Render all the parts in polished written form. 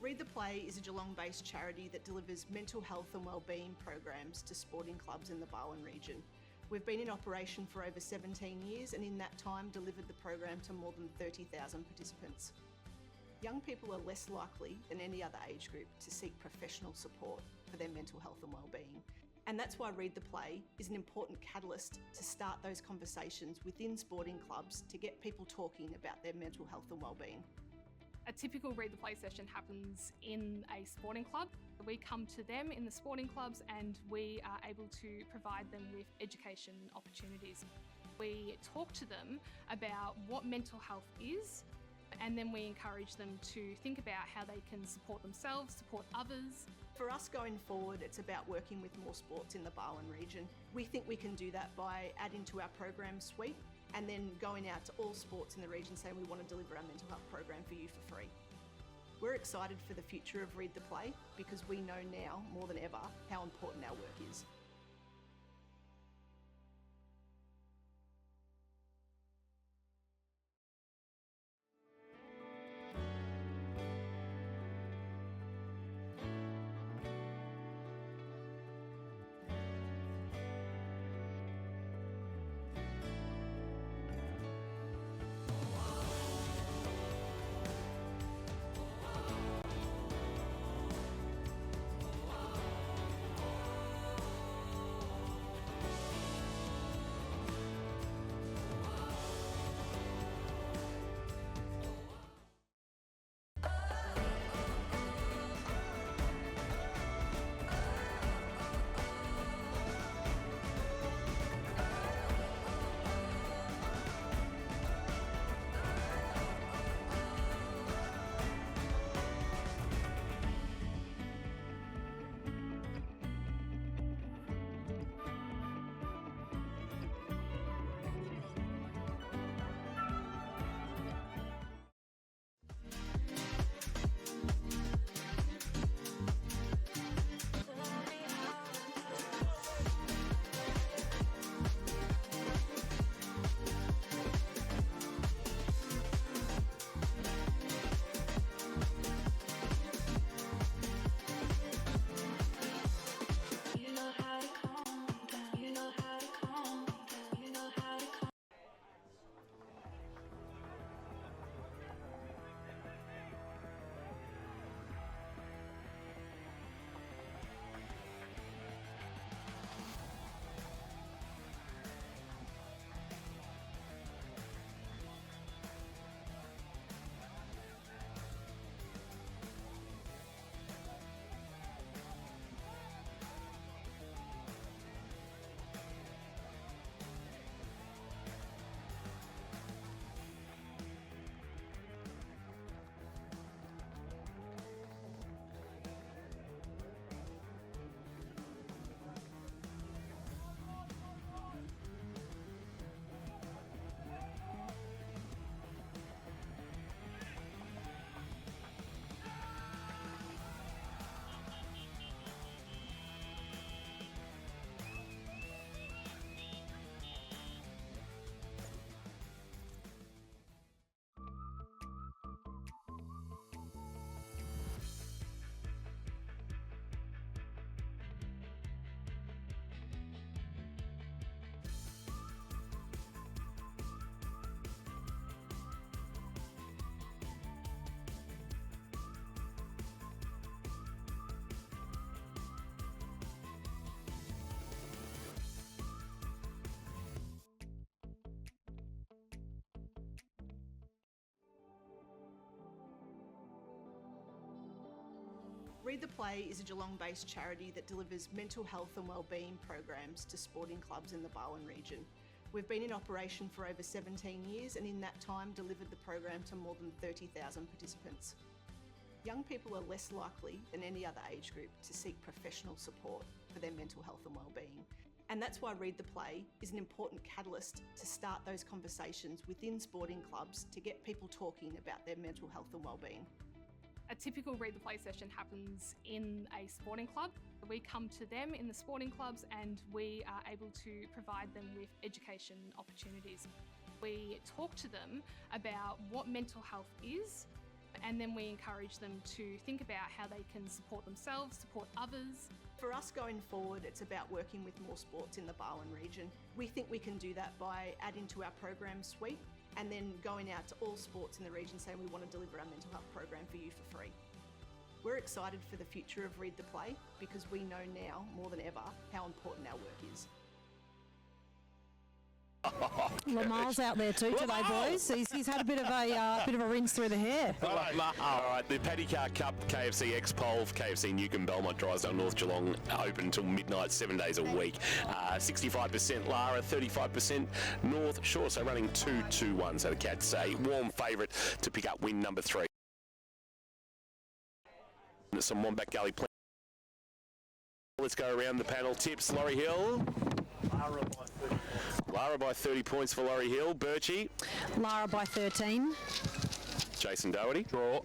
Read the Play is a Geelong-based charity that delivers mental health and wellbeing programs to sporting clubs in the Barwon region. We've been in operation for over 17 years and in that time delivered the program to more than 30,000 participants. Young people are less likely than any other age group to seek professional support for their mental health and wellbeing. And that's why Read the Play is an important catalyst to start those conversations within sporting clubs to get people talking about their mental health and wellbeing. A typical Read the Play session happens in a sporting club. We come to them in the sporting clubs and we are able to provide them with education opportunities. We talk to them about what mental health is, and then we encourage them to think about how they can support themselves, support others. For us going forward, it's about working with more sports in the Barwon region. We think we can do that by adding to our program suite and then going out to all sports in the region saying we want to deliver our mental health program for you for free. We're excited for the future of Read the Play because we know now, more than ever, how important our work is. Read the Play is a Geelong-based charity that delivers mental health and wellbeing programs to sporting clubs in the Barwon region. We've been in operation for over 17 years and in that time delivered the program to more than 30,000 participants. Young people are less likely than any other age group to seek professional support for their mental health and wellbeing. And that's why Read the Play is an important catalyst to start those conversations within sporting clubs to get people talking about their mental health and wellbeing. A typical Read the Play session happens in a sporting club. We come to them in the sporting clubs and we are able to provide them with education opportunities. We talk to them about what mental health is, And then we encourage them to think about how they can support themselves, support others. For us going forward, it's about working with more sports in the Barwon region. We think we can do that by adding to our program suite and then going out to all sports in the region saying we want to deliver our mental health program for you for free. We're excited for the future of Read the Play because we know now more than ever how important our work is. Lamar's out there too today, boys. He's had a bit of a rinse through the hair. All right, the Paddy Car Cup KFC X-Pole, KFC Newcombe, Belmont, Drysdale, North Geelong, open until midnight, 7 days a week. 65% Lara, 35% North Shore, so running 2-2-1. So the Cats a warm favourite to pick up win number 3. Some Wombat Gully play. Let's go around the panel. Tips, Laurie Hill. Lara by 30 points for Laurie Hill. Birchie. Lara by 13. Jason Doherty. Draw.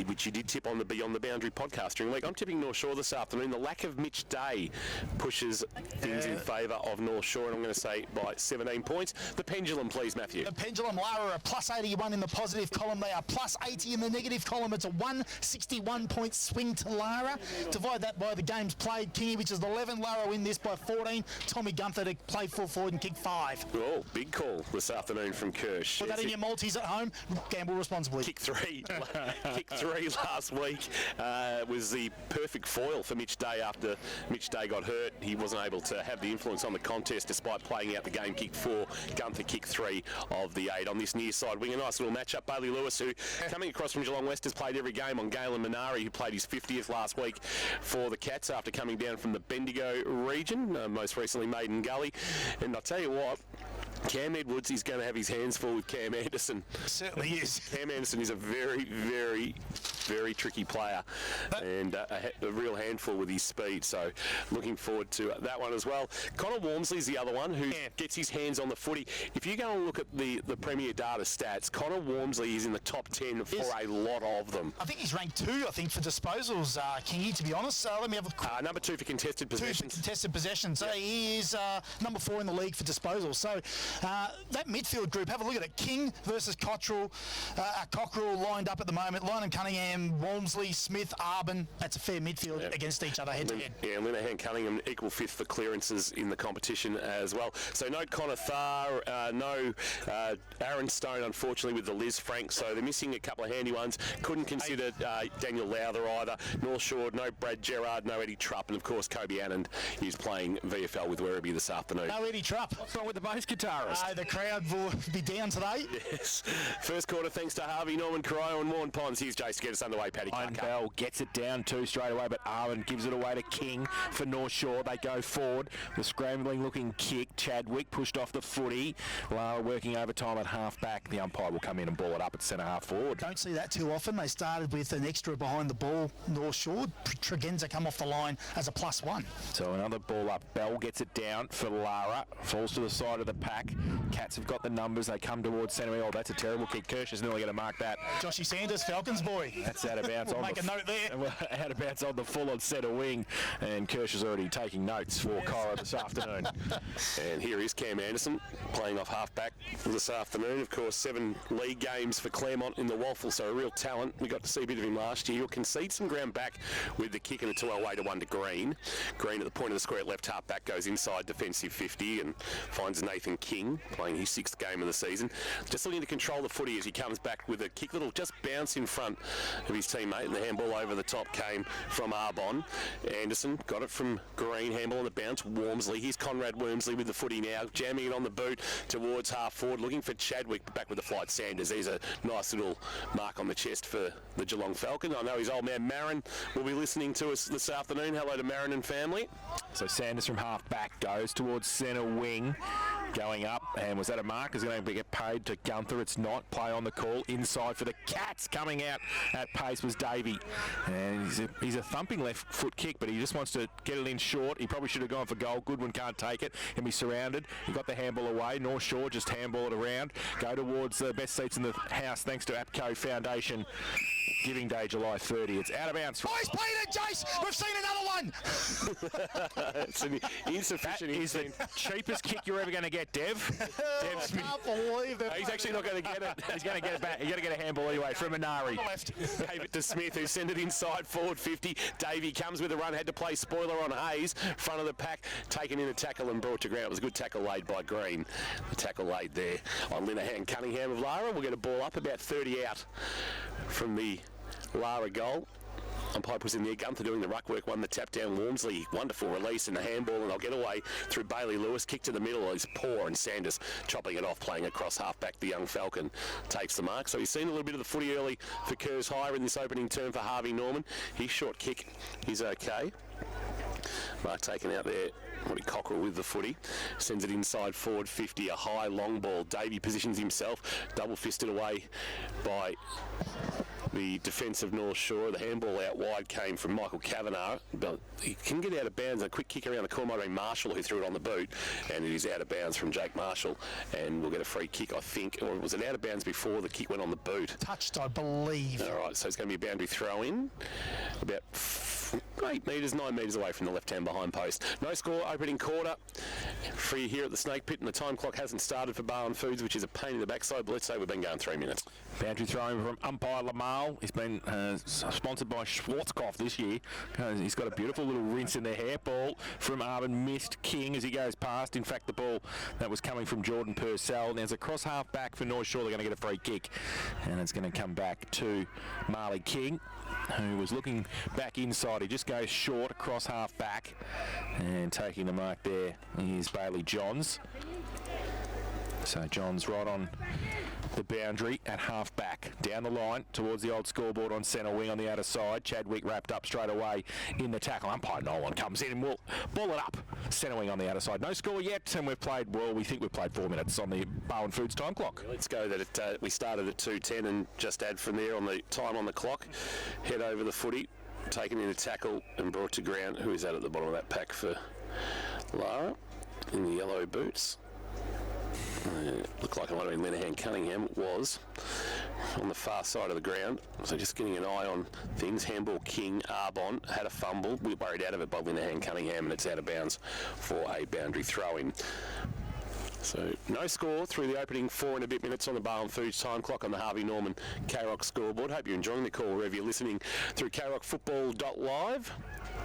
Which you did tip on the Beyond the Boundary podcast during the week. I'm tipping North Shore this afternoon. The lack of Mitch Day pushes things in favour of North Shore, and I'm going to say by 17 points. The pendulum, please, Matthew. The pendulum, Lara are plus 81 in the positive column. They are plus 80 in the negative column. It's a 161-point swing to Lara. Divide that by the games played. Kingy, which is 11. Lara win this by 14. Tommy Gunther to play full forward and kick 5. Oh, big call this afternoon from Kirsch. Put that in your multis at home. Gamble responsibly. Kick 3. Kick 3 last week was the perfect foil for Mitch Day after Mitch Day got hurt. He wasn't able to have the influence on the contest despite playing out the game. Kick 4, Gunther kick 3 of the 8. On this near side wing, a nice little matchup. Bailey Lewis, who coming across from Geelong West, has played every game on Galen Minari, who played his 50th last week for the Cats after coming down from the Bendigo region, most recently Maiden Gully. And I'll tell you what, Cam Edwards is going to have his hands full with Cam Anderson. Certainly is. Cam Anderson is a very, very, very tricky player and a real handful with his speed. So looking forward to that one as well. Connor Walmsley's the other one who gets his hands on the footy. If you go and look at the Premier Data stats, Connor Walmsley is in the top 10 for a lot of them. I think he's ranked 2, I think, for disposals, Kingy, to be honest. Let me have a quick... number 2 for contested possessions. 2 for contested possessions. So he is number 4 in the league for disposals. So that midfield group, have a look at it. King versus Cockrell lined up at the moment. Lynon Cunningham, Walmsley, Smith, Arbin. That's a fair midfield against each other head to head. Yeah, Linehan Cunningham equal 5th for clearances in the competition as well. So no Connor Tharr, no Aaron Stone, unfortunately, with the Liz Frank. So they're missing a couple of handy ones. Couldn't consider Daniel Lowther either. North Shore, no Brad Gerard, no Eddie Trupp, and of course Kobe Anand is playing VFL with Werribee this afternoon. No Eddie Trupp. What's wrong with the bass guitarist? The crowd will be down today. Yes. First quarter, thanks to Harvey, Norman, Cryo and Warren Ponds. Here's Jace to get us underway, Paddy Car Cup. Bell gets it down 2 straight away, but Arwen gives it away to King for North Shore. They go forward. The scrambling looking kick. Chadwick pushed off the footy. Lara working overtime at half back. The umpire will come in and ball it up at centre half forward. Don't see that too often. They started with an extra behind the ball, North Shore. Tregenza come off the line as a +1. So another ball up. Bell gets it down for Lara. Falls to the side of the pack. Cats have got the numbers. They come towards centre. Oh, that's a terrible kick. Kirsch is nearly going to mark that. Joshy Sanders, Falcons boy. That's out of bounds. We'll make a note there. Out of bounds on the full on centre wing. And Kirsch is already taking notes for Cora this afternoon. And here is Cam Anderson playing off half-back this afternoon. Of course, 7 league games for Claremont in the Waffle, so a real talent. We got to see a bit of him last year. He'll concede some ground back with the kick and a 2-away to 1 to Green. Green at the point of the square at left half-back goes inside defensive 50 and finds Nathan King playing his 6th game of the season. Just looking to control the footy as he comes back with a kick that'll just bounce in front of his teammate, and the handball over the top came from Arbon. Anderson got it from Green, handball on the bounce. Walmsley, here's Conrad Wormsley with the footy now, jamming it on the boot towards half forward, looking for Chadwick, back with the flight. Sanders, there's a nice little mark on the chest for the Geelong Falcon. I know his old man Marin will be listening to us this afternoon. Hello to Marin and family. So Sanders from half back goes towards centre wing, going up, and was that a mark? Is going to get paid to Gunther? It's not. Play on the call inside for the Cats. Coming out at pace was Davey, and he's a thumping left foot kick, but he just wants to get it in short. He probably should have gone for goal. Goodwin can't take it. He'll be surrounded. He got the handball away. North Shore just handball it around. Go towards the best seats in the house thanks to APCO Foundation. Giving Day, July 30. It's out of bounds. Boys, played it, Jace. We've seen another one. It's an insufficient. Is the cheapest kick you're ever going to get, Dev. Dev Smith. I can't believe that. He's actually not going to get it. He's going to get it back. He's going to get a handball anyway from Minari. Left. Gave it to Smith, who sent it inside forward 50. Davey comes with a run, had to play spoiler on Hayes, front of the pack, taken in a tackle and brought to ground. It was a good tackle laid by Green. The tackle laid there on Linehan Cunningham of Lara. We'll get a ball up about 30 out from the Lara goal. Umpire was in there. Gunther doing the ruck work, won the tap down. Walmsley, wonderful release in the handball, and they'll get away through Bailey Lewis. Kick to the middle is poor, and Sanders chopping it off, playing across half back. The young Falcon takes the mark. So he's seen a little bit of the footy early for Kerrs Higher in this opening term for Harvey Norman. His short kick is okay. Mark taken out there. Cockrell with the footy, sends it inside forward 50, a high long ball. Davey positions himself, double fisted away by the defence of North Shore. The handball out wide came from Michael Kavanagh, but he can get out of bounds. A quick kick around the corner by Marshall, who threw it on the boot, and it is out of bounds from Jake Marshall, and we'll get a free kick, I think. Or was it out of bounds before the kick went on the boot? Touched, I believe. All right, so it's going to be a boundary throw in, about 9 metres away from the left-hand behind post. No score, opening quarter. Free here at the Snake Pit, and the time clock hasn't started for Barwon Foods, which is a pain in the backside, but let's say we've been going 3 minutes. Boundary throwing from umpire Lamal. He's been sponsored by Schwarzkopf this year. He's got a beautiful little rinse in the hair. Ball from Arvin missed King as he goes past. In fact, the ball that was coming from Jordan Purcell. There's a cross half back for North Shore. They're going to get a free kick, and it's going to come back to Marley King, who was looking back inside. He just goes short across half back, and taking the mark there is Bailey Johns. So Johns right on the boundary at half back, down the line towards the old scoreboard on centre wing on the outer side. Chadwick wrapped up straight away in the tackle. Umpire Nolan comes in and will ball it up centre wing on the outer side. No score yet, and we've played, well, we think we've played 4 minutes on the Barwon Foods time clock. Let's go that we started at 2:10 and just add from there on the time on the clock. Head over the footy, taken in a tackle and brought to ground. Who is that at the bottom of that pack for Lara in the yellow boots? Looked like it might have been Linehan Cunningham. It was on the far side of the ground. So just getting an eye on things. Handball King, Arbon had a fumble. We worried out of it by Linehan Cunningham, and it's out of bounds for a boundary throw-in. So no score through the opening 4 and a bit minutes on the Barwon Foods time clock on the Harvey Norman K-Rock scoreboard. Hope you're enjoying the call wherever you're listening through krockfootball.live.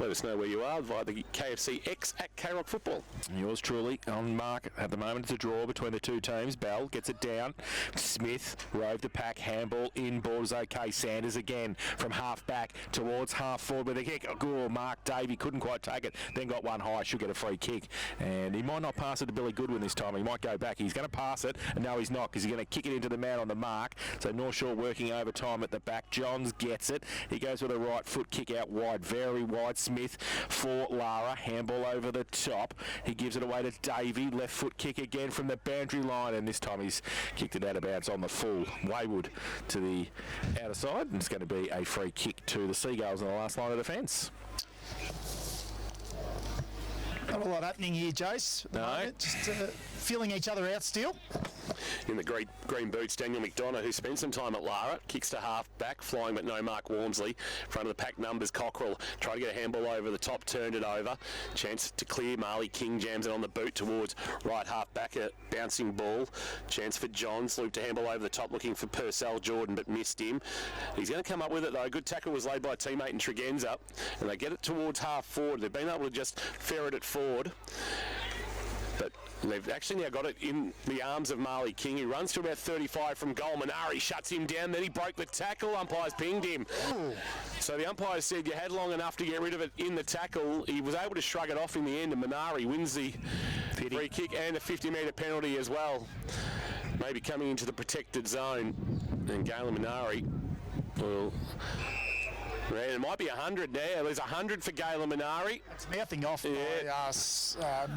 Let us know where you are via the KFC X at K-Rock Football. Yours truly on mark at the moment. It's a draw between the two teams. Bell gets it down. Smith rove the pack. Handball in. Ball is okay. Sanders again from half back towards half forward with a kick. Oh, Mark Davey couldn't quite take it. Then got one high. Should get a free kick. And he might not pass it to Billy Goodwin this time. He might go back. He's going to pass it. And no, he's not, because he's going to kick it into the man on the mark. So North Shore working overtime at the back. Johns gets it. He goes with a right foot kick out wide. Very wide. Smith for Lara. Handball over the top. He gives it away to Davey. Left foot kick again from the boundary line, and this time he's kicked it out of bounds on the full. Wayward to the outer side, and it's going to be a free kick to the Seagulls in the last line of defence. Not a lot happening here, Jace. No. Just feeling each other out still. In the green boots, Daniel McDonough, who spent some time at Lara, kicks to half back, flying but no Mark Walmsley. Front of the pack numbers, Cockrell tried to get a handball over the top, turned it over. Chance to clear. Marley King jams it on the boot towards right half back, a bouncing ball. Chance for Johns, looped a handball over the top, looking for Purcell Jordan, but missed him. He's going to come up with it though. Good tackle was laid by a teammate in Tregenza, and they get it towards half forward. They've been able to just ferret it forward. But they've actually now got it in the arms of Marley King. He runs to about 35 from goal. Minari shuts him down. Then he broke the tackle. Umpires pinged him. Ooh. So the umpire said you had long enough to get rid of it in the tackle. He was able to shrug it off in the end, and Minari wins the free kick and a 50-metre penalty as well. Maybe coming into the protected zone. And Galen Minari will... It might be 100 now. There's 100 for Galen Minari. It's mouthing off by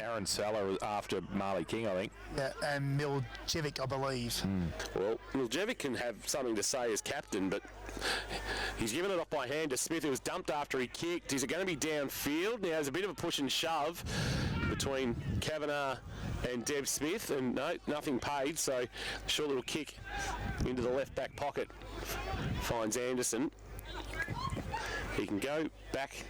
Aaron Saller after Marley King, I think. Yeah, and Miljevic, I believe. Well, Miljevic can have something to say as captain, but he's given it off by hand to Smith, who was dumped after he kicked. Is it going to be downfield? Now there's a bit of a push and shove between Kavanagh and Dev Smith, and no, nothing paid, so short little kick into the left back pocket finds Anderson. He can go back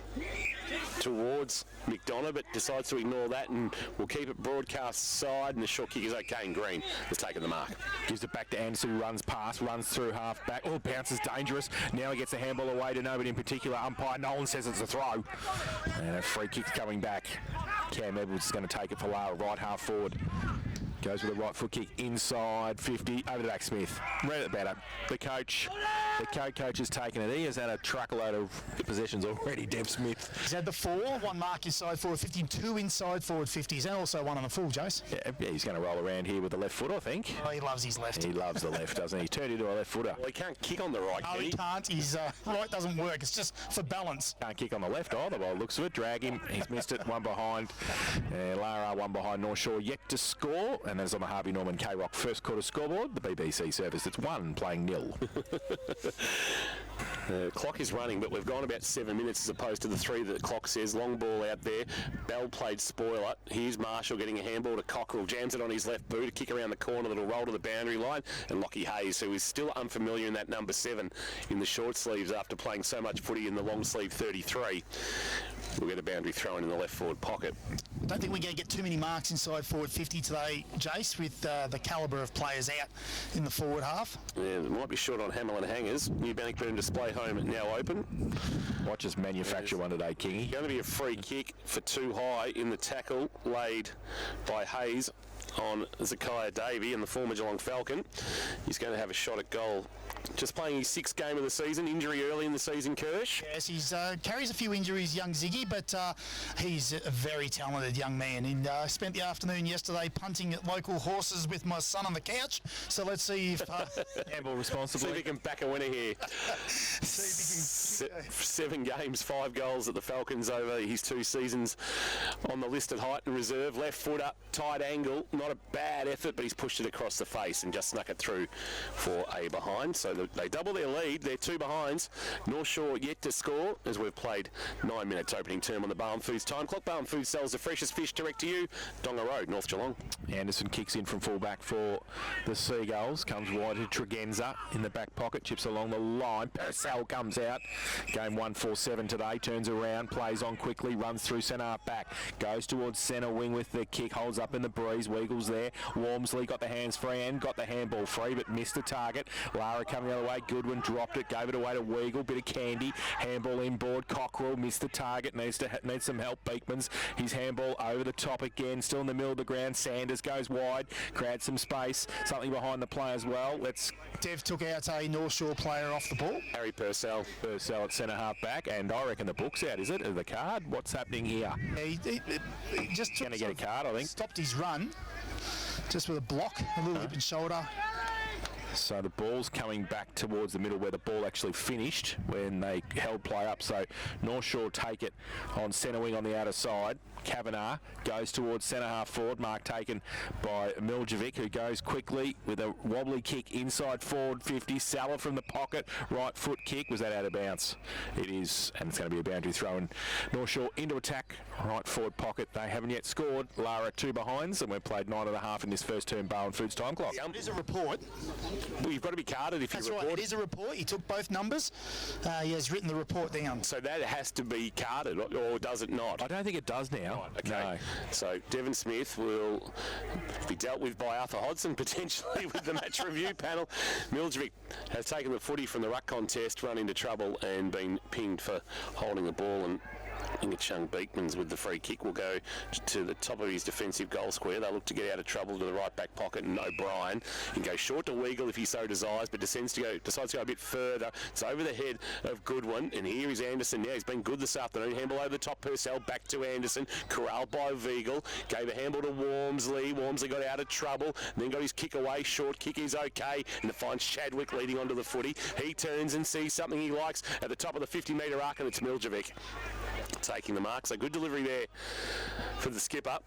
towards McDonough, but decides to ignore that and will keep it broadcast side, and the short kick is okay, and Green has taken the mark. Gives it back to Anderson, who runs past, runs through half back. Oh, bounces dangerous. Now he gets a handball away to nobody in particular. Umpire Nolan says it's a throw. And a free kick's coming back. Cam Edwards is going to take it for Lara, right half forward. Goes with a right foot kick inside 50, over the back Smith. Read it better. The coach has taken it. He has had a truckload of possessions already, Dev Smith. He's had the 4, 1 mark inside forward 50, 2 inside forward 50s, and also 1 on the full, Jace. Yeah, he's going to roll around here with the left foot, I think. Oh, he loves his left. He loves the left, doesn't he? He turned into a left footer. Well, he can't kick on the right, No, he can't. His right doesn't work. It's just for balance. Can't kick on the left either, by the looks of it. Drag him. He's missed it. One behind. Lara, one behind North Shore, yet to score. And that's on the Harvey Norman K-Rock first quarter scoreboard. The BBC service. It's 1 playing 0. The clock is running, but we've gone about 7 minutes as opposed to the 3 that the clock says. Long ball out there. Bell played spoiler. Here's Marshall getting a handball to Cockrell. Jams it on his left boot. A kick around the corner that'll roll to the boundary line. And Lockie Hayes, who is still unfamiliar in that number 7 in the short sleeves after playing so much footy in the long sleeve 33. We'll get a boundary thrown in the left forward pocket. I don't think we're going to get too many marks inside forward 50 today, Jace, with the calibre of players out in the forward half. Yeah, it might be short on Hammerlin hangers. New Bannockburn display home now open. Watch us manufacture one today, Kingy. Going to be a free kick for too high in the tackle laid by Hayes on Zakiah Davey and the former Geelong Falcon. He's going to have a shot at goal. Just playing his 6th game of the season. Injury early in the season, Kirsch. Yes, he's carries a few injuries, young Ziggy, but he's a very talented young man. And spent the afternoon yesterday punting at local horses with my son on the couch. So let's see if... Handball responsibly. See if he can back a winner here. 7 games, 5 goals at the Falcons over his 2 seasons on the listed height and reserve. Left foot up, tight angle. Not a bad effort, but he's pushed it across the face and just snuck it through for a behind. So they double their lead. They're 2 behinds. North Shore yet to score as we've played 9 minutes opening term on the Barham Foods time clock. Barham Foods sells the freshest fish direct to you. Donga Road, North Geelong. Anderson kicks in from fullback for the Seagulls. Comes wide to Tregenza in the back pocket. Chips along the line. Purcell comes out. Game 147 today. Turns around. Plays on quickly. Runs through centre half back. Goes towards centre wing with the kick. Holds up in the breeze. Weagles there. Wormsley got the hands free and got the handball free, but missed the target. Lara coming the other way. Goodwin dropped it. Gave it away to Weagle. Bit of candy. Handball inboard. Cockrell missed the target. Needs some help. Beekman's his handball over the top again. Still in the middle of the ground. Sanders goes wide. Crowds some space. Something behind the play as well. Dev took out a North Shore player off the ball. Harry Purcell. Purcell at centre half back, and I reckon the book's out, is it? The card? What's happening here? He just Going to get a card, I think. Stopped his run just with a block, a little hip and shoulder. So the ball's coming back towards the middle where the ball actually finished when they held play up. So North Shore take it on centre wing on the outer side. Kavanagh goes towards centre half forward. Mark taken by Miljevic, who goes quickly with a wobbly kick inside forward 50. Salah from the pocket. Right foot kick. Was that out of bounds? It is, and it's going to be a boundary throw. And North Shore into attack. Right forward pocket. They haven't yet scored. Lara 2 behinds, and we've played 9.5 in this first term Barham Foods time clock. It is a report. Well, you've got to be carded if you report. That's right, it is a report. He took both numbers. He has written the report down. So that has to be carded, or does it not? I don't think it does now. Okay. No. So Devon Smith will be dealt with by Arthur Hodson potentially with the match review panel. Miljevic has taken the footy from the ruck contest, run into trouble and been pinged for holding the ball, and Ingachung Beekmans with the free kick will go to the top of his defensive goal square. They'll look to get out of trouble to the right back pocket, and O'Brien can go short to Weagle if he so desires, but decides to go a bit further. It's over the head of Goodwin, and here is Anderson now. He's been good this afternoon. Handball over the top, Purcell back to Anderson, corralled by Weagle, gave a handball to Wormsley. Wormsley got out of trouble, then got his kick away. Short kick is okay, and it finds Chadwick leading onto the footy. He turns and sees something he likes at the top of the 50-metre arc, and it's Miljevic taking the mark. So good delivery there for the skipper.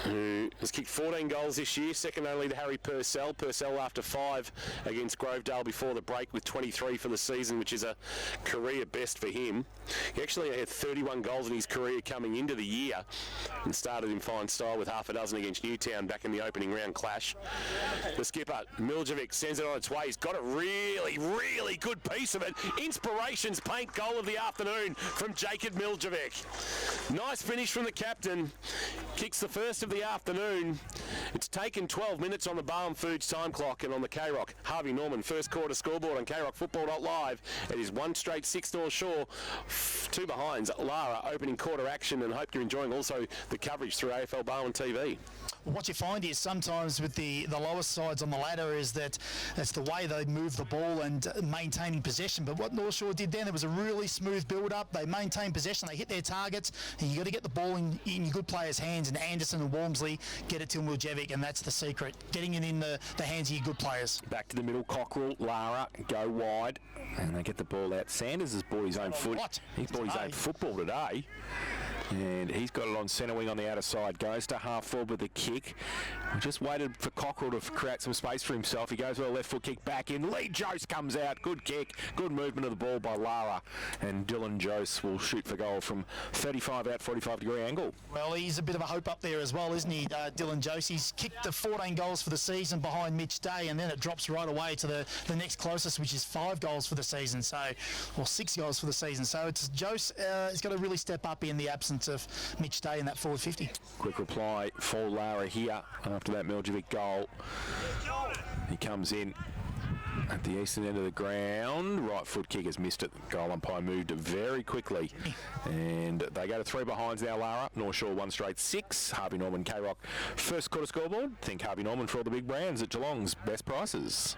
who has kicked 14 goals this year, second only to Harry Purcell. Purcell after 5 against Grovedale before the break with 23 for the season, which is a career best for him. He actually had 31 goals in his career coming into the year and started in fine style with half a dozen against Newtown back in the opening round clash. The skipper, Miljevic, sends it on its way. He's got a really, really good piece of it. Inspirations paint goal of the afternoon from Jacob Miljevic. Nice finish from the captain. Kicks the first of the afternoon. It's taken 12 minutes on the Barham Foods time clock and on the K-Rock. Harvey Norman, first quarter scoreboard on KRockFootball.live. It is 1 straight 6 North Shore, 2 behinds. Lara opening quarter action, and hope you're enjoying also the coverage through AFL Barwon TV. What you find is sometimes with the lowest sides on the ladder is that it's the way they move the ball and maintaining possession. But what North Shore did then, there was a really smooth build-up. They maintained possession, they hit their targets, and you got to get the ball in your good players' hands, and Anderson and Walmsley get it to Miljevic, and that's the secret, getting it in the hands of your good players. Back to the middle, Cockerell, Lara go wide, and they get the ball out. Sanders has bought his own foot. He's bought his own football today. And he's got it on centre wing on the outer side. Goes to half forward with the kick. Just waited for Cockerell to create some space for himself. He goes with a left foot kick back in. Lee Jose comes out. Good kick. Good movement of the ball by Lara. And Dylan Jose will shoot for goal from 35 out, 45-degree angle. Well, he's a bit of a hope up there as well, isn't he, Dylan Jose? He's kicked the 14 goals for the season behind Mitch Day, and then it drops right away to the next closest, which is 5 goals for the season, or 6 goals for the season. So it's Jose has got to really step up in the absence of Mitch Day in that forward 50. Quick reply for Lara here after that Miljevic goal. He comes in at the eastern end of the ground. Right foot kick has missed it. Goal umpire moved very quickly. And they go to 3 behinds now, Lara. North Shore 1 straight 6. Harvey Norman, K-Rock. First quarter scoreboard. Think Harvey Norman for all the big brands at Geelong's best prices.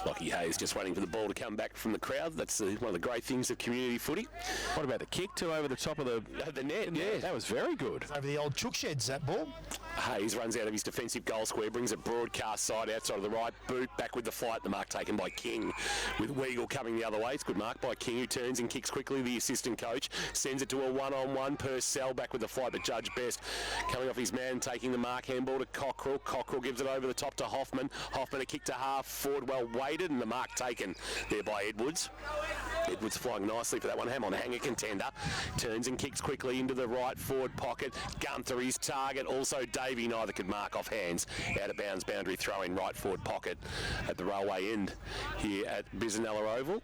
Lockie Hayes just waiting for the ball to come back from the crowd. That's one of the great things of community footy. What about the kick to over the top of the net? Yeah, that was very good. Over the old chook sheds, that ball. Hayes runs out of his defensive goal square, brings a broadcast side outside of the right boot, back with the flight. The mark taken by King, with Weagle coming the other way. It's good mark by King, who turns and kicks quickly. The assistant coach sends it to a one-on-one. Purcell back with the flight, but Judge Best coming off his man, taking the mark. Handball to Cockerell. Cockerell gives it over the top to Hoffman. Hoffman a kick to half forward, well weighted, and the mark taken there by Edwards. Edwards flying nicely for that one. Hamon hanger contender. Turns and kicks quickly into the right forward pocket. Gunther his target. Also Davey, neither could mark off hands. Out of bounds boundary throw in right forward pocket at the railway end here at Bisanella Oval.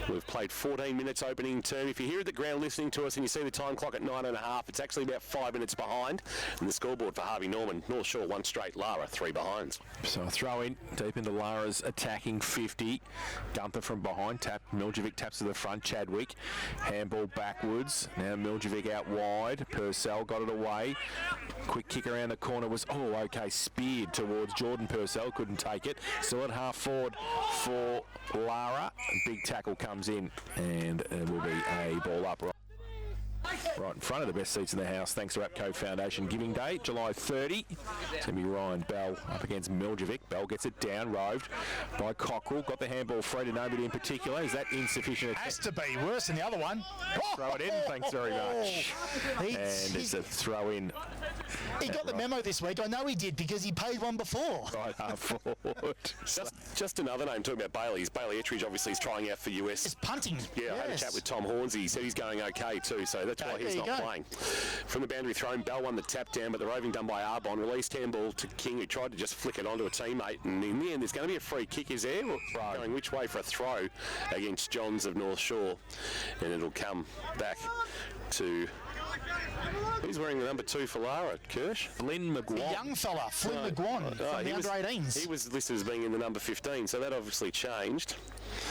We've played 14 minutes opening term. If you're here at the ground listening to us and you see the time clock at 9.5, it's actually about 5 minutes behind. And the scoreboard for Harvey Norman, North Shore 1 straight, Lara 3 behinds. So a throw in deep into Lara's attacking 50. Gunther from behind, Miljevic taps to the front, Chadwick. Handball backwards. Now Miljevic out wide. Purcell got it away. Quick kick around the corner was, speared towards Jordan Purcell. Couldn't take it. Still at half forward for Lara. Big tackle comes in, and it will be a ball up right in front of the best seats in the house, thanks to APCO Foundation Giving Day, July 30. It's going to be Ryan Bell up against Miljevic. Bell gets it down, roved by Cockerell. Got the handball free to nobody in particular. Is that insufficient? Has to be. Worse than the other one. Throw it in. Thanks very much. And it's a throw in. He got the memo this week. I know he did because he paid one before. Right half forward. Just another name, talking about Bailey's. Bailey Ettridge obviously is trying out for US. It's punting. Yeah, I had a chat with Tom Hornsey. He said he's going okay too, so that's why he's not playing. From the boundary thrown, Bell won the tap down, but the roving done by Arbon. Released handball to King, who tried to just flick it onto a teammate, and in the end there's going to be a free kick, is there? Going which way for a throw against Johns of North Shore, and it'll come back to... Who's wearing the number 2 for Lara, Kirsch? Flynn McGuan. The young fella, Flynn McGuan, from the under-18s. He was listed as being in the number 15, so that obviously changed.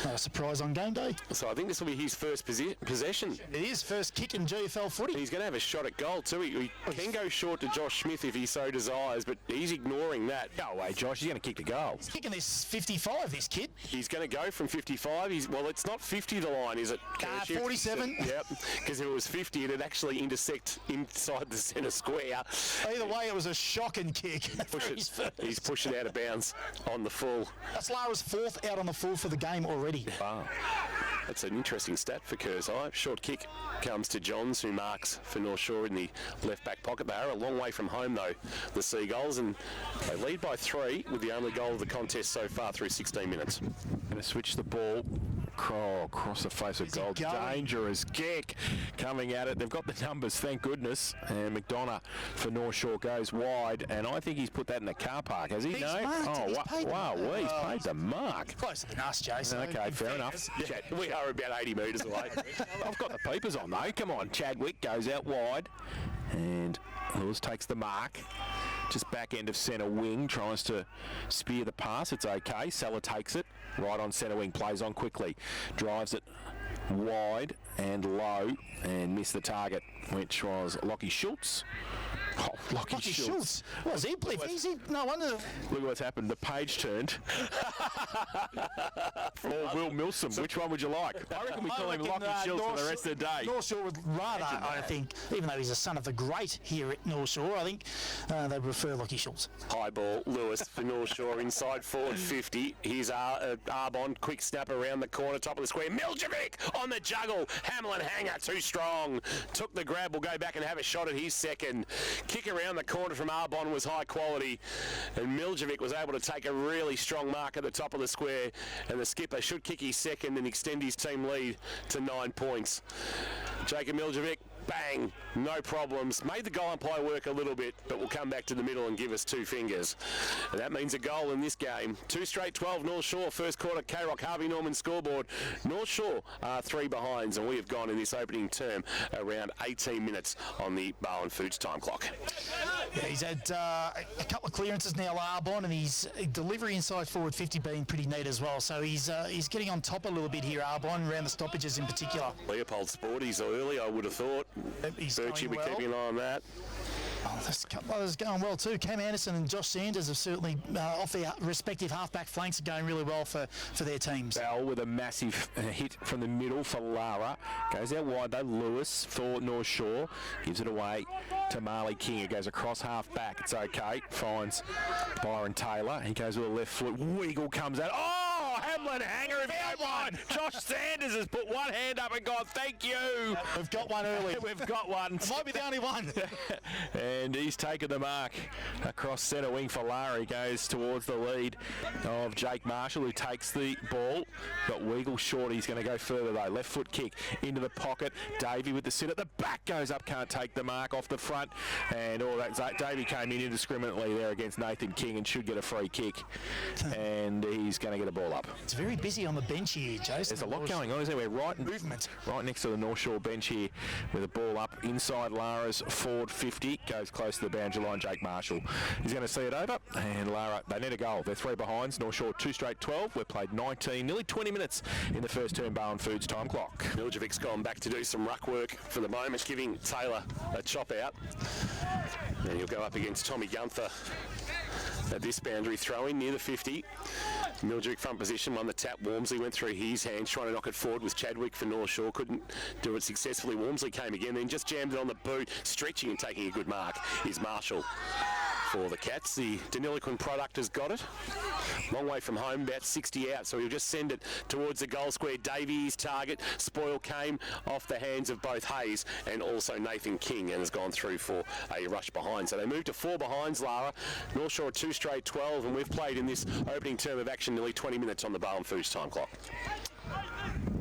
No surprise on game day. So I think this will be his first possession. It is first kick in GFL footy. He's going to have a shot at goal too. He can go short to Josh Smith if he so desires, but he's ignoring that. Go away, Josh. He's going to kick the goal. He's kicking this 55, this kid. He's going to go from 55. Well, it's not 50 the line, is it? 47. Yep, because if it was 50, it'd actually intersect inside the centre square. Either way, it was a shocking kick. He's pushed it out of bounds on the full. That's Lara's 4th out on the full for the game already. Wow. That's an interesting stat for Curzai. Short kick comes to Johns, who marks for North Shore in the left back pocket. They are a long way from home, though, the Seagulls, and they lead by 3 with the only goal of the contest so far through 16 minutes. Going to switch the ball across the face of goal. Dangerous kick coming at it. They've got the numbers, thank goodness. And McDonough for North Shore goes wide, and I think he's put that in the car park, has he? He's No? marked it. He's paid the mark. Closer than us, Jason. Okay, fair enough. We are about 80 metres away. I've got the peepers on though. Come on, Chadwick goes out wide, and Lewis takes the mark. Just back end of centre wing, tries to spear the pass. It's okay. Seller takes it right on centre wing, plays on quickly, drives it wide and low, and missed the target, which was Lockie Schultz. Oh, Lockie Schultz. Was he? No wonder. Look at what's happened. The page turned. Or Will Milsom. Which one would you like? I reckon we call him Lockie Schultz for the rest of the day. North Shore would rather, I think, even though he's a son of the great here at North Shore, I think they prefer Lockie Schultz. High ball, Lewis for North Shore, inside forward 50. Here's Arbon, quick snap around the corner, top of the square. Miljevic on the juggle. Hamlin hanger, too strong. Took the grab, will go back and have a shot at his second. Kick around the corner from Arbon was high quality, and Miljevic was able to take a really strong mark at the top of the square, and the skipper should kick his second and extend his team lead to 9 points. Jacob Miljevic, bang, no problems. Made the goal umpire work a little bit, but will come back to the middle and give us 2 fingers. And that means a goal in this game. 2 straight 12 North Shore, first quarter, K-Rock, Harvey Norman scoreboard. North Shore are 3 behinds, and we have gone in this opening term around 18 minutes on the Barwon Foods time clock. Yeah, he's had a couple of clearances now, Arbon, and his delivery inside forward 50 being pretty neat as well. So he's getting on top a little bit here, Arbon, around the stoppages in particular. Leopold Sport, he's early, I would have thought. He's Birchie, going we're keeping an eye on that. Oh, there's a couple others going well too. Cam Anderson and Josh Sanders have certainly, off their respective half-back flanks, are going really well for their teams. Bell with a massive hit from the middle for Lara. Goes out wide though. Lewis for North Shore. Gives it away to Marley King. It goes across half-back. It's okay. Finds Byron Taylor. He goes with a left foot. Wiggle comes out. Oh! Hamlin hanger if you want. Josh Sanders has put one hand up and gone, thank you. We've got one early. We've got one. It might be the only one. And he's taken the mark across centre wing for Lara. He goes towards the lead of Jake Marshall, who takes the ball. Got Weagle short. He's going to go further though. Left foot kick into the pocket. Davey with the sit at the back, goes up, can't take the mark off the front. And all that. Davey came in indiscriminately there against Nathan King and should get a free kick. And he's going to get a ball up. It's very busy on the bench here, Jason. There's a lot going on, isn't there? We're right next to the North Shore bench here with a ball up inside Lara's forward 50. Goes close to the boundary line, Jake Marshall. He's going to see it over, and Lara, they need a goal. They're 3 behinds. North Shore 2 straight 12. We've played 19, nearly 20 minutes in the first term Barwon Foods time clock. Miljevic's gone back to do some ruck work for the moment, giving Taylor a chop out. And he'll go up against Tommy Gunther at this boundary throw-in near the 50. Miljevic front position, won the tap. Wormsley went through his hands, trying to knock it forward with Chadwick for North Shore. Couldn't do it successfully. Wormsley came again, then just jammed it on the boot. Stretching and taking a good mark is Marshall for the Cats. The Deniliquin product has got it. Long way from home, about 60 out, so he'll just send it towards the goal square. Davies target. Spoil came off the hands of both Hayes and also Nathan King, and has gone through for a rush behind. So they move to 4 behinds, Lara. North Shore 2 straight 12, and we've played in this opening term of action nearly 20 minutes on the Barwon Foods time clock.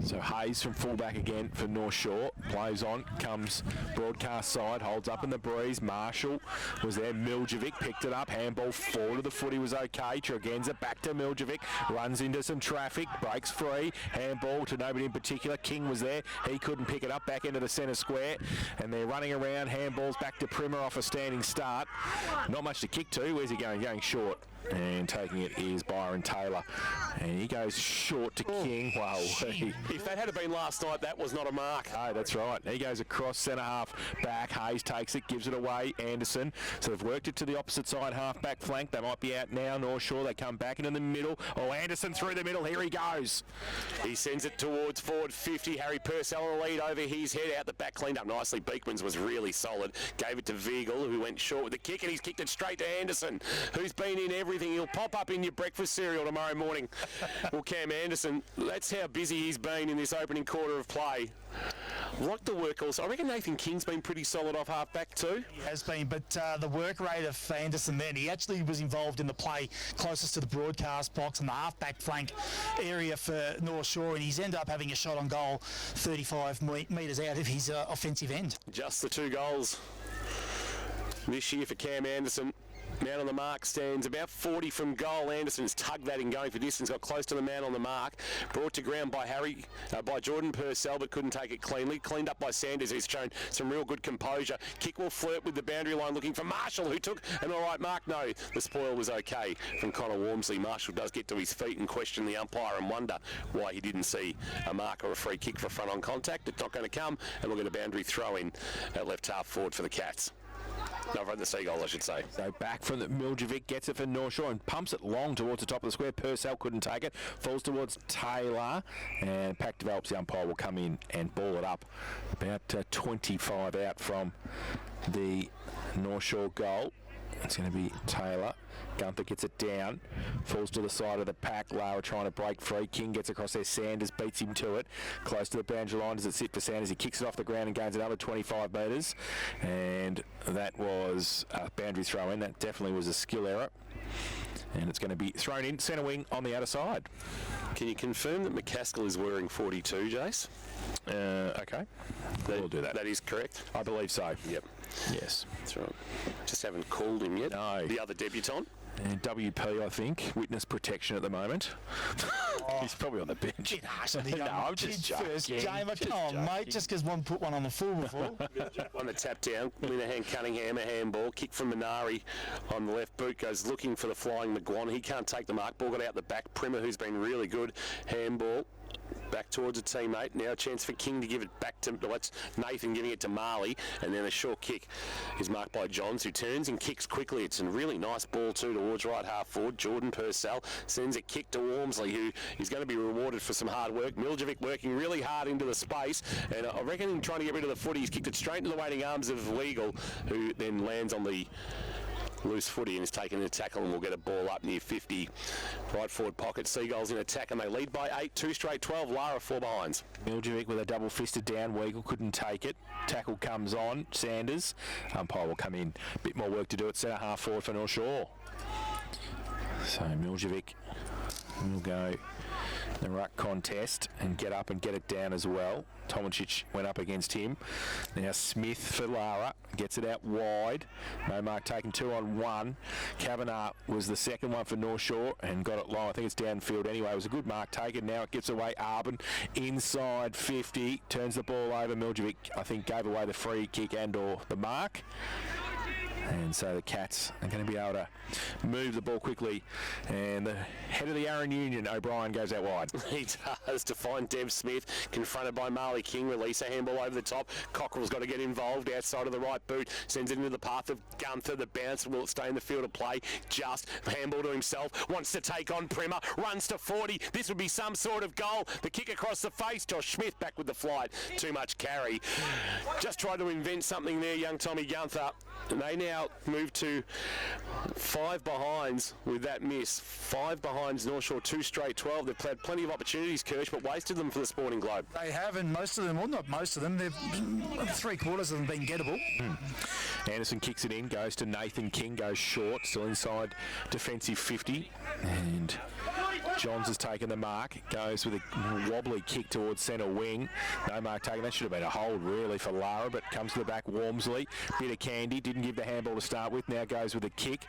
So Hayes from fullback again for North Shore. Plays on, comes broadcast side, holds up in the breeze. Marshall was there. Miljevic picked it up. Handball forward of the footy was okay. Tregenza back to Miljevic. Runs into some traffic. Breaks free. Handball to nobody in particular. King was there. He couldn't pick it up. Back into the centre square. And they're running around. Handballs back to Primer off a standing start. Not much to kick to. Where's he going? Going short. And taking it is Byron Taylor. And he goes short to King. Wow. If that had been last night, that was not a mark. Oh, that's right. He goes across centre half back. Hayes takes it, gives it away. Anderson. So they've worked it to the opposite side half back flank. They might be out now. North Shore. They come back into the middle. Oh, Anderson through the middle. Here he goes. He sends it towards forward 50. Harry Purcell in the lead over his head. Out the back, cleaned up nicely. Beekman's was really solid. Gave it to Viegel, who went short with the kick, and he's kicked it straight to Anderson, who's been in everything. He'll pop up in your breakfast cereal tomorrow morning. Well, Cam Anderson, that's how busy he's been. been in this opening quarter of play. Like the work also. I reckon Nathan King's been pretty solid off half-back too. He has been, but the work rate of Anderson then, he actually was involved in the play closest to the broadcast box and the half-back flank area for North Shore, and he's ended up having a shot on goal 35 metres out of his offensive end. Just the 2 goals this year for Cam Anderson. Man on the mark stands about 40 from goal. Anderson's tugged that in going for distance, got close to the man on the mark. Brought to ground by by Jordan Purcell, but couldn't take it cleanly. Cleaned up by Sanders, who's shown some real good composure. Kick will flirt with the boundary line, looking for Marshall, who took an all right mark. No, the spoil was okay from Connor Walmsley. Marshall does get to his feet and question the umpire and wonder why he didn't see a mark or a free kick for front on contact. It's not going to come, and look at a boundary throw in at left half forward for the Cats. No, from the Seagull, I should say. So back from the Miljevic, gets it for North Shore and pumps it long towards the top of the square. Purcell couldn't take it. Falls towards Taylor, and Pack develops. The umpire will come in and ball it up. About 25 out from the North Shore goal. It's going to be Taylor. Gunther gets it down, falls to the side of the pack. Lara trying to break free. King gets across there. Sanders beats him to it. Close to the boundary line. Does it sit for Sanders? He kicks it off the ground and gains another 25 metres. And that was a boundary throw in. That definitely was a skill error. And it's going to be thrown in centre wing on the outer side. Can you confirm that McCaskill is wearing 42, Jace? Okay. We'll do that. That is correct? I believe so. Yep. Yes. That's right. Just haven't called him yet. No. The other debutant. And WP, I think, witness protection at the moment. He's probably on the bench. Bit harsh on the No, I'm just joking. first, Jamer. Come on, mate. Just because one put one on the full before. On the tap down, Linehan Cunningham, a handball. Kick from Minari on the left boot, goes looking for the flying McGuan. He can't take the mark. Ball got out the back. Primer, who's been really good. Handball. Back towards a teammate. Now a chance for King to give it back to, well, that's Nathan giving it to Marley, and then a short kick is marked by Johns, who turns and kicks quickly. It's a really nice ball too towards right half forward. Jordan Purcell sends a kick to Walmsley, who is going to be rewarded for some hard work. Miljevic working really hard into the space, and I reckon him trying to get rid of the footy. He's kicked it straight into the waiting arms of Legal, who then lands on the loose footy and is taking a tackle, and will get a ball up near 50. Right forward pocket. Seagulls in attack, and they lead by 8. 2 straight 12. Lara 4 behinds. Miljevic with a double fisted down. Weagle couldn't take it. Tackle comes on. Sanders. Umpire will come in. Bit more work to do at centre half forward for North Shore. So Miljevic will go the ruck contest and get up and get it down as well. Tomicic went up against him. Now Smith for Lara, gets it out wide. No mark taken, 2-on-1. Kavanagh was the second one for North Shore and got it low. I think it's downfield anyway. It was a good mark taken. Now it gives away Arbin inside 50. Turns the ball over. Miljevic, I think, gave away the free kick and or the mark. And so the Cats are going to be able to move the ball quickly. And the head of the Aaron Union, O'Brien, goes out wide. He does, to find Dev Smith, confronted by Marley King. Release a handball over the top. Cockrell's got to get involved outside of the right boot. Sends it into the path of Gunther. The bounce will stay in the field of play. Just handball to himself. Wants to take on Primer. Runs to 40. This would be some sort of goal. The kick across the face. Josh Smith back with the flight. Too much carry. Just tried to invent something there, young Tommy Gunther. And they now move to 5 behinds with that miss. 5 behinds, North Shore 2 straight 12. They've had plenty of opportunities, Kirsch, but wasted them for the Sporting Globe. They have, and most of them, well, not most of them, they've 3/4 of them been gettable. Anderson kicks it in, goes to Nathan King, goes short, still inside defensive 50. And Johns has taken the mark, goes with a wobbly kick towards centre wing. No mark taken. That should have been a hold really for Lara, but comes to the back. Walmsley, bit of candy, didn't give the handball to start with. Now goes with a kick,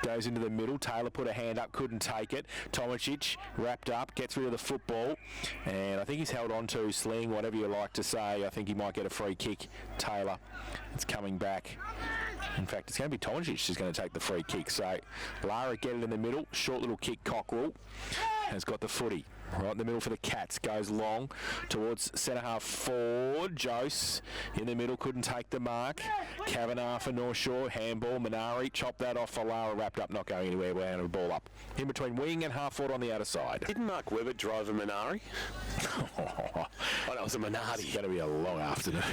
goes into the middle. Taylor put a hand up, couldn't take it. Tomicic wrapped up, gets rid of the football, and I think he's held on to sling, whatever you like to say. I think he might get a free kick. Taylor, it's coming back. In fact, it's going to be Tomicic who's going to take the free kick. So Lara get it in the middle. Short little kick. Cockrell has got the footy. Right in the middle for the Cats. Goes long towards centre half forward. Jose in the middle. Couldn't take the mark. Kavanagh for North Shore. Handball. Minari. Chopped that off for Lara. Wrapped up. Not going anywhere. We're handing the ball up. In between wing and half forward on the outer side. Didn't Mark Webber drive a Minari? Oh, that was a Minardi. It's going to be a long afternoon.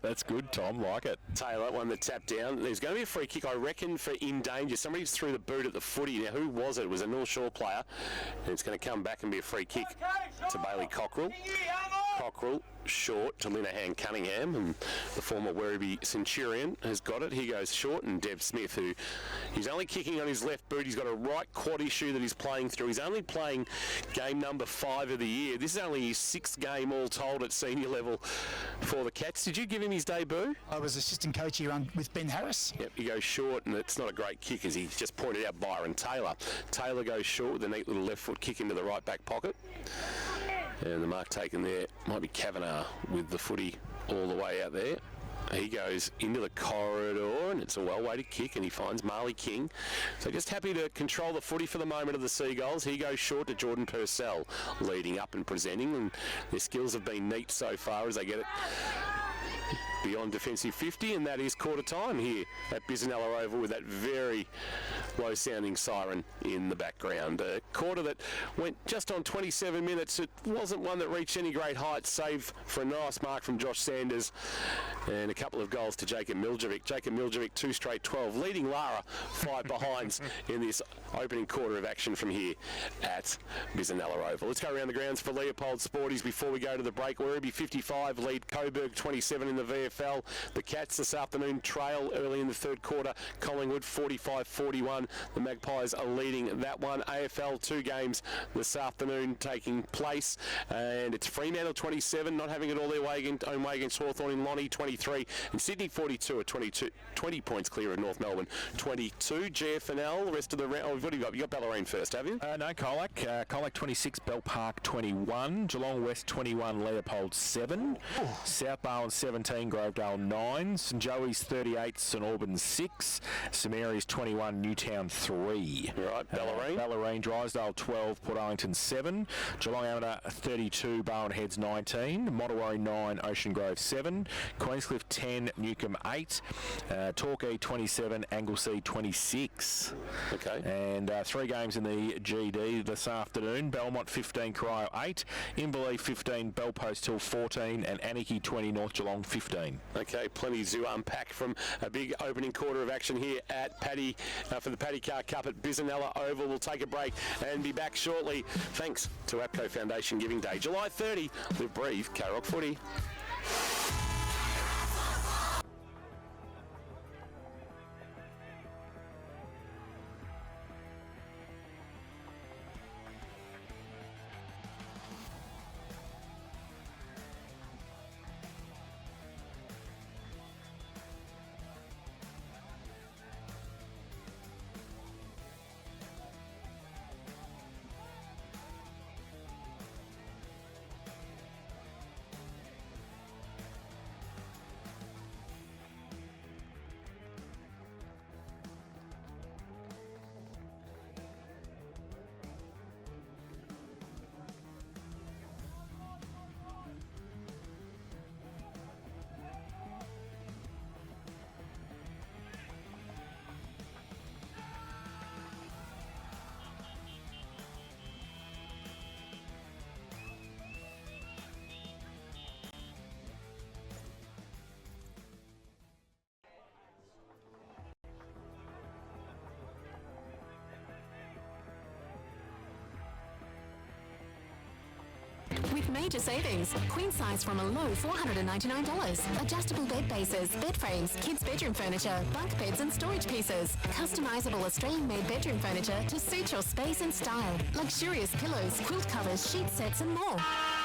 That's good, Tom. Like it. Taylor won the tap down. There's going to be a free kick, I reckon, for in danger. Somebody's threw the boot at the footy. Now, who was it? It was a North Shore player. And it's going to come back and be a free free kick to Bailey Cockrell. Cockrell short to Linehan Cunningham, and the former Werribee Centurion has got it. He goes short, and Deb Smith, who he's only kicking on his left boot. He's got a right quad issue that he's playing through. He's only playing game number 5 of the year. This is only his 6th game all told at senior level for the Cats. Did you give him his debut? I was assistant coach here with Ben Harris. Yep, he goes short, and it's not a great kick, as he just pointed out Byron Taylor. Taylor goes short with a neat little left foot kick into the right back pocket. And the mark taken there might be Kavanagh with the footy all the way out there. He goes into the corridor, and it's a well-weighted kick, and he finds Marley King. So just happy to control the footy for the moment of the Seagulls. He goes short to Jordan Purcell, leading up and presenting, and their skills have been neat so far as they get it beyond defensive 50, and that is quarter time here at Bisanella Oval with that very low-sounding siren in the background. A quarter that went just on 27 minutes. It wasn't one that reached any great heights, save for a nice mark from Josh Sanders and a couple of goals to Jacob Miljevic. Jacob Miljevic, 2 straight 12, leading Lara 5 behinds in this opening quarter of action from here at Bisanella Oval. Let's go around the grounds for Leopold Sporties before we go to the break. Werribee 55 lead Coburg 27 in the VFL. The Cats this afternoon trail early in the third quarter. Collingwood 45-41. The Magpies are leading that one. AFL 2 games this afternoon taking place, and it's Fremantle 27 not having it all their way own way against Hawthorn in Lonnie 23, and Sydney 42 at 20 points clear of North Melbourne 22. GFNL, the rest of the round. Oh, what have you got? You got Bellarine first, have you? No, Colac. Colac 26, Bell Park 21, Geelong West 21, Leopold 7, South Barwon 17, Grovedale 9, St Joey's 38, St Albans 6, St Mary's 21, Newtown 3. Right, Bellarine. Bellarine, Drysdale 12, Port Arlington 7, Geelong Amateur 32, Barwon Heads 19, Mottawarri 9, Ocean Grove 7, Queenscliff 10, Newcombe 8, Torquay 27, Anglesea 26. Okay. And 3 games in the GD this afternoon. Belmont 15, Corio 8, Inverleigh 15, Bellpost Hill 14, and Anarchy 20, North Geelong 15. Okay, plenty to unpack from a big opening quarter of action here at Paddy for the Paddy Car Cup at Bisanella Oval. We'll take a break and be back shortly. Thanks to APCO Foundation Giving Day. July 30, live, breathe, K-Rock Footy. With major savings, queen size from a low $499. Adjustable bed bases, bed frames, kids' bedroom furniture, bunk beds and storage pieces. Customizable Australian-made bedroom furniture to suit your space and style. Luxurious pillows, quilt covers, sheet sets and more.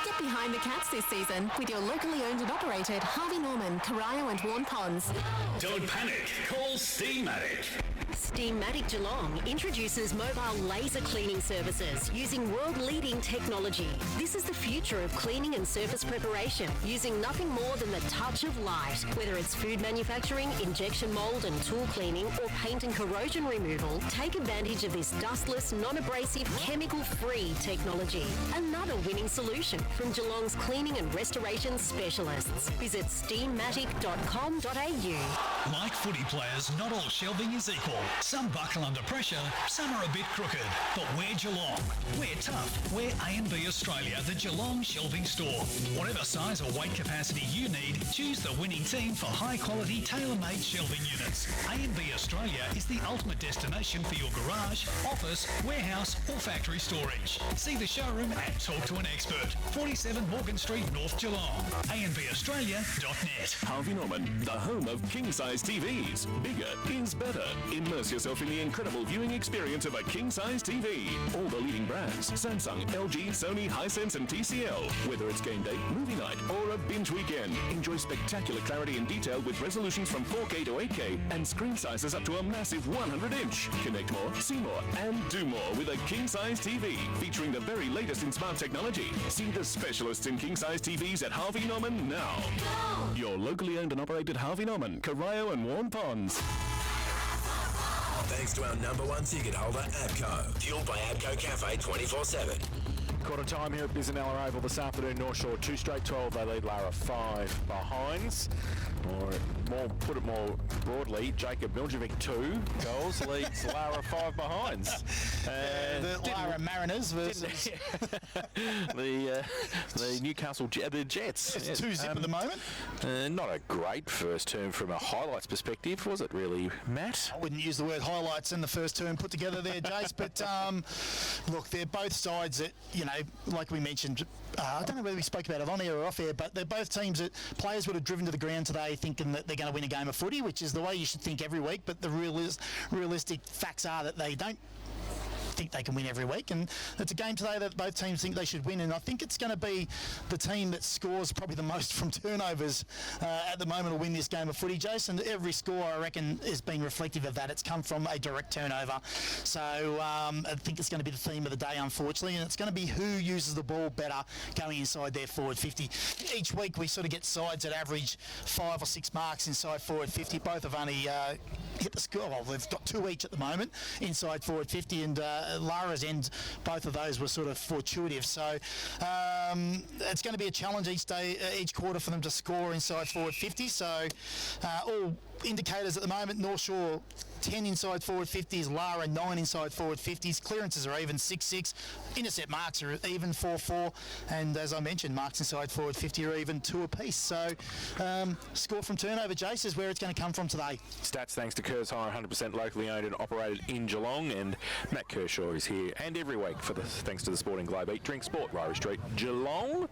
Get behind the Cats this season with your locally owned and operated Harvey Norman, Corio and Warn Ponds. Don't panic, call Steamatic. Steamatic Geelong introduces mobile laser cleaning services using world-leading technology. This is the future of cleaning and surface preparation using nothing more than the touch of light. Whether it's food manufacturing, injection mould and tool cleaning, or paint and corrosion removal, take advantage of this dustless, non-abrasive, chemical-free technology. Another winning solution from Geelong's cleaning and restoration specialists. Visit steamatic.com.au. Like footy players, not all shelving is equal. Some buckle under pressure, some are a bit crooked. But we're Geelong. We're tough. We're A&B Australia, the Geelong shelving store. Whatever size or weight capacity you need, choose the winning team for high-quality, tailor-made shelving units. A&B Australia is the ultimate destination for your garage, office, warehouse or factory storage. See the showroom and talk to an expert. 47 Morgan Street, North Geelong. ANBAustralia.net. Harvey Norman, the home of king-size TVs. Bigger is better. Immerse yourself in the incredible viewing experience of a king-size TV. All the leading brands: Samsung, LG, Sony, Hisense and TCL. Whether it's game day, movie night or a binge weekend, enjoy spectacular clarity and detail with resolutions from 4K to 8K and screen sizes up to a massive 100-inch. Connect more, see more and do more with a king-size TV featuring the very latest in smart technology. See the specialists in king-size TVs at Harvey Norman now. Your locally owned and operated Harvey Norman, Corio and Warren Ponds. Thanks to our number one ticket holder, ABCO. Fueled by ABCO Cafe 24/7. Quarter time here at Bisanella Oval this afternoon. North Shore 2 straight 12. They lead Lara 5 behinds. Or put it more broadly, Jacob Miljevic 2 goals leads Lara 5 behinds. The Lara Mariners versus the Newcastle the Jets. It's 2-0 at the moment. Not a great first term from a highlights perspective, was it really, Matt? I wouldn't use the word highlights in the first term put together there, Jace, but look, they're both sides that, you know, like we mentioned, I don't know whether we spoke about it on air or off air, but they're both teams that players would have driven to the ground today thinking that they're going to win a game of footy, which is the way you should think every week, but the realistic facts are that they don't think they can win every week, and it's a game today that both teams think they should win, and I think it's going to be the team that scores probably the most from turnovers at the moment will win this game of footy, Jason. Every score, I reckon, has been reflective of that. It's come from a direct turnover, so I think it's going to be the theme of the day, unfortunately, and it's going to be who uses the ball better going inside their forward 50. Each week we sort of get sides that average 5 or 6 marks inside forward 50. Both have only hit the score. Well, they've got 2 each at the moment inside forward 50, and Lara's end, both of those were sort of fortuitous. So it's going to be a challenge each day, each quarter for them to score inside forward 50. So all indicators at the moment, North Shore 10 inside forward 50s, Lara 9 inside forward 50s. Clearances are even 6-6. Intercept marks are even 4-4. And as I mentioned, marks inside forward 50 are even 2 apiece. So score from turnover, Jace, is where it's going to come from today. Stats thanks to Kerr's Hire, 100% locally owned and operated in Geelong. And Matt Kershaw is here and every week thanks to the Sporting Globe. Eat, drink, sport, Ryrie Street, Geelong.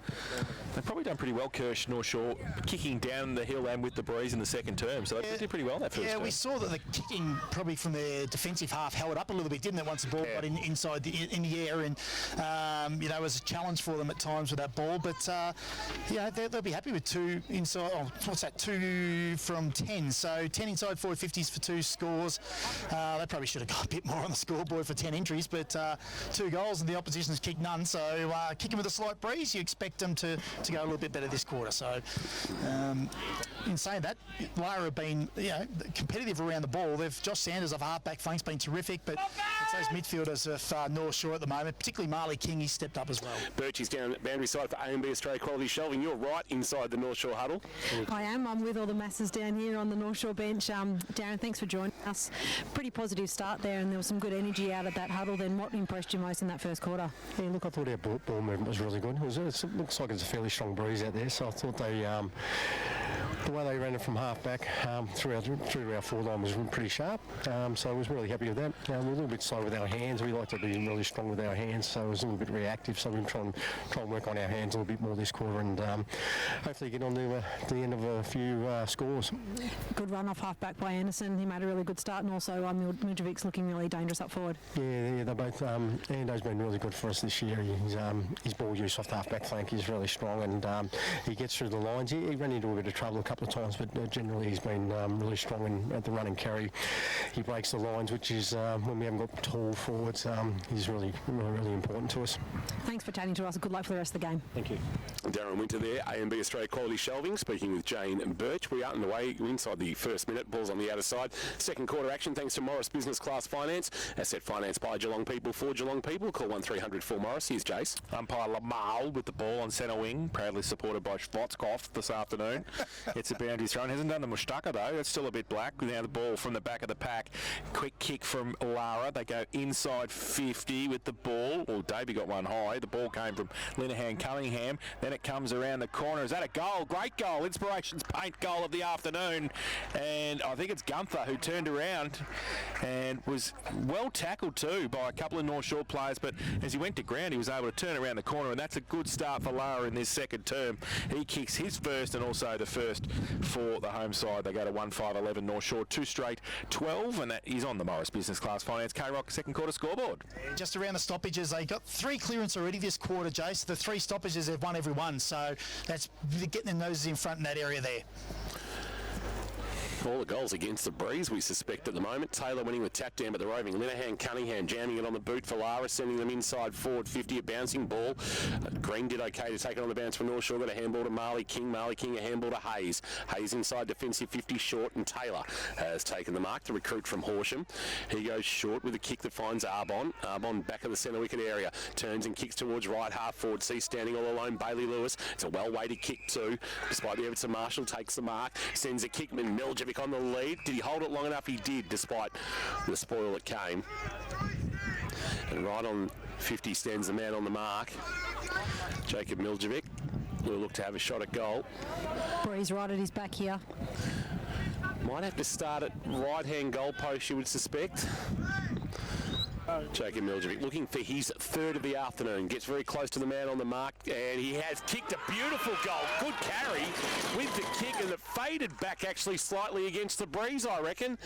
They've probably done pretty well, Kirsch, North Shore, kicking down the hill and with the breeze in the second term. So they did pretty well that first term. Yeah, we saw that the kicking probably from their defensive half held up a little bit, didn't it, once the ball got inside in the air, and you know, it was a challenge for them at times with that ball, but yeah, they'll be happy with 2 inside, 2 from 10, so 10 inside forward 50s for 2 scores. They probably should have got a bit more on the scoreboard for 10 entries, but 2 goals and the opposition's kicked none, so kicking with a slight breeze, you expect them to go a little bit better this quarter. So in saying that, Lara have been, you know, competitive around the ball. Josh Sanders of half-back flank's been terrific, but it's those midfielders of North Shore at the moment, particularly Marley King, he's stepped up as well. Birchie's down boundary side for A&B Australia Quality Shelving. You're right inside the North Shore huddle. I am. I'm with all the masses down here on the North Shore bench. Darren, thanks for joining us. Pretty positive start there, and there was some good energy out of that huddle. Then what impressed you most in that first quarter? Yeah, look, I thought our ball movement was really good. It looks like it's a fairly strong breeze out there, so I thought the way they ran it from half back through our forward line was pretty sharp, so I was really happy with that. We're a little bit slow with our hands. We like to be really strong with our hands, so it was a little bit reactive, so we're trying to work on our hands a little bit more this quarter, and hopefully get on to the end of a few scores. Good run off half back by Anderson. He made a really good start, and also Miljevic's looking really dangerous up forward. Yeah, they're both. Ando's been really good for us this year. His ball use off the half back flank is really strong, and he gets through the lines. He ran into a bit of trouble a couple of times, but generally he's been really strong at the run and carry. He breaks the lines, which is when we haven't got tall forwards, he's really important to us. Thanks for chatting to us. Good luck for the rest of the game. Thank you. Darren Winter there, A&B Australia Quality Shelving, speaking with Jane Birch. We are underway inside the first minute. Ball's on the outer side. Second quarter action thanks to Morris Business Class Finance. Asset finance by Geelong people for Geelong people. Call 1300 for Morris. Here's Jace. Umpire Lamal with the ball on centre wing, proudly supported by Schwarzkopf this afternoon. It's a boundary thrown. Hasn't done the mushtaka though. That's still a bit black. Now the ball from the back of the pack. Quick kick from Lara. They go inside 50 with the ball. Well, Davey got one high. The ball came from Linehan Cunningham. Then it comes around the corner. Is that a goal? Great goal. Inspirations Paint goal of the afternoon. And I think it's Gunther who turned around and was well tackled too by a couple of North Shore players. But as he went to ground, he was able to turn around the corner. And that's a good start for Lara in this second term. He kicks his first and also the first for the home side. They go to 1-5-11 North Shore, 2 straight 12, and that is on the Morris Business Class Finance K-Rock second quarter scoreboard. Just around the stoppages, they got 3 clearance already this quarter, Jace. The 3 stoppages, they've won every one, so that's getting their noses in front in that area there. All the goals against the Breeze, we suspect at the moment. Taylor winning with tap down, but the roving Linehan Cunningham jamming it on the boot for Lara, sending them inside forward 50, a bouncing ball. Green did okay to take it on the bounce for North Shore. Got a handball to Marley King. Marley King a handball to Hayes. Hayes inside defensive 50 short, and Taylor has taken the mark, the recruit from Horsham. He goes short with a kick that finds Arbon. Arbon back of the centre wicket area. Turns and kicks towards right half forward. See standing all alone Bailey Lewis. It's a well-weighted kick too. Despite the efforts of Marshall, takes the mark. Sends a kick. Miljevic on the lead. Did he hold it long enough? He did, despite the spoil that came. And right on 50 stands the man on the mark. Jacob Miljevic will look to have a shot at goal. Breeze right at his back here. Might have to start at right-hand goal post, you would suspect. Jacob Miljevic looking for his third of the afternoon. Gets very close to the man on the mark, and he has kicked a beautiful goal. Good carry with the kick, and it faded back actually slightly against the Breeze, I reckon.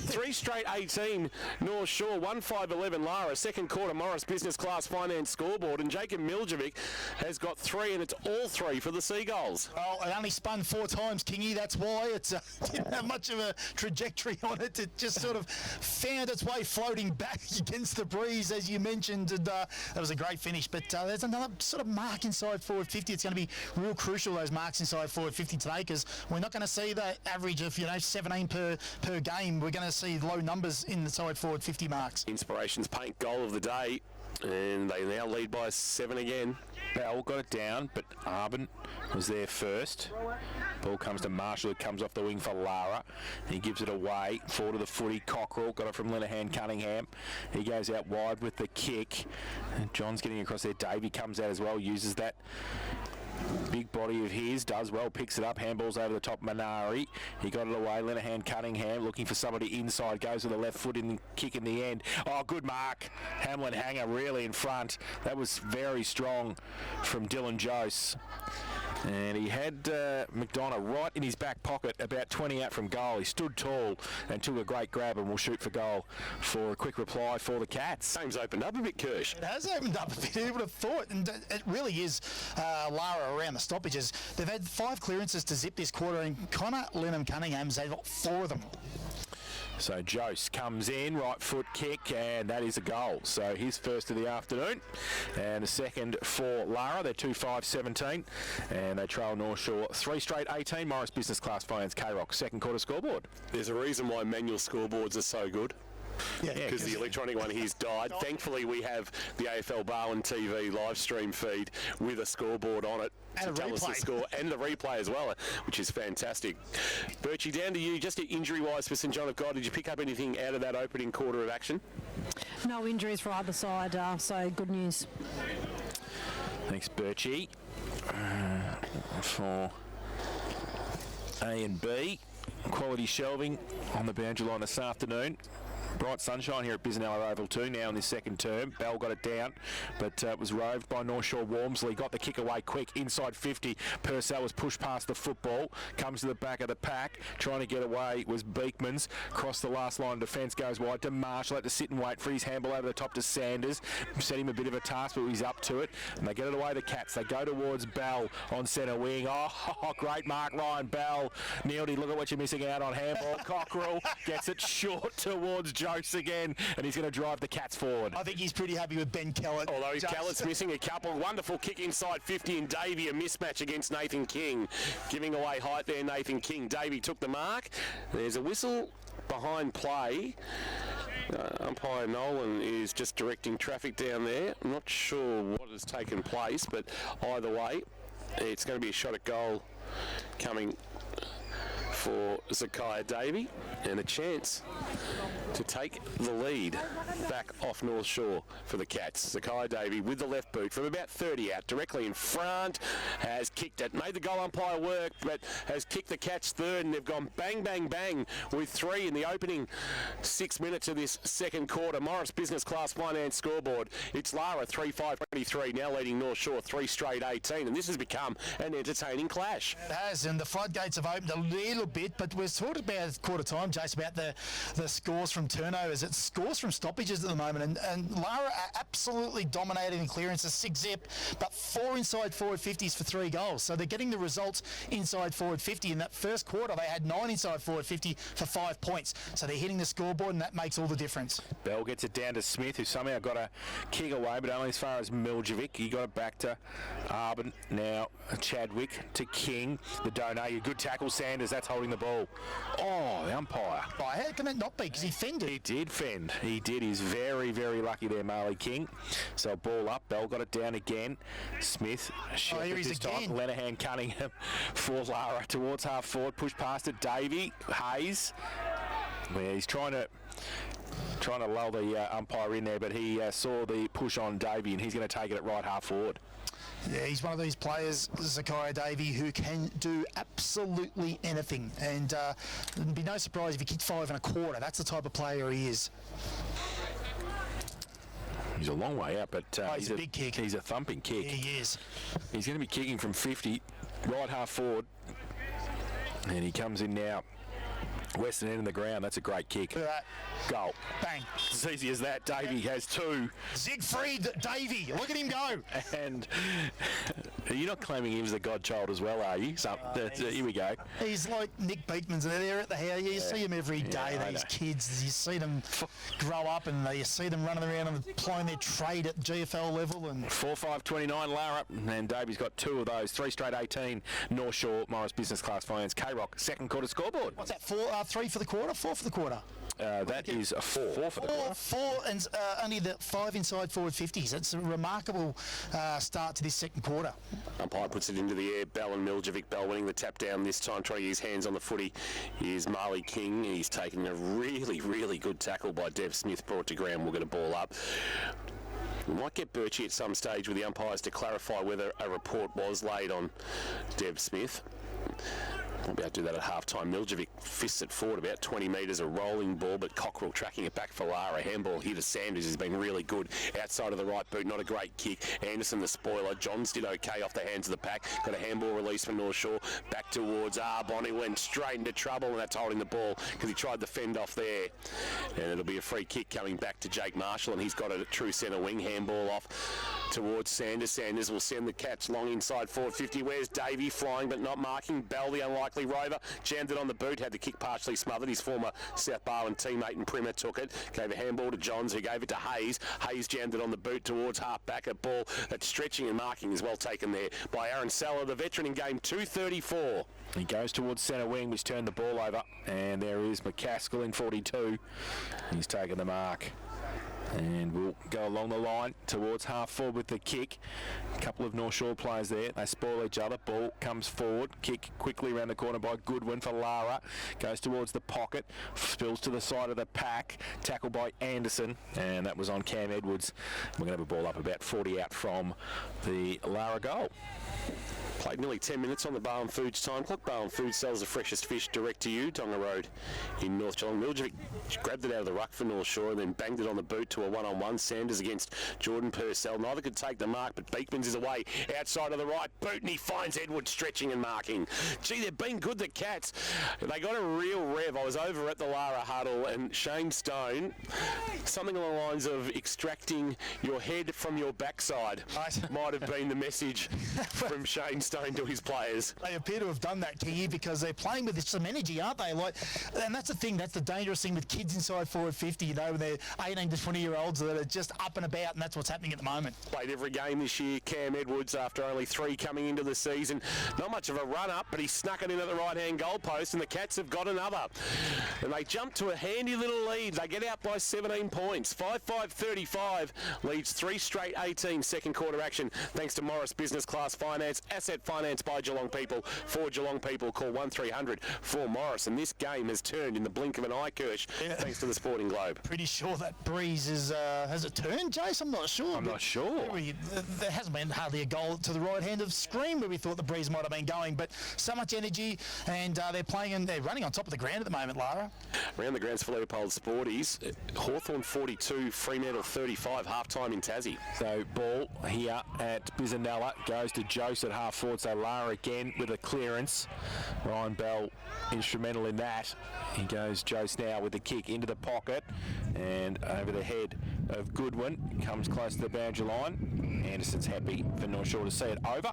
3 straight 18 North Shore, 1-5-11 Lara. Second quarter Morris Business Class Finance scoreboard, and Jacob Miljevic has got 3, and it's all 3 for the Seagulls. Well, it only spun 4 times, Kingy. That's why it didn't have much of a trajectory on it. It just sort of found its way floating back against the Breeze, as you mentioned, and that was a great finish. But there's another sort of mark inside forward 50. It's going to be real crucial, those marks inside forward 50 today, because we're not going to see the average of 17 per game. We're going to see low numbers in the side forward 50 marks. Inspirations Paint goal of the day, and they now lead by 7 again. Bell got it down, but Arbon was there first. Ball comes to Marshall, who comes off the wing for Lara. He gives it away, forward to the footy. Cockrell got it from Linehan Cunningham. He goes out wide with the kick. And John's getting across there. Davey comes out as well, uses that big body of his, does well, picks it up, handballs over the top. Minari, he got it away. Linehan Cunningham looking for somebody inside, goes with the left foot in the kick in the end. Oh, good mark. Hamlin Hanger really in front. That was very strong from Dylan Jose. And he had McDonough right in his back pocket, about 20 out from goal. He stood tall and took a great grab, and will shoot for goal for a quick reply for the Cats. Game's opened up a bit, Kirsch. It has opened up a bit. Who would have thought? And it really is Lara around the stoppages. They've had 5 clearances to zip this quarter, and Connor Lenham Cunningham's had 4 of them. So Jose comes in, right foot kick, and that is a goal. So his first of the afternoon, and a second for Lara. They're 2-5-17, and they trail North Shore 3 straight 18. Morris Business Class Finance K-Rock second quarter scoreboard. There's a reason why manual scoreboards are so good. Yeah, because the electronic one here's died. Thankfully, we have the AFL Barwon TV live stream feed with a scoreboard on it and to tell us the score, and the replay as well, which is fantastic. Birchie, down to you. Just injury-wise for St John of God, did you pick up anything out of that opening quarter of action? No injuries for either side, so good news. Thanks, Birchie. For A and B, quality shelving on the boundary line this afternoon. Bright sunshine here at Biznella Oval 2 now in this second term. Bell got it down, but was roved by North Shore Walmsley. Got the kick away quick, inside 50. Purcell was pushed past the football. Comes to the back of the pack. Trying to get away was Beekmans. Crossed the last line of defence, goes wide to Marshall. Had to sit and wait for his handball over the top to Sanders. Set him a bit of a task, but he's up to it. And they get it away, the Cats. They go towards Bell on centre wing. Oh, great mark, Ryan Bell. Neildy, look at what you're missing out on handball. Cockrell gets it short towards Jose again, and he's going to drive the Cats forward. I think he's pretty happy with Ben Kellett. Although Kellett's missing a couple. Wonderful kick inside 50, and Davey a mismatch against Nathan King. Giving away height there, Nathan King. Davey took the mark. There's a whistle behind play. Umpire Nolan is just directing traffic down there. I'm not sure what has taken place, but either way, it's going to be a shot at goal coming for Zakiah Davey, and a chance to take the lead back off North Shore for the Cats. Zakiah Davey with the left boot from about 30 out, directly in front, has kicked it, made the goal umpire work, but has kicked the Cats third, and they've gone bang, bang, bang with 3 in the opening 6 minutes of this second quarter. Morris Business Class Finance scoreboard. It's Lara 3-5-23, now leading North Shore 3 straight 18, and this has become an entertaining clash. It has, and the floodgates have opened a little bit, but we're talking about quarter time, Jace, about the scores from turnovers. It's scores from stoppages at the moment, and Lara are absolutely dominating in clearances, 6-zip, but 4 inside forward 50s for 3 goals. So they're getting the results inside forward 50. In that first quarter, they had 9 inside forward 50 for 5 points. So they're hitting the scoreboard, and that makes all the difference. Bell gets it down to Smith, who somehow got a kick away, but only as far as Miljevic. He got it back to Arbin. Now Chadwick to King. The Donay, good tackle, Sanders. That's holding the ball. Oh, the umpire. Oh, how can it not be? Because he fended. He did fend. He did. He's very, very lucky there, Marley King. So ball up. Bell got it down again. Smith. Here he's again. Lenahan Cunningham for Lara towards half forward. Push past it. Davey. Hayes. Yeah, he's trying to lull the umpire in there, but he saw the push on Davey, and he's going to take it at right half forward. Yeah, he's one of these players, Zakiah Davey, who can do absolutely anything. And it'd be no surprise if he kicked 5 1/4. That's the type of player he is. He's a long way out, but he's a big kick. He's a thumping kick. He is. He's going to be kicking from 50, right half forward. And he comes in now. Western end of the ground. That's a great kick. Look at that. Goal. Bang. It's as easy as that. Davey has 2. Siegfried Davey. Look at him go. And you're not claiming him as the godchild as well, are you? Here we go. He's like Nick Beekman's. They're at the house. You see them every day, these kids. You see them grow up, and you see them running around and applying their trade at GFL level. And 4-5-29 Lara, and Davey's got 2 of those. 3 straight 18. North Shore, Morris Business Class Finance, K-Rock, second quarter scoreboard. What's that, 3 for the quarter, 4 for the quarter? That is a 4 for the quarter. 4 and only the 5 inside forward 50s. It's a remarkable start to this second quarter. Umpire puts it into the air. Bell and Miljevic. Bell winning the tap down this time, trying to get his hands on the footy is Marley King. He's taken a really, really good tackle by Dev Smith, brought to ground. We'll get a ball up. We might get Birchie at some stage with the umpires to clarify whether a report was laid on Dev Smith. We'll be able to do that at half-time. Miljevic fists it forward about 20 metres, a rolling ball, but Cockrell tracking it back for Lara. Handball here to Sanders has been really good. Outside of the right boot, not a great kick. Anderson, the spoiler. Johns did okay off the hands of the pack. Got a handball release from North Shore. Back towards Arbon. He went straight into trouble, and that's holding the ball because he tried to fend off there. And it'll be a free kick coming back to Jake Marshall, and he's got a true centre wing. Handball off towards Sanders. Sanders will send the Cats long inside forward 50. Where's Davey flying but not marking? Bell, the unlikely rover, jammed it on the boot, had the kick partially smothered. His former South Barwon teammate and Primer took it, gave a handball to Johns, who gave it to Hayes. Hayes jammed it on the boot towards half back. A ball that's stretching and marking is well taken there by Aaron Saller, the veteran in game 234. He goes towards centre wing, which turned the ball over, and there is McCaskill in 42. He's taken the mark. And we'll go along the line towards half forward with the kick. A couple of North Shore players there. They spoil each other. Ball comes forward. Kick quickly around the corner by Goodwin for Lara. Goes towards the pocket. Spills to the side of the pack. Tackled by Anderson. And that was on Cam Edwards. We're going to have a ball up about 40 out from the Lara goal. Played nearly 10 minutes on the Barwon Foods time clock. Barwon Foods sells the freshest fish direct to you. Tonga Road in North Geelong. Miljevic grabbed it out of the ruck for North Shore and then banged it on the boot to a one-on-one. Sanders against Jordan Purcell. Neither could take the mark, but Beekmans is away outside of the right boot, and he finds Edwards stretching and marking. Gee, they've been good, the Cats. They got a real rev. I was over at the Lara huddle, and Shane Stone, something along the lines of extracting your head from your backside might have been the message from Shane Stone to his players. They appear to have done that, Key, because they're playing with some energy, aren't they? And that's the thing, that's the dangerous thing with kids inside forward 50, you know, when they're 18 to 20-year-olds that are just up and about, and that's what's happening at the moment. Played every game this year, Cam Edwards, after only 3 coming into the season. Not much of a run-up, but he snuck it in at the right-hand goalpost, and the Cats have got another. And they jump to a handy little lead. They get out by 17 points. 5-5-35 leads 3 straight 18 second quarter action, thanks to Morris Business Class Finance, Asset asset financed by Geelong people for Geelong people. Call 1300 for Morris. And this game has turned in the blink of an eye, Kirsch, thanks to the Sporting Globe. Pretty sure that breeze is, has it turned, Jace? I'm not sure. I'm not sure. There hasn't been hardly a goal to the right hand of screen where we thought the breeze might have been going, but so much energy, and they're playing and they're running on top of the ground at the moment, Lara. Around the grounds for Leopold Sporties, Hawthorn 42, Fremantle 35, half-time in Tassie. So ball here at Bisanella, goes to Jose at half forward, so Lara again with a clearance. Ryan Bell instrumental in that. He goes Jose now with the kick into the pocket and over the head of Goodwin, comes close to the boundary line. Anderson's happy for North Shore to see it over.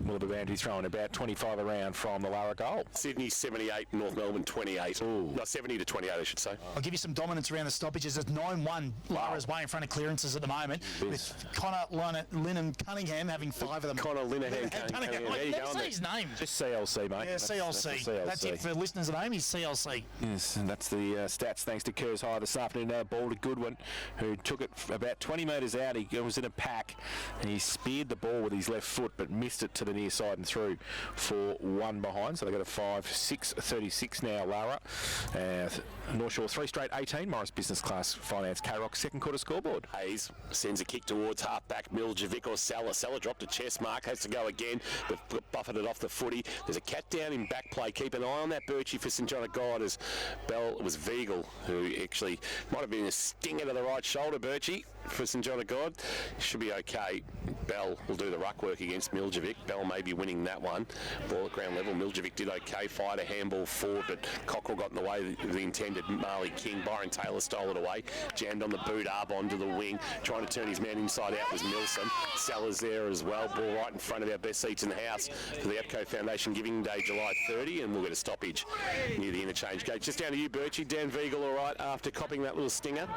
Will have a boundary thrown about 25 around from the Lara goal. Sydney 78, North Melbourne 28. No, 70 to 28 I should say. I'll give you some dominance around the stoppages. It's 9-1. Lara's way in front of clearances at the moment, with Connor Linham Cunningham having 5 of them. Connor Linehan Cunningham. There you go. Say his name. Just CLC, mate. Yeah, CLC. That's it for listeners at home. He's CLC. Yes, and that's the stats thanks to Kerrs High this afternoon. Now ball to Goodwin, who took it about 20 metres out. He was in a pack and he speared the ball with his left foot but missed it to the near side and through for 1 behind. So they've got a 5-6-36 now, Lara. North Shore 3 straight 18. Morris Business Class Finance K-Rock second quarter scoreboard. Hayes sends a kick towards half-back Miljevic or Salah. Salah dropped a chest mark, has to go again, but buffeted off the footy. There's a cat down in back play. Keep an eye on that Birchie for St John of God, as Bell, it was Viegel who actually might have been a stinger to the right shoulder. Birchie for St John of God should be okay. Bell will do the ruck work against Miljevic. Bell may be winning that one. Ball at ground level. Miljevic did okay, fired a handball forward, but Cockrell got in the way of the intended. Marley King, Byron Taylor stole it away, jammed on the boot, Arbon to the wing, trying to turn his man inside out was Milsom. Sellers there as well. Ball right in front of our best seats in the house for the APCO Foundation Giving Day, July 30, and we'll get a stoppage near the interchange gate. Just down to you, Birchie. Dan Viegel all right after copping that little stinger?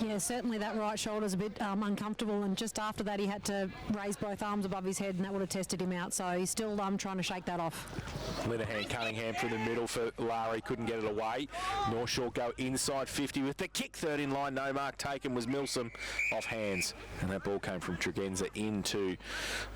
Yeah, certainly that right shoulder's a bit uncomfortable, and just after that he had to raise both arms above his head and that would have tested him out, so he's still trying to shake that off. Linehan Cunningham through the middle for Lara, couldn't get it away. North Shore go inside 50 with the kick, third in line, no mark taken, was Milsom off hands, and that ball came from Tregenza into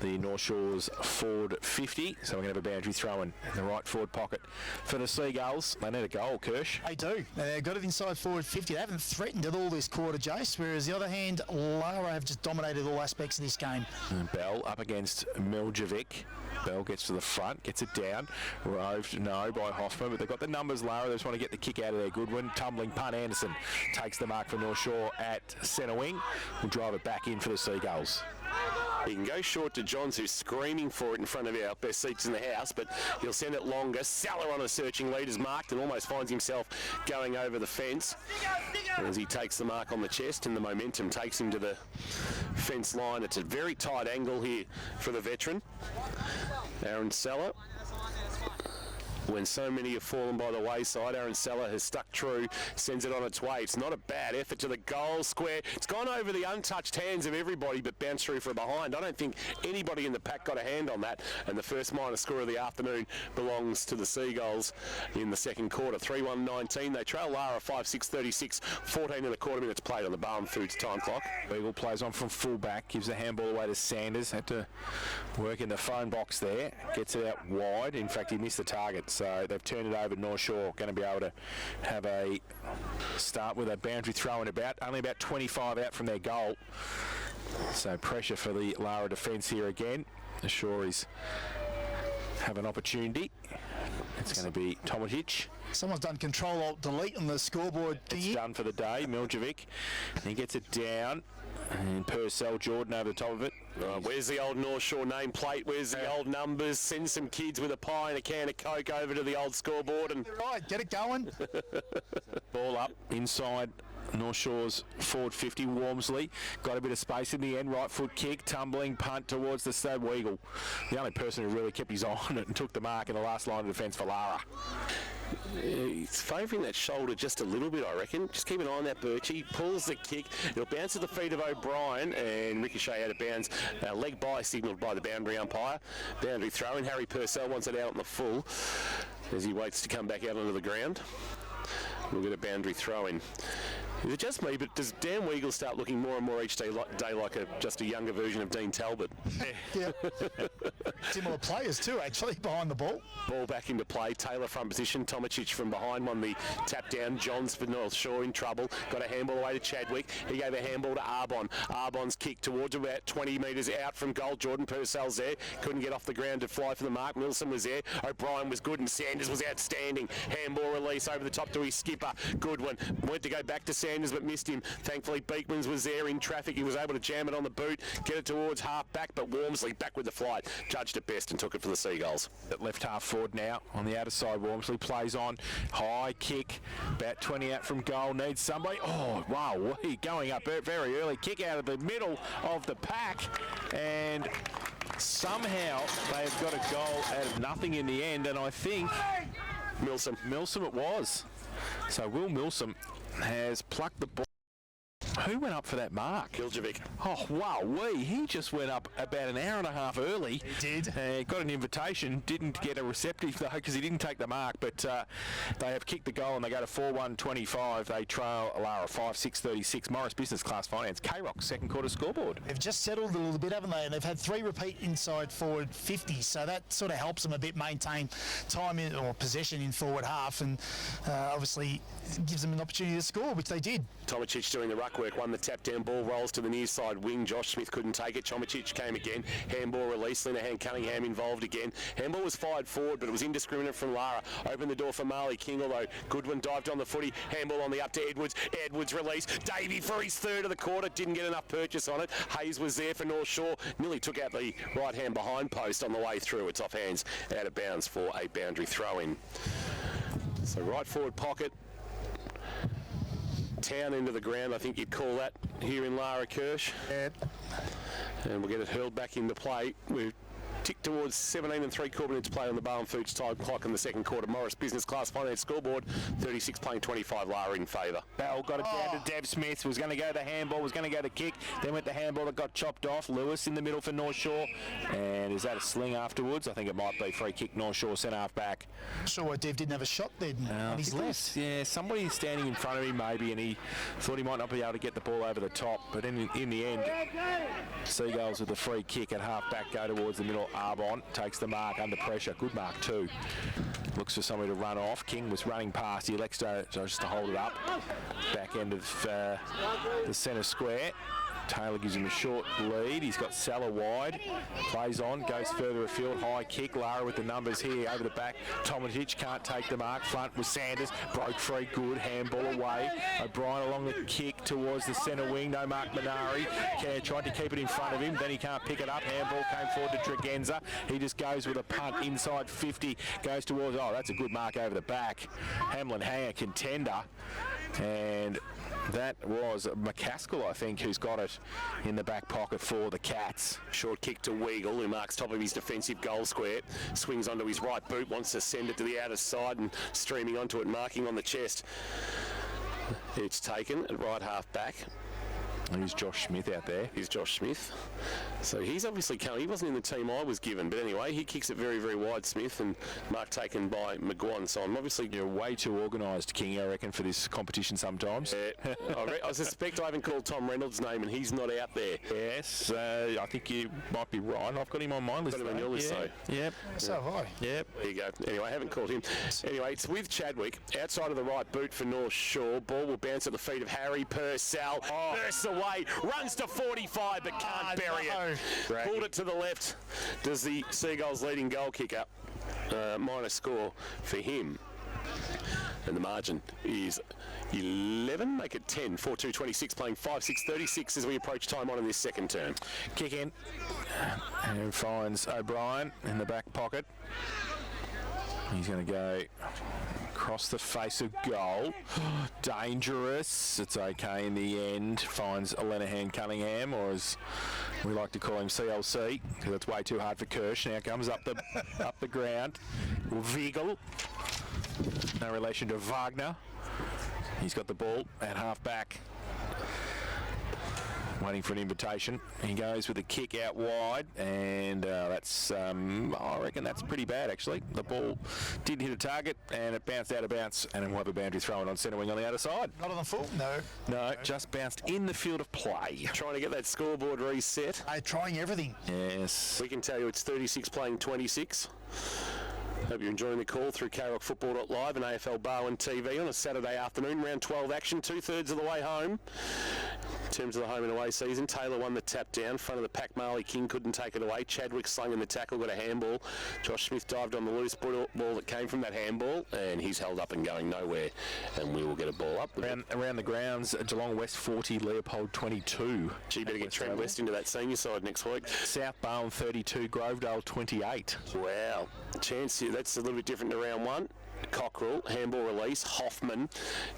the North Shore's forward 50, so we're going to have a boundary throw in the right forward pocket for the Seagulls. They need a goal, Kirsch. They do. They've got it inside forward 50. They haven't threatened at all this quarter, Jace, whereas the other hand, Lara have just dominated all aspects of this game. And Bell up against Miljevic. Bell gets to the front, gets it down, roved no by Hoffman, but they've got the numbers, Lara. They just want to get the kick out of there. Goodwin, tumbling punt. Anderson takes the mark for North Shore at centre wing. We'll drive it back in for the Seagulls. He can go short to Johns, who's screaming for it in front of our best seats in the house, but he'll send it longer. Salah on a searching lead is marked and almost finds himself going over the fence as he takes the mark on the chest, and the momentum takes him to the fence line. It's a very tight angle here for the veteran, Aaron Salah. When so many have fallen by the wayside, Aaron Salah has stuck true, sends it on its way. It's not a bad effort to the goal square. It's gone over the untouched hands of everybody, but bounced through from behind. I don't think anybody in the pack got a hand on that, and the first minor score of the afternoon belongs to the Seagulls in the second quarter. 3-1-19. They trail Lara 5-6-36, 14 and a quarter minutes played on the Barham Foods time clock. Eagle plays on from full-back, gives the handball away to Sanders. Had to work in the phone box there, gets it out wide. In fact, he missed the target. So they've turned it over. North Shore going to be able to have a start with a boundary throw in only about 25 out from their goal. So pressure for the Lara defence here again. The Shoreys have an opportunity. It's going to be Tomatic. Someone's done Control-Alt-Delete on the scoreboard thingy. It's done for the day. Miljevic. He gets it down. And Purcell Jordan over the top of it. Where's the old North Shore nameplate? Where's the old numbers? Send some kids with a pie and a can of Coke over to the old scoreboard. And right, get it going. Ball up inside North Shore's forward 50. Wormsley got a bit of space in the end. Right foot kick, tumbling punt towards the Stab Weagle. The only person who really kept his eye on it and took the mark in the last line of defence for Lara. He's favouring that shoulder just a little bit, I reckon. Just keep an eye on that, Birchie. Pulls the kick. It'll bounce at the feet of O'Brien and ricochet out of bounds. Leg by signalled by the boundary umpire. Boundary throw in. Harry Purcell wants it out on the full as he waits to come back out onto the ground. We'll get a boundary throw in. Is it just me, but does Dan Weagle start looking more and more each day like just a younger version of Dean Talbot? Yeah. Similar players too, actually, behind the ball. Ball back into play. Taylor front position. Tomacic from behind won the tap down. Johns for North Shore in trouble. Got a handball away to Chadwick. He gave a handball to Arbon. Arbon's kick towards about 20 metres out from goal. Jordan Purcell's there. Couldn't get off the ground to fly for the mark. Milson was there. O'Brien was good and Sanders was outstanding. Handball release over the top to his skipper. Goodwin went to go back to Sanders but missed him. Thankfully Beekmans was there in traffic. He was able to jam it on the boot, get it towards half back, but Wormsley back with the flight. Judged it best and took it for the Seagulls. At left half forward now on the outer side. Wormsley plays on. High kick. About 20 out from goal. Needs somebody. Oh, wow. Going up very early. Kick out of the middle of the pack. And somehow they've got a goal out of nothing in the end. And I think Milsom it was. So Will Milsom has plucked the ball. Who went up for that mark? Kiljevic. Oh, wow. He just went up about an hour and a half early. He did. Got an invitation. Didn't get a receptive, though, because he didn't take the mark. But they have kicked the goal and they go to 4-1-25. They trail Lara 5-6-36. Morris Business Class Finance. K-Rock second quarter scoreboard. They've just settled a little bit, haven't they? And they've had 3 repeat inside forward 50s. So that sort of helps them a bit maintain time in, or possession in forward half. And obviously gives them an opportunity to score, which they did. Tomacic doing the ruck work. Won the tap down. Ball rolls to the near side wing. Josh Smith couldn't take it. Tomacic came again. Handball release. Linehan Cunningham involved again. Handball was fired forward, but it was indiscriminate from Lara. Opened the door for Marley King, although Goodwin dived on the footy. Handball on the up to Edwards. Edwards release. Davey for his third of the quarter. Didn't get enough purchase on it. Hayes was there for North Shore. Nearly took out the right hand behind post on the way through. It's off hands out of bounds for a boundary throw in. So right forward pocket. Town into the ground, I think you'd call that here in Lara Kirsch. Yeah. And we'll get it hurled back into play. We're ticked towards 17 3/4 minutes play on the Barham Foods time clock in the second quarter. Morris Business Class Finance scoreboard, 36 playing 25, Lara in favour. Bell got it down to Dev Smith, was going to go the handball, was going to go the kick, then went the handball that got chopped off. Lewis in the middle for North Shore. And is that a sling afterwards? I think it might be. Free kick, North Shore, centre half back. Not sure why Dev didn't have a shot then on his left. Yeah, somebody standing in front of him maybe, and he thought he might not be able to get the ball over the top. But in the end, Seagulls with the free kick at half back go towards the middle. Arbon takes the mark under pressure. Good mark too. Looks for somebody to run off. King was running past. He elects just to hold it up. Back end of the centre square. Taylor gives him a short lead. He's got Salah wide. Plays on, goes further afield. High kick. Lara with the numbers here over the back. Tomacic can't take the mark. Front with Sanders. Broke free. Good. Handball away. O'Brien along the kick towards the centre wing. No Mark Minari. Tried to keep it in front of him. Then he can't pick it up. Handball came forward to Tregenza. He just goes with a punt inside 50. Goes towards, that's a good mark over the back. Hamlin Hanger contender. And that was McCaskill, I think, who's got it in the back pocket for the Cats. Short kick to Weagle, who marks top of his defensive goal square. Swings onto his right boot, wants to send it to the outer side and streaming onto it, marking on the chest. It's taken at right half back. Here's Josh Smith out there. Here's Josh Smith. So he's obviously coming. He wasn't in the team I was given, but anyway, he kicks it very, very wide, Smith, and mark taken by McGuan. So I'm obviously... You're way too organised, King, I reckon, for this competition sometimes. I suspect I haven't called Tom Reynolds' name, and he's not out there. Yes, I think you might be right. I've got him on my list. Got him on your list, though. Yep. So have I. Yep. There you go. Anyway, I haven't called him. Anyway, it's with Chadwick, outside of the right boot for North Shore. Ball will bounce at the feet of Harry Purcell. Bursts away, runs to 45, but can't bury it. Pulled it to the left. Does the Seagulls leading goal kicker. Minor score for him. And the margin is 11, make it 10, 4-2-26, playing 5-6-36 as we approach time on in this second term. Kick in. And finds O'Brien in the back pocket. He's going to go across the face of goal. Dangerous. It's okay in the end. Finds Linehan Cunningham, or as we like to call him, CLC, because it's way too hard for Kirsch. Now comes up the ground. Weagle. No relation to Wagner. He's got the ball at half back. waiting for an invitation. He goes with a kick out wide, and that's, I reckon that's pretty bad, actually. The ball did hit a target, and it bounced out of bounds, and we'll have a boundary thrown on centre wing on the other side. Not on the full? No, just bounced in the field of play. Trying to get that scoreboard reset. Trying everything. Yes. We can tell you it's 36 playing 26. Hope you're enjoying the call through KRockFootball.live and AFL Barwon TV on a Saturday afternoon. Round 12 action, 2/3 of the way home. In terms of the home and away season, Taylor won the tap down. Front of the pack, Marley King couldn't take it away. Chadwick slung in the tackle, got a handball. Josh Smith dived on the loose ball that came from that handball, and he's held up and going nowhere. And we will get a ball up. Around the grounds, Geelong West 40, Leopold 22. Gee, better get Trent West into that senior side next week. South Barwon 32, Grovedale 28. Wow. Chance here, that's a little bit different to round one. Cockrell, handball release, Hoffman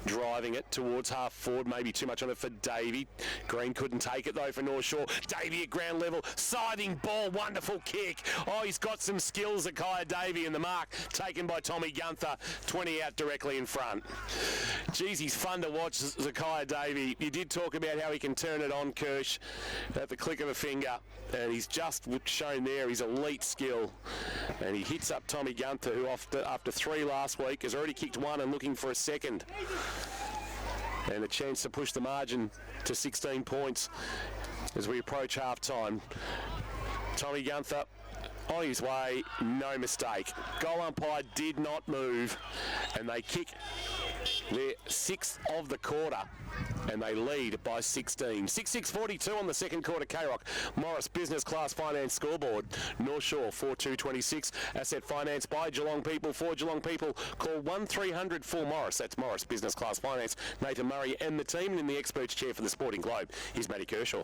driving it towards half forward, maybe too much on it for Davey. Green couldn't take it though for North Shore. Davey at ground level, scything ball, wonderful kick. Oh, he's got some skills, Zakiah Davey, in the mark, taken by Tommy Gunther, 20 out directly in front. Geez, he's fun to watch, Zakiah Davey. You did talk about how he can turn it on, Kirsch, at the click of a finger, and he's just shown there his elite skill. And he hits up Tommy Gunther, who after 3 last week has already kicked 1 and looking for a second. And a chance to push the margin to 16 points as we approach half-time. Tommy Gunther on his way, no mistake. Goal umpire did not move, and they kick their 6th of the quarter, and they lead by 16. 6:42 on the second quarter. K-Rock Morris Business Class Finance scoreboard. North Shore 4226. Asset Finance by Geelong people for Geelong people. Call 1300 for Morris. That's Morris Business Class Finance. Nathan Murray and the team, and in the experts chair for the Sporting Globe, here's Matty Kershaw.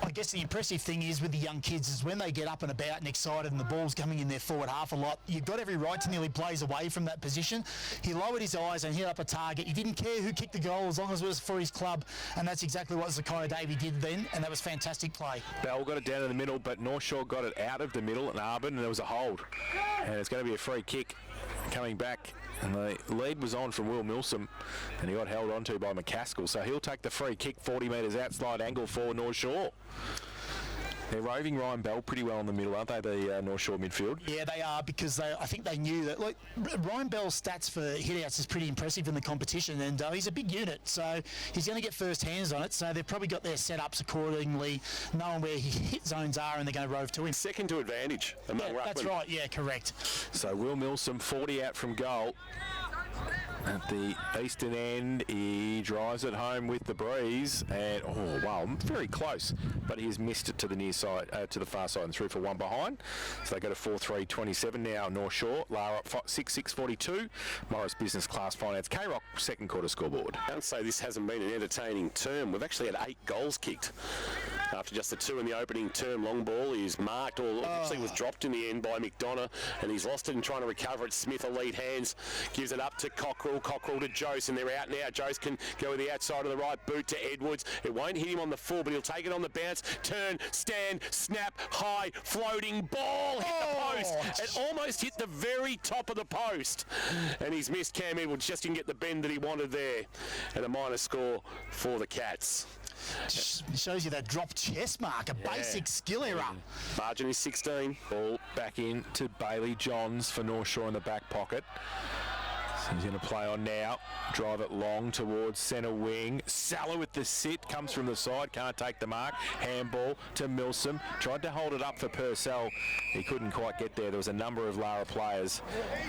I guess the impressive thing is with the young kids is when they get up and about and excited and the ball's coming in their forward half a lot, you've got every right to nearly blaze away from that position. He lowered his eyes and hit up a target. He didn't care who kicked the goal as long as it was for his club, and that's exactly what Zakiah Davey did then, and that was fantastic play. Bell got it down in the middle, but North Shore got it out of the middle and Arbon, and there was a hold. And it's going to be a free kick coming back. And the lead was on from Will Milsom, and he got held onto by McCaskill. So he'll take the free kick, 40 metres outside angle for North Shore. They're roving Ryan Bell pretty well in the middle, aren't they, the North Shore midfield? Yeah, they are, because I think they knew that. Look, Ryan Bell's stats for hitouts is pretty impressive in the competition, and he's a big unit, so he's going to get first hands on it. So they've probably got their setups accordingly, knowing where his hit zones are, and they're going to rove to him. Second to advantage among ruckmen. That's right, yeah, correct. So Will Milsom, 40 out from goal. At the eastern end, he drives it home with the breeze, and oh wow, very close, but he's missed it to the near side, to the far side, and through for one behind. So they go to 4-3-27 now. North Shore, Lara 6-6-42. Morris Business Class Finance. K-Rock second quarter scoreboard. I would say this hasn't been an entertaining term. We've actually had 8 goals kicked after just the 2 in the opening term. Long ball is marked, or actually was dropped in the end by McDonough, and he's lost it and trying to recover it. Smith, elite hands, gives it up to Cockrell to Jose, and they're out now. Jose can go with the outside of the right boot to Edwards. It won't hit him on the full, but he'll take it on the bounce. Turn, stand, snap, high, floating ball. Hit the post. It almost hit the very top of the post. And he's missed. Cam Edwards just didn't get the bend that he wanted there. And a minor score for the Cats. Shows you that drop chest mark, a basic skill error. Margin is 16. Ball back in to Bailey Johns for North Shore in the back pocket. He's going to play on now. Drive it long towards centre wing. Salah with the sit. Comes from the side. Can't take the mark. Handball to Milsom. Tried to hold it up for Purcell. He couldn't quite get there. There was a number of Lara players,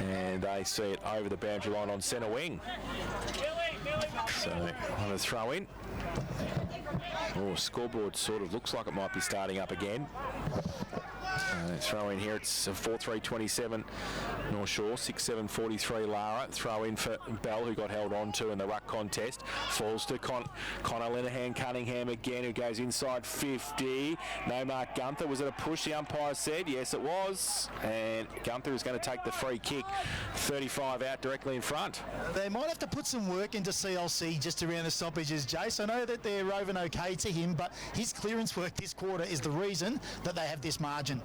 and they see it over the boundary line on centre wing. So on a throw in. Oh, scoreboard sort of looks like it might be starting up again. Throw in here, it's 4-3-27 North Shore, 6-7-43 Lara. Throw in for Bell, who got held on to in the ruck contest. Falls to Connor Linehan Cunningham again, who goes inside 50. No mark Gunther. Was it a push, the umpire said? Yes, it was. And Gunther is going to take the free kick, 35 out directly in front. They might have to put some work into CLC just around the stoppages, Jace. I know that they're roving okay to him, but his clearance work this quarter is the reason that they have this margin.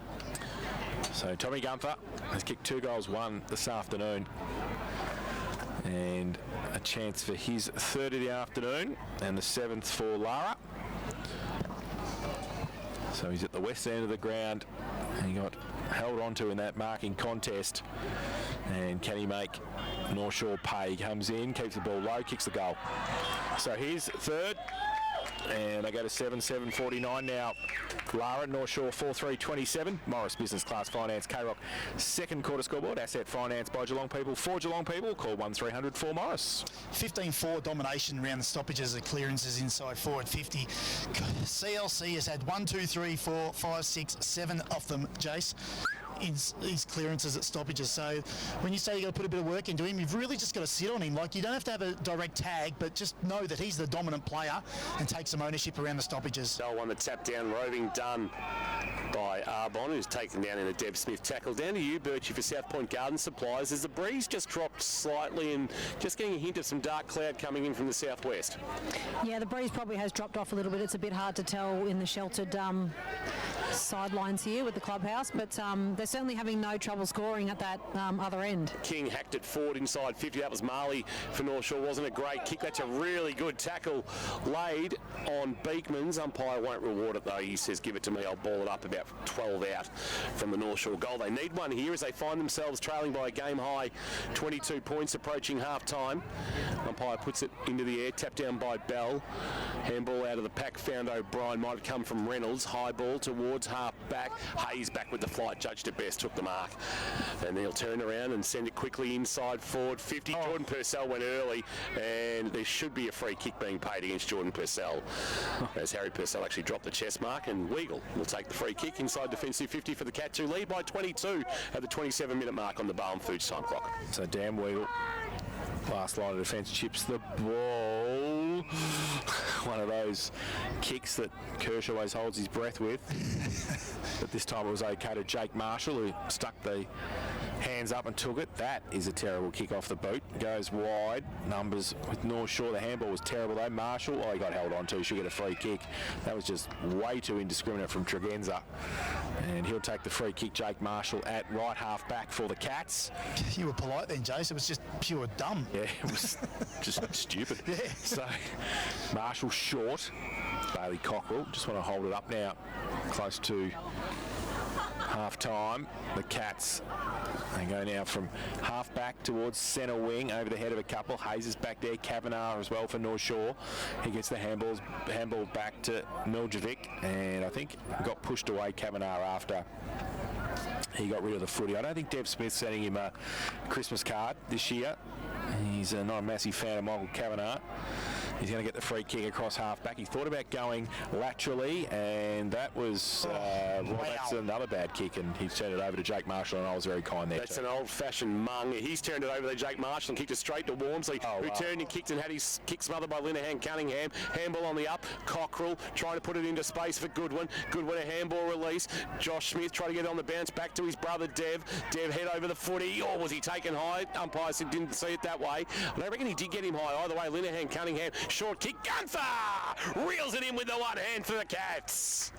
So Tommy Gunther has kicked 2 goals, 1 this afternoon, and a chance for his 3rd of the afternoon and the 7th for Lara. So he's at the west end of the ground, and he got held onto in that marking contest. And can he make North Shore pay? Comes in, keeps the ball low, kicks the goal. So here's third. And they go to 7-7-49 now. Lara, North Shore 4-3-27. Morris Business Class Finance, K-Rock. Second quarter scoreboard, Asset Finance by Geelong people. For Geelong people, call 1300 for Morris. 15-4 domination around the stoppages of clearances inside forward 50. CLC has had 1, 2, 3, 4, 5, 6, 7 of them, Jace. His clearances at stoppages. So when you say you got to put a bit of work into him, you've really just got to sit on him. Like, you don't have to have a direct tag, but just know that he's the dominant player and take some ownership around the stoppages. So on the tap down, roving done by Arbon, who's taken down in a Deb Smith tackle. Down to you, Birchie, for South Point Garden Supplies. As the breeze just dropped slightly and just getting a hint of some dark cloud coming in from the southwest. Yeah, the breeze probably has dropped off a little bit. It's a bit hard to tell in the sheltered sidelines here with the clubhouse, but they're certainly having no trouble scoring at that other end. King hacked it forward inside 50. That was Marley for North Shore. Wasn't a great kick. That's a really good tackle laid on Beekman's. Umpire won't reward it though. He says, give it to me, I'll ball it up about 12 out from the North Shore goal. They need one here as they find themselves trailing by a game high 22 points approaching half time. Umpire puts it into the air, tapped down by Bell. Handball out of the pack, found O'Brien, might have come from Reynolds. High ball towards half back. Hayes back with the flight, judged it best, took the mark. And they'll turn around and send it quickly inside forward 50. Jordan Purcell went early, and there should be a free kick being paid against Jordan Purcell. As Harry Purcell actually dropped the chest mark, and Weagle will take the free kick inside defensive 50 for the Cats, who lead by 22 at the 27-minute mark on the Bowen Foods time clock. So Dan Weagle, last line of defence, chips the ball. One of those kicks that Kershaw always holds his breath with. But this time it was okay to Jake Marshall, who stuck the hands up and took it. That is a terrible kick off the boot. Goes wide. Numbers with North Shore. The handball was terrible though. Marshall, he got held on to. Should get a free kick. That was just way too indiscriminate from Tregenza. And he'll take the free kick, Jake Marshall, at right half back for the Cats. You were polite then, Jace. It was just pure dumb. Yeah, it was just stupid. Yeah. So Marshall short. Bailey Cockrell just want to hold it up now, close to half time. The Cats, they go now from half back towards centre wing, over the head of a couple. Hayes is back there, Kavanagh as well for North Shore. He gets the handball back to Miljevic, and I think got pushed away Kavanagh after he got rid of the footy. I don't think Deb Smith's sending him a Christmas card this year. He's not a massive fan of Michael Kavanagh. He's going to get the free kick across half-back. He thought about going laterally, and that was, that's another bad kick, and he turned it over to Jake Marshall, and I was very kind there. That's an old-fashioned mung. He's turned it over to Jake Marshall and kicked it straight to Wormsley, who turned and kicked and had his kick smothered by Linehan Cunningham. Handball on the up. Cockrell trying to put it into space for Goodwin. Goodwin, a handball release. Josh Smith trying to get it on the bounce back to his brother Dev. Dev head over the footy. Oh, was he taken high? Umpire said didn't see it that way. I reckon he did get him high. Either way, Linehan Cunningham, short kick. Gunther reels it in with the one hand for the Cats.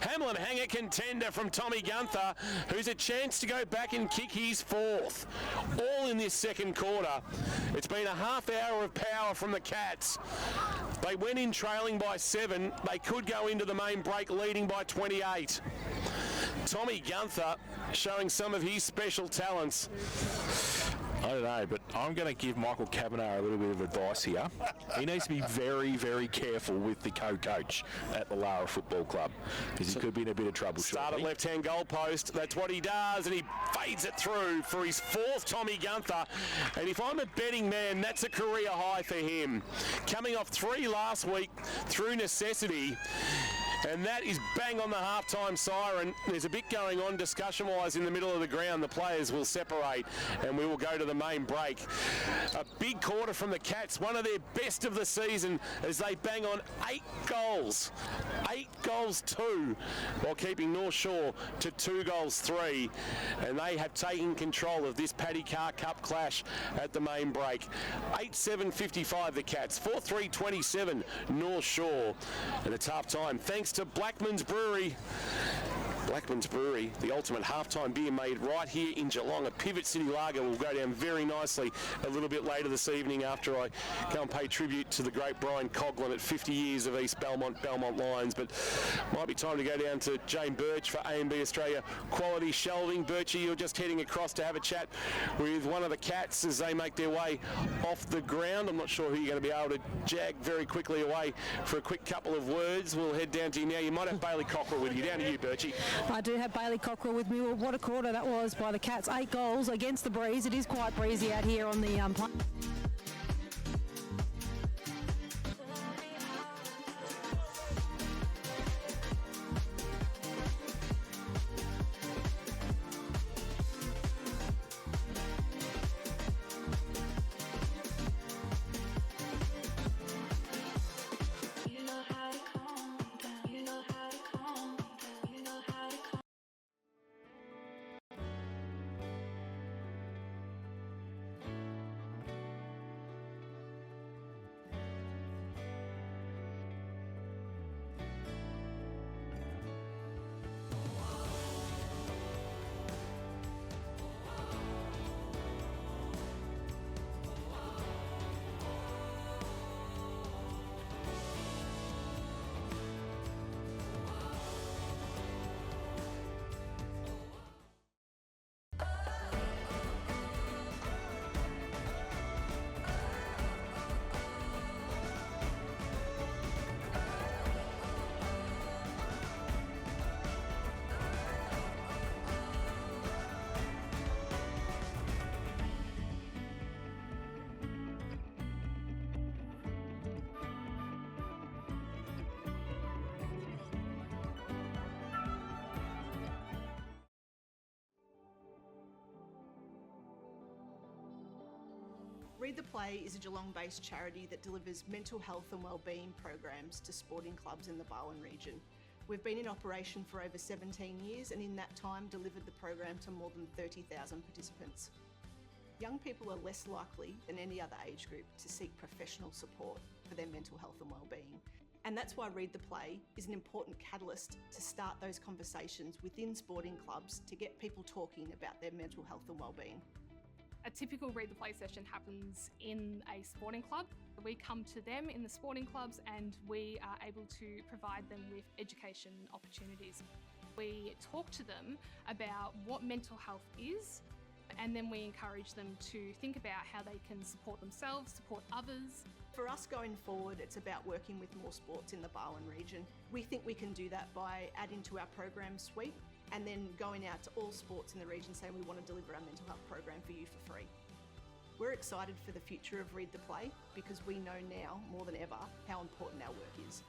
Hamlin hanger contender from Tommy Gunther, who's a chance to go back and kick his fourth. All in this second quarter. It's been a half hour of power from the Cats. They went in trailing by 7. They could go into the main break leading by 28. Tommy Gunther showing some of his special talents. I don't know, but I'm going to give Michael Kavanagh a little bit of advice here. He needs to be very, very careful with the co-coach at the Lara Football Club, because he could be in a bit of trouble Start shortly. at left-hand goal post. That's what he does, and he fades it through for his fourth, Tommy Gunther. And if I'm a betting man, that's a career high for him. Coming off 3 last week through necessity. And that is bang on the half-time siren. There's a bit going on discussion-wise in the middle of the ground. The players will separate and we will go to the main break. A big quarter from the Cats, one of their best of the season as they bang on 8 goals. 8 goals 2, while keeping North Shore to 2 goals 3. And they have taken control of this Paddy Carr Cup clash at the main break. 8-7-55 the Cats, 4-3-27 North Shore. And it's half-time. Thanks to Blackman's Brewery. Blackman's Brewery, the ultimate halftime beer made right here in Geelong. A Pivot City Lager will go down very nicely a little bit later this evening after I go and pay tribute to the great Brian Coughlin at 50 years of East Belmont Lions. But might be time to go down to Jane Birch for A&B Australia Quality Shelving. Birchie, you're just heading across to have a chat with one of the Cats as they make their way off the ground. I'm not sure who you're going to be able to jag very quickly away for a quick couple of words. We'll head down to you now. You might have Bailey Cockrell with you. Down to you, Birchie. I do have Bailey Cockrell with me. Well, what a quarter that was by the Cats. 8 goals against the breeze. It is quite breezy out here on the Read the Play is a Geelong-based charity that delivers mental health and wellbeing programs to sporting clubs in the Barwon region. We've been in operation for over 17 years and in that time delivered the program to more than 30,000 participants. Young people are less likely than any other age group to seek professional support for their mental health and wellbeing. And that's why Read the Play is an important catalyst to start those conversations within sporting clubs to get people talking about their mental health and wellbeing. A typical Read the Play session happens in a sporting club. We come to them in the sporting clubs and we are able to provide them with education opportunities. We talk to them about what mental health is, and then we encourage them to think about how they can support themselves, support others. For us going forward, it's about working with more sports in the Barwon region. We think we can do that by adding to our program suite and then going out to all sports in the region saying we want to deliver our mental health program for you for free. We're excited for the future of Read the Play because we know now more than ever how important our work is.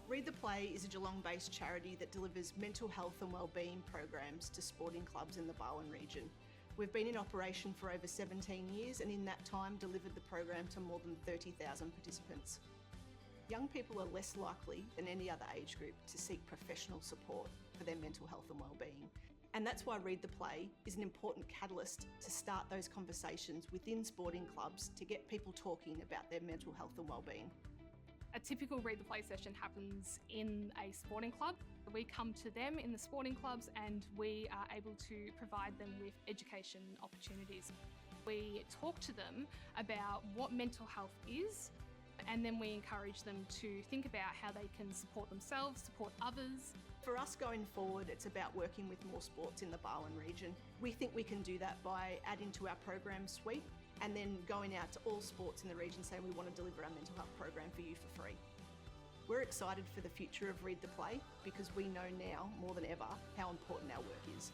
Read the Play is a Geelong-based charity that delivers mental health and wellbeing programs to sporting clubs in the Barwon region. We've been in operation for over 17 years and in that time delivered the program to more than 30,000 participants. Young people are less likely than any other age group to seek professional support for their mental health and wellbeing. And that's why Read the Play is an important catalyst to start those conversations within sporting clubs to get people talking about their mental health and wellbeing. A typical Read the Play session happens in a sporting club. We come to them in the sporting clubs and we are able to provide them with education opportunities. We talk to them about what mental health is, and then we encourage them to think about how they can support themselves, support others. For us going forward, it's about working with more sports in the Barwon region. We think we can do that by adding to our program suite and then going out to all sports in the region saying we want to deliver our mental health program for you for free. We're excited for the future of Read the Play because we know now more than ever how important our work is.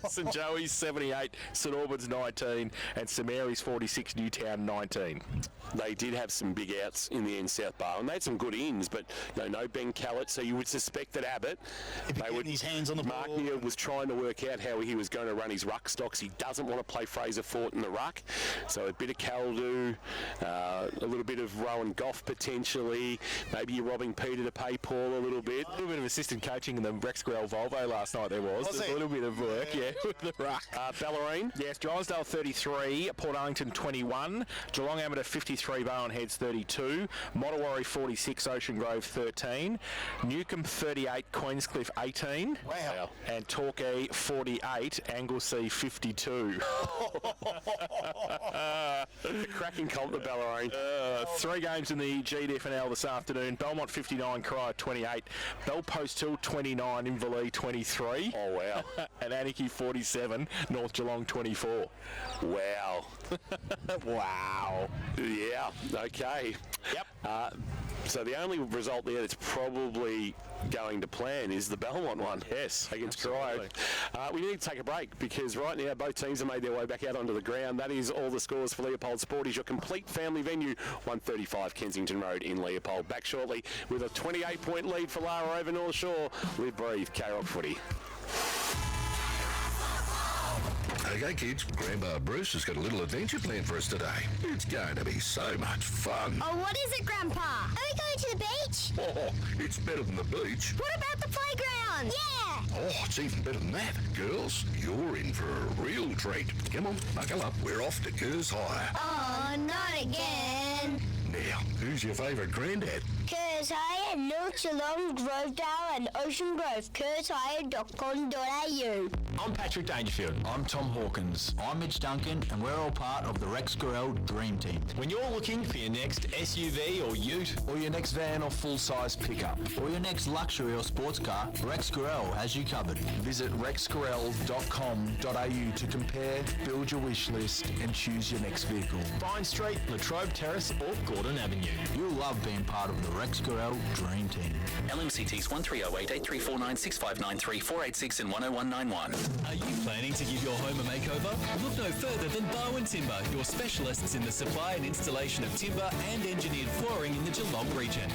St Joey's 78, St Albans 19 and St Mary's 46, Newtown 19. They did have some big outs in the end, South Barwon. They had some good ins, but no Ben Callett, so you would suspect that Abbott, they would, his hands on the Mark ball. Neal was trying to work out how he was going to run his ruck stocks. He doesn't want to play Fraser Fort in the ruck, so a bit of Caldu, a little bit of Rowan Goff potentially, maybe you're robbing Peter to pay Paul a little bit. A little bit of assistant coaching in the Rex Grell Volvo last night there was. There's a little bit of work, with the ruck. Bellarine? Yes, Drysdale 33, Port Arlington 21, Geelong Amateur 53, Barwon Heads 32, Mottawarri 46, Ocean Grove 13, Newcombe 38, Queenscliff 18. Wow. And Torquay 48, Anglesea 52. The cracking comp, the Bellarine. 3 games in the GDFNL this afternoon. Belmont 59, Crier 28, Bellpost Hill 29, Inverleigh 23. Oh, wow. And Anarchy 47, North Geelong 24. Wow. Wow. Yeah, okay. Yep. So the only result there that's probably going to plan is the Belmont one. Yes, against Cryo. We need to take a break because right now both teams have made their way back out onto the ground. That is all the scores for Leopold Sporties, your complete family venue, 135 Kensington Road in Leopold. Back shortly with a 28-point lead for Lara over North Shore. Live, breathe, K-Rock footy. Okay, kids, Grandpa Bruce has got a little adventure planned for us today. It's going to be so much fun. Oh, what is it, Grandpa? Are we going to the beach? Oh, it's better than the beach. What about the playground? Yeah! Oh, it's even better than that. Girls, you're in for a real treat. Come on, buckle up. We're off to Kerr's Hire. Oh, not again. Now, who's your favourite granddad? Kerr's Hire. again, North Geelong, Grovedale and Ocean Grove, kurtire.com.au. I'm Patrick Dangerfield. I'm Tom Hawkins. I'm Mitch Duncan, and we're all part of the Rex Gorell Dream Team. When you're looking for your next SUV or ute, or your next van or full-size pickup, or your next luxury or sports car, Rex Gorell has you covered. Visit rexgorell.com.au to compare, build your wish list, and choose your next vehicle. Vine Street, Latrobe Terrace, or Gordon Avenue. You'll love being part of the Rex Gorell Dream Team. LMCT's 1308 8349 6593 486 and 10191. Are you planning to give your home a makeover? Look no further than Bowen Timber, your specialists in the supply and installation of timber and engineered flooring in the Geelong region.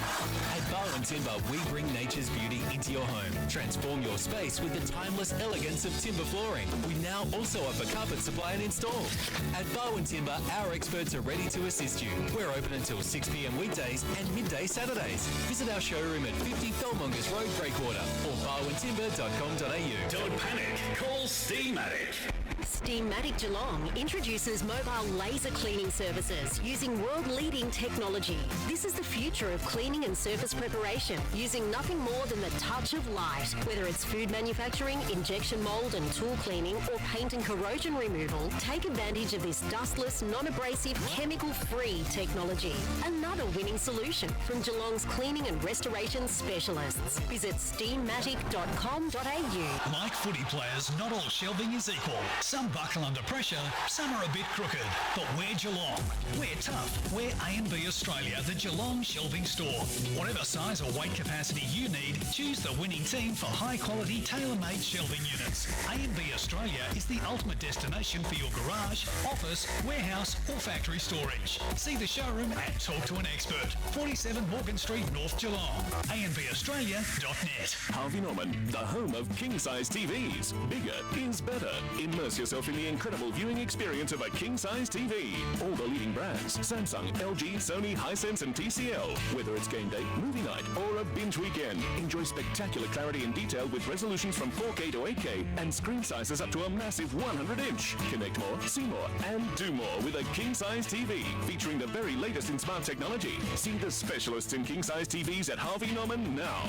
At Bowen Timber, we bring nature's beauty into your home. Transform your space with the timeless elegance of timber flooring. We now also offer carpet supply and install. At Bowen Timber, our experts are ready to assist you. We're open until 6 p.m. weekdays and midday Saturdays. Visit our showroom at 50 Thelmongers Road, Breakwater, or bowentimber.com.au. Don't panic. Call Steamatic. Steamatic Geelong introduces mobile laser cleaning services using world-leading technology. This is the future of cleaning and surface preparation using nothing more than the touch of light. Whether it's food manufacturing, injection mould and tool cleaning, or paint and corrosion removal, take advantage of this dustless, non-abrasive, chemical-free technology. Another winning solution from Geelong's cleaning and restoration specialists. Visit steamatic.com.au. Like footy players, not all shelving is equal. Some buckle under pressure, some are a bit crooked. But we're Geelong. We're tough. We're A&B Australia, the Geelong shelving store. Whatever size or weight capacity you need, choose the winning team for high-quality, tailor-made shelving units. A&B Australia is the ultimate destination for your garage, office, warehouse or factory storage. See the showroom and talk to an expert. 47 Morgan Street, North Geelong. ANBAustralia.net. Harvey Norman, the home of king-size TVs. Bigger is better. Immerse yourself in the incredible viewing experience of a king-size TV. All the leading brands: Samsung, LG, Sony, Hisense and TCL. Whether it's game day, movie night or a binge weekend, enjoy spectacular clarity and detail with resolutions from 4K to 8K and screen sizes up to a massive 100-inch. Connect more, see more and do more with a king-size TV featuring the very latest in smart technology. See the specialists in king-size TVs at Harvey Norman now.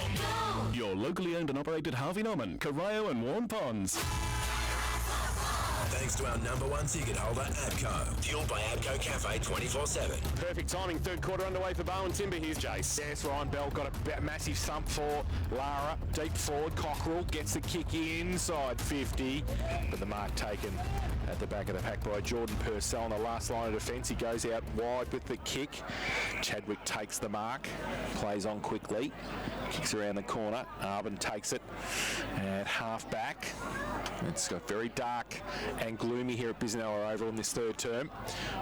Your locally owned and operated Harvey Norman, Corio and Warm Ponds. Thanks to our #1 ticket holder, ABCO. Fueled by ABCO Cafe 24/7. Perfect timing. Third quarter underway for Bowen Timber. Here's Jace. Yes, Ryan Bell got a massive sump for Lara. Deep forward, Cockerell gets the kick inside 50, but the mark taken at the back of the pack by Jordan Purcell on the last line of defence. He goes out wide with the kick. Chadwick takes the mark, plays on quickly, kicks around the corner. Arbin takes it at half back. It's got very dark and gloomy here at Biznella Oval in this third term.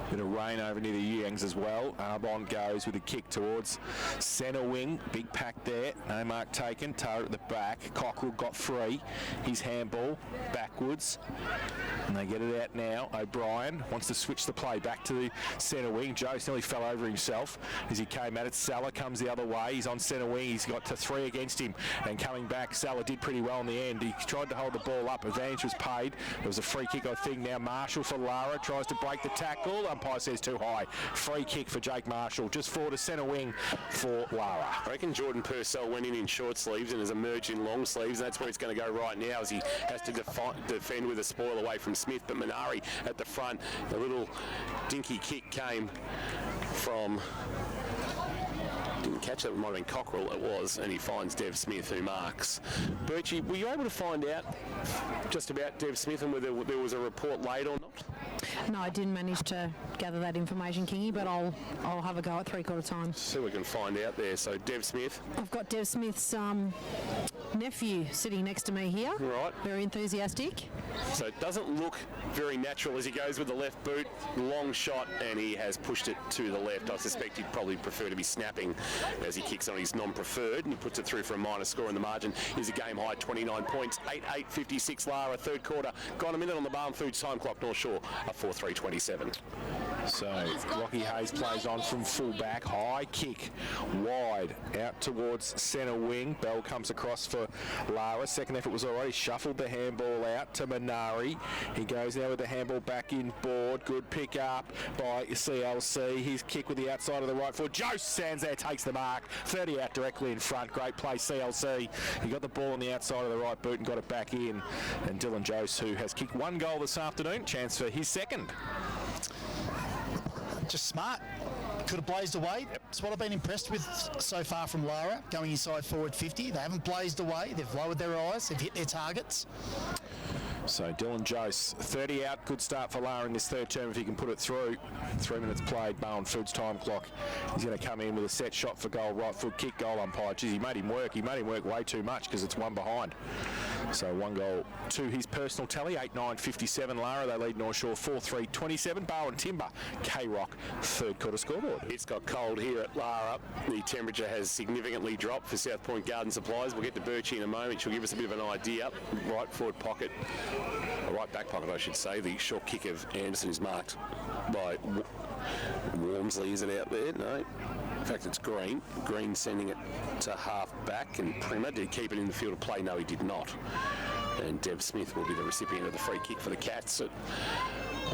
Bit of rain over near the Yangs as well. Arbon goes with a kick towards centre wing. Big pack there. No mark taken. Tara at the back. Cockerell got free. His handball backwards. And they get it out now. O'Brien wants to switch the play back to the centre wing. Joe nearly fell over himself as he came at it. Salah comes the other way. He's on centre wing. He's got to 3 against him. And coming back, Salah did pretty well in the end. He tried to hold the ball up. Advantage was paid. There was a free kick, I think. Now Marshall for Lara tries to break the tackle. Umpire says too high. Free kick for Jake Marshall. Just forward to centre wing for Lara. I reckon Jordan Purcell went in short sleeves and has emerged in long sleeves. That's where it's going to go right now as he has to defend with a spoil away from Smith. But Minari at the front. A little dinky kick came from... Didn't catch it, it might have been Cockerell, it was, and he finds Dev Smith who marks. Birchie, were you able to find out just about Dev Smith and whether there was a report laid or not? No, I didn't manage to gather that information, Kingy, but I'll have a go at three-quarter time. See what we can find out there. So Dev Smith. I've got Dev Smith's nephew sitting next to me here. Right. Very enthusiastic. So it doesn't look very natural as he goes with the left boot. Long shot, and he has pushed it to the left. I suspect he'd probably prefer to be snapping as he kicks on his non-preferred, and he puts it through for a minor score, and the margin is a game high 29 points. 8-8-56 Lara, third quarter. Gone a minute on the Barn Foods time clock, North Shore, a 4-3-27. So Lockie Hayes plays on from full back. High kick, wide, out towards centre wing. Bell comes across for Lara. Second effort was already shuffled the handball out to Minari. He goes now with the handball back in board. Good pick up by CLC. His kick with the outside of the right foot. Joe stands there, takes the mark. 30 out directly in front. Great play, CLC. He got the ball on the outside of the right boot and got it back in. And Dylan Jose, who has kicked one goal this afternoon, chance for his second. Just smart. Could have blazed away. That's what I've been impressed with so far from Lara, going inside forward 50. They haven't blazed away. They've lowered their eyes. They've hit their targets. So Dylan Jose, 30 out. Good start for Lara in this third term if he can put it through. 3 minutes played. Bowen Foods time clock. He's going to come in with a set shot for goal. Right foot kick, goal umpire. Geez, he made him work. He made him work way too much because it's one behind. So 1 goal to his personal tally. 8-9-57 Lara. They lead North Shore 4-3-27. Bowen Timber. K-Rock third quarter scoreboard. It's got cold here at Lara. The temperature has significantly dropped for South Point Garden Supplies. We'll get to Birchie in a moment. She'll give us a bit of an idea. Right forward pocket. Right back pocket, I should say. The short kick of Anderson is marked by Wormsley. Is it out there? No. In fact, it's Green. Green sending it to half back, and Primer did keep it in the field of play. No, he did not. And Deb Smith will be the recipient of the free kick for the Cats at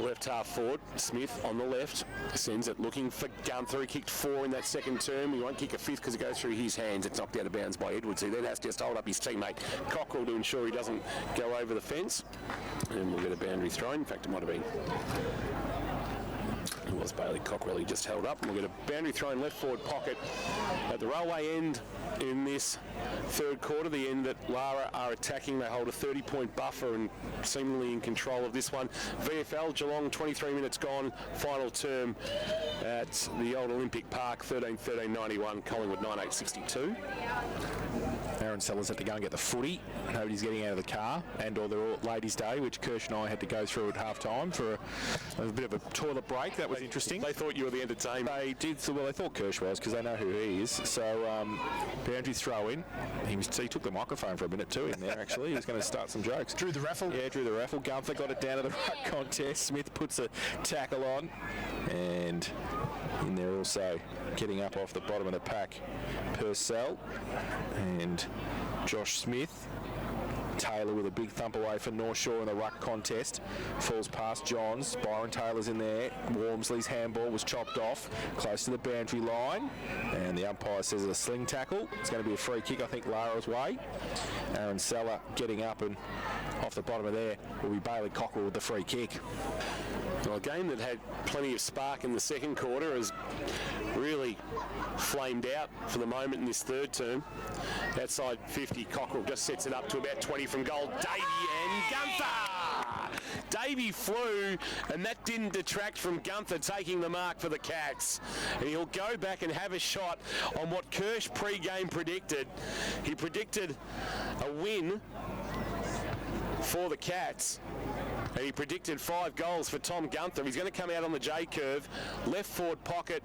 left half forward. Smith on the left sends it looking for Gunther. He kicked 4 in that second term. He won't kick a fifth because it goes through his hands. It's knocked out of bounds by Edwards, who then has to just hold up his teammate Cockrell to ensure he doesn't go over the fence. And we'll get a boundary thrown. In fact, it might have been... It was Bailey Cockrell. He just held up. And we'll get a boundary thrown left forward pocket at the railway end in this third quarter, the end that Lara are attacking. They hold a 30-point buffer and seemingly in control of this one. VFL Geelong, 23 minutes gone, final term at the old Olympic Park, 13-13-91, Collingwood 9-8-62. Aaron Sellers had to go and get the footy. Nobody's getting out of the car, and or the ladies' day, which Kirsch and I had to go through at half time for a bit of a toilet break. That was interesting. They thought you were the entertainment. They did. Well, they thought Kirsch was because they know who he is. So boundary throw in. He took the microphone for a minute too in there. Actually, he was going to start some jokes. Drew the raffle. Yeah, drew the raffle. Gunther got it down to the right contest. Smith puts a tackle on, and in there also getting up off the bottom of the pack, Purcell and Josh Smith. Taylor with a big thump away for North Shore in the ruck contest. Falls past Johns. Byron Taylor's in there. Wormsley's handball was chopped off close to the boundary line. And the umpire says it's a sling tackle. It's going to be a free kick, I think, Lara's way. Aaron Seller getting up, and off the bottom of there will be Bailey Cockrell with the free kick. Well, a game that had plenty of spark in the second quarter has really flamed out for the moment in this third term. Outside 50, Cockrell just sets it up to about 20 from goal. Davey and Gunther! Davey flew, and that didn't detract from Gunther taking the mark for the Cats. And he'll go back and have a shot on what Kirsch pre-game predicted. He predicted a win for the Cats. And he predicted 5 goals for Tom Gunther. He's going to come out on the J-curve, left forward pocket.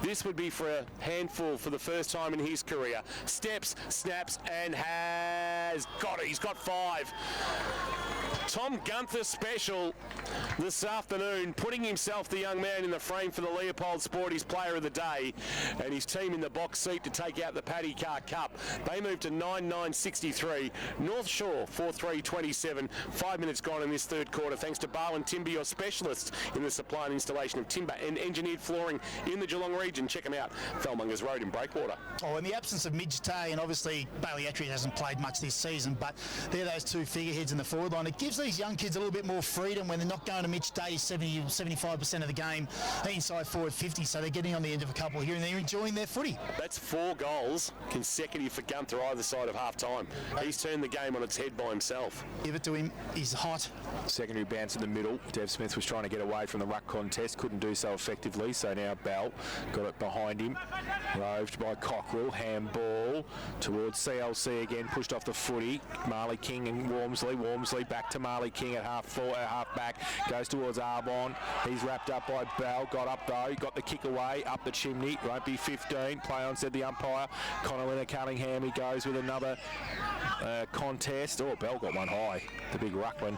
This would be for a handful for the first time in his career. Steps, snaps, and has got it. He's got 5. Tom Gunther special this afternoon, putting himself, the young man, in the frame for the Leopold Sporties Player of the Day, and his team in the box seat to take out the Paddy Carr Cup. They move to 9-9-63. North Shore 4-3-27. 5 minutes gone in this third quarter, thanks to Barwon Timber, your specialist in the supply and installation of timber and engineered flooring in the Geelong region. Check them out, Fellmongers Road in Breakwater. Oh, in the absence of Midge Tay, and obviously Bailey Attridge hasn't played much this season, but they're those two figureheads in the forward line. It gives these young kids a little bit more freedom when they're not going to Mitch Day 75% of the game inside forward 50, so they're getting on the end of a couple here and they're enjoying their footy. That's 4 goals consecutive for Gunther either side of half time. He's turned the game on its head by himself. Give it to him, he's hot. Secondary bounce in the middle. Dev Smith was trying to get away from the ruck contest, couldn't do so effectively, so now Bell got it behind him. Roved by Cockrell, handball towards CLC again, pushed off the foot footy. Marley King and Walmsley. Walmsley back to Marley King at half back. Goes towards Arbon. He's wrapped up by Bell. Got up though. Got the kick away. Up the chimney. Won't be 15. Play on, said the umpire. Connor Cunningham. He goes with another contest. Oh, Bell got one high. The big ruckman.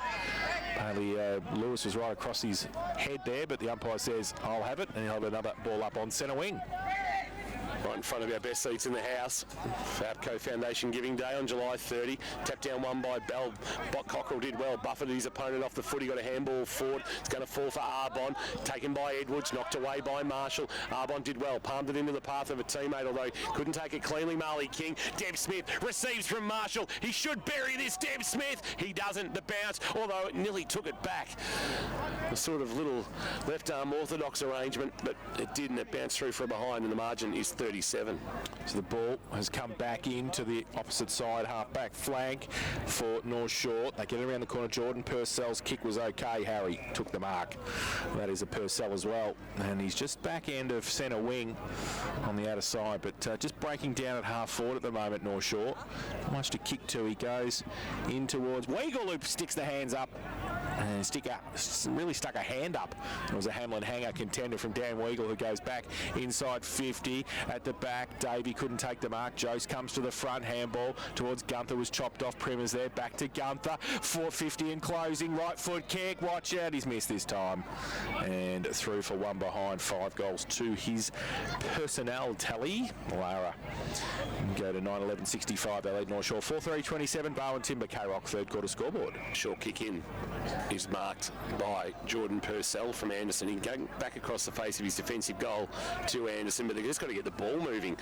Apparently Lewis was right across his head there, but the umpire says, I'll have it, and he'll have another ball up on centre wing. Right in front of our best seats in the house. Fabco Foundation Giving Day on July 30. Tapped down one by Bell. Bot Cockrell did well. Buffeted his opponent off the foot. He got a handball forward. It's going to fall for Arbon. Taken by Edwards. Knocked away by Marshall. Arbon did well. Palmed it into the path of a teammate, although couldn't take it cleanly. Marley King. Deb Smith receives from Marshall. He should bury this, Deb Smith. He doesn't. The bounce, although it nearly took it back. A sort of little left arm orthodox arrangement, but it didn't. It bounced through from behind, and the margin is 37. So the ball has come back into the opposite side, half-back flank for North Shore. They get it around the corner. Jordan Purcell's kick was okay. Harry took the mark. That is a Purcell as well. And he's just back end of centre wing on the outer side, but just breaking down at half forward at the moment, North Shore. Not much to kick to. He goes in towards Weagle, who sticks the hands up. And really stuck a hand up. It was a Hamlin hanger contender from Dan Weagle, who goes back inside 50 at the back. Davey couldn't take the mark. Jose comes to the front. Handball towards Gunther was chopped off. Primers there. Back to Gunther. 450 and closing. Right foot kick. Watch out. He's missed this time. And through for one behind. 5 goals to his personnel tally. Lara go to 9-11-65. They lead North Shore 4-3-27. Barwon Timber K-Rock third quarter scoreboard. Short kick in is marked by Jordan Purcell from Anderson. He going back across the face of his defensive goal to Anderson, but they've just got to get the ball moving.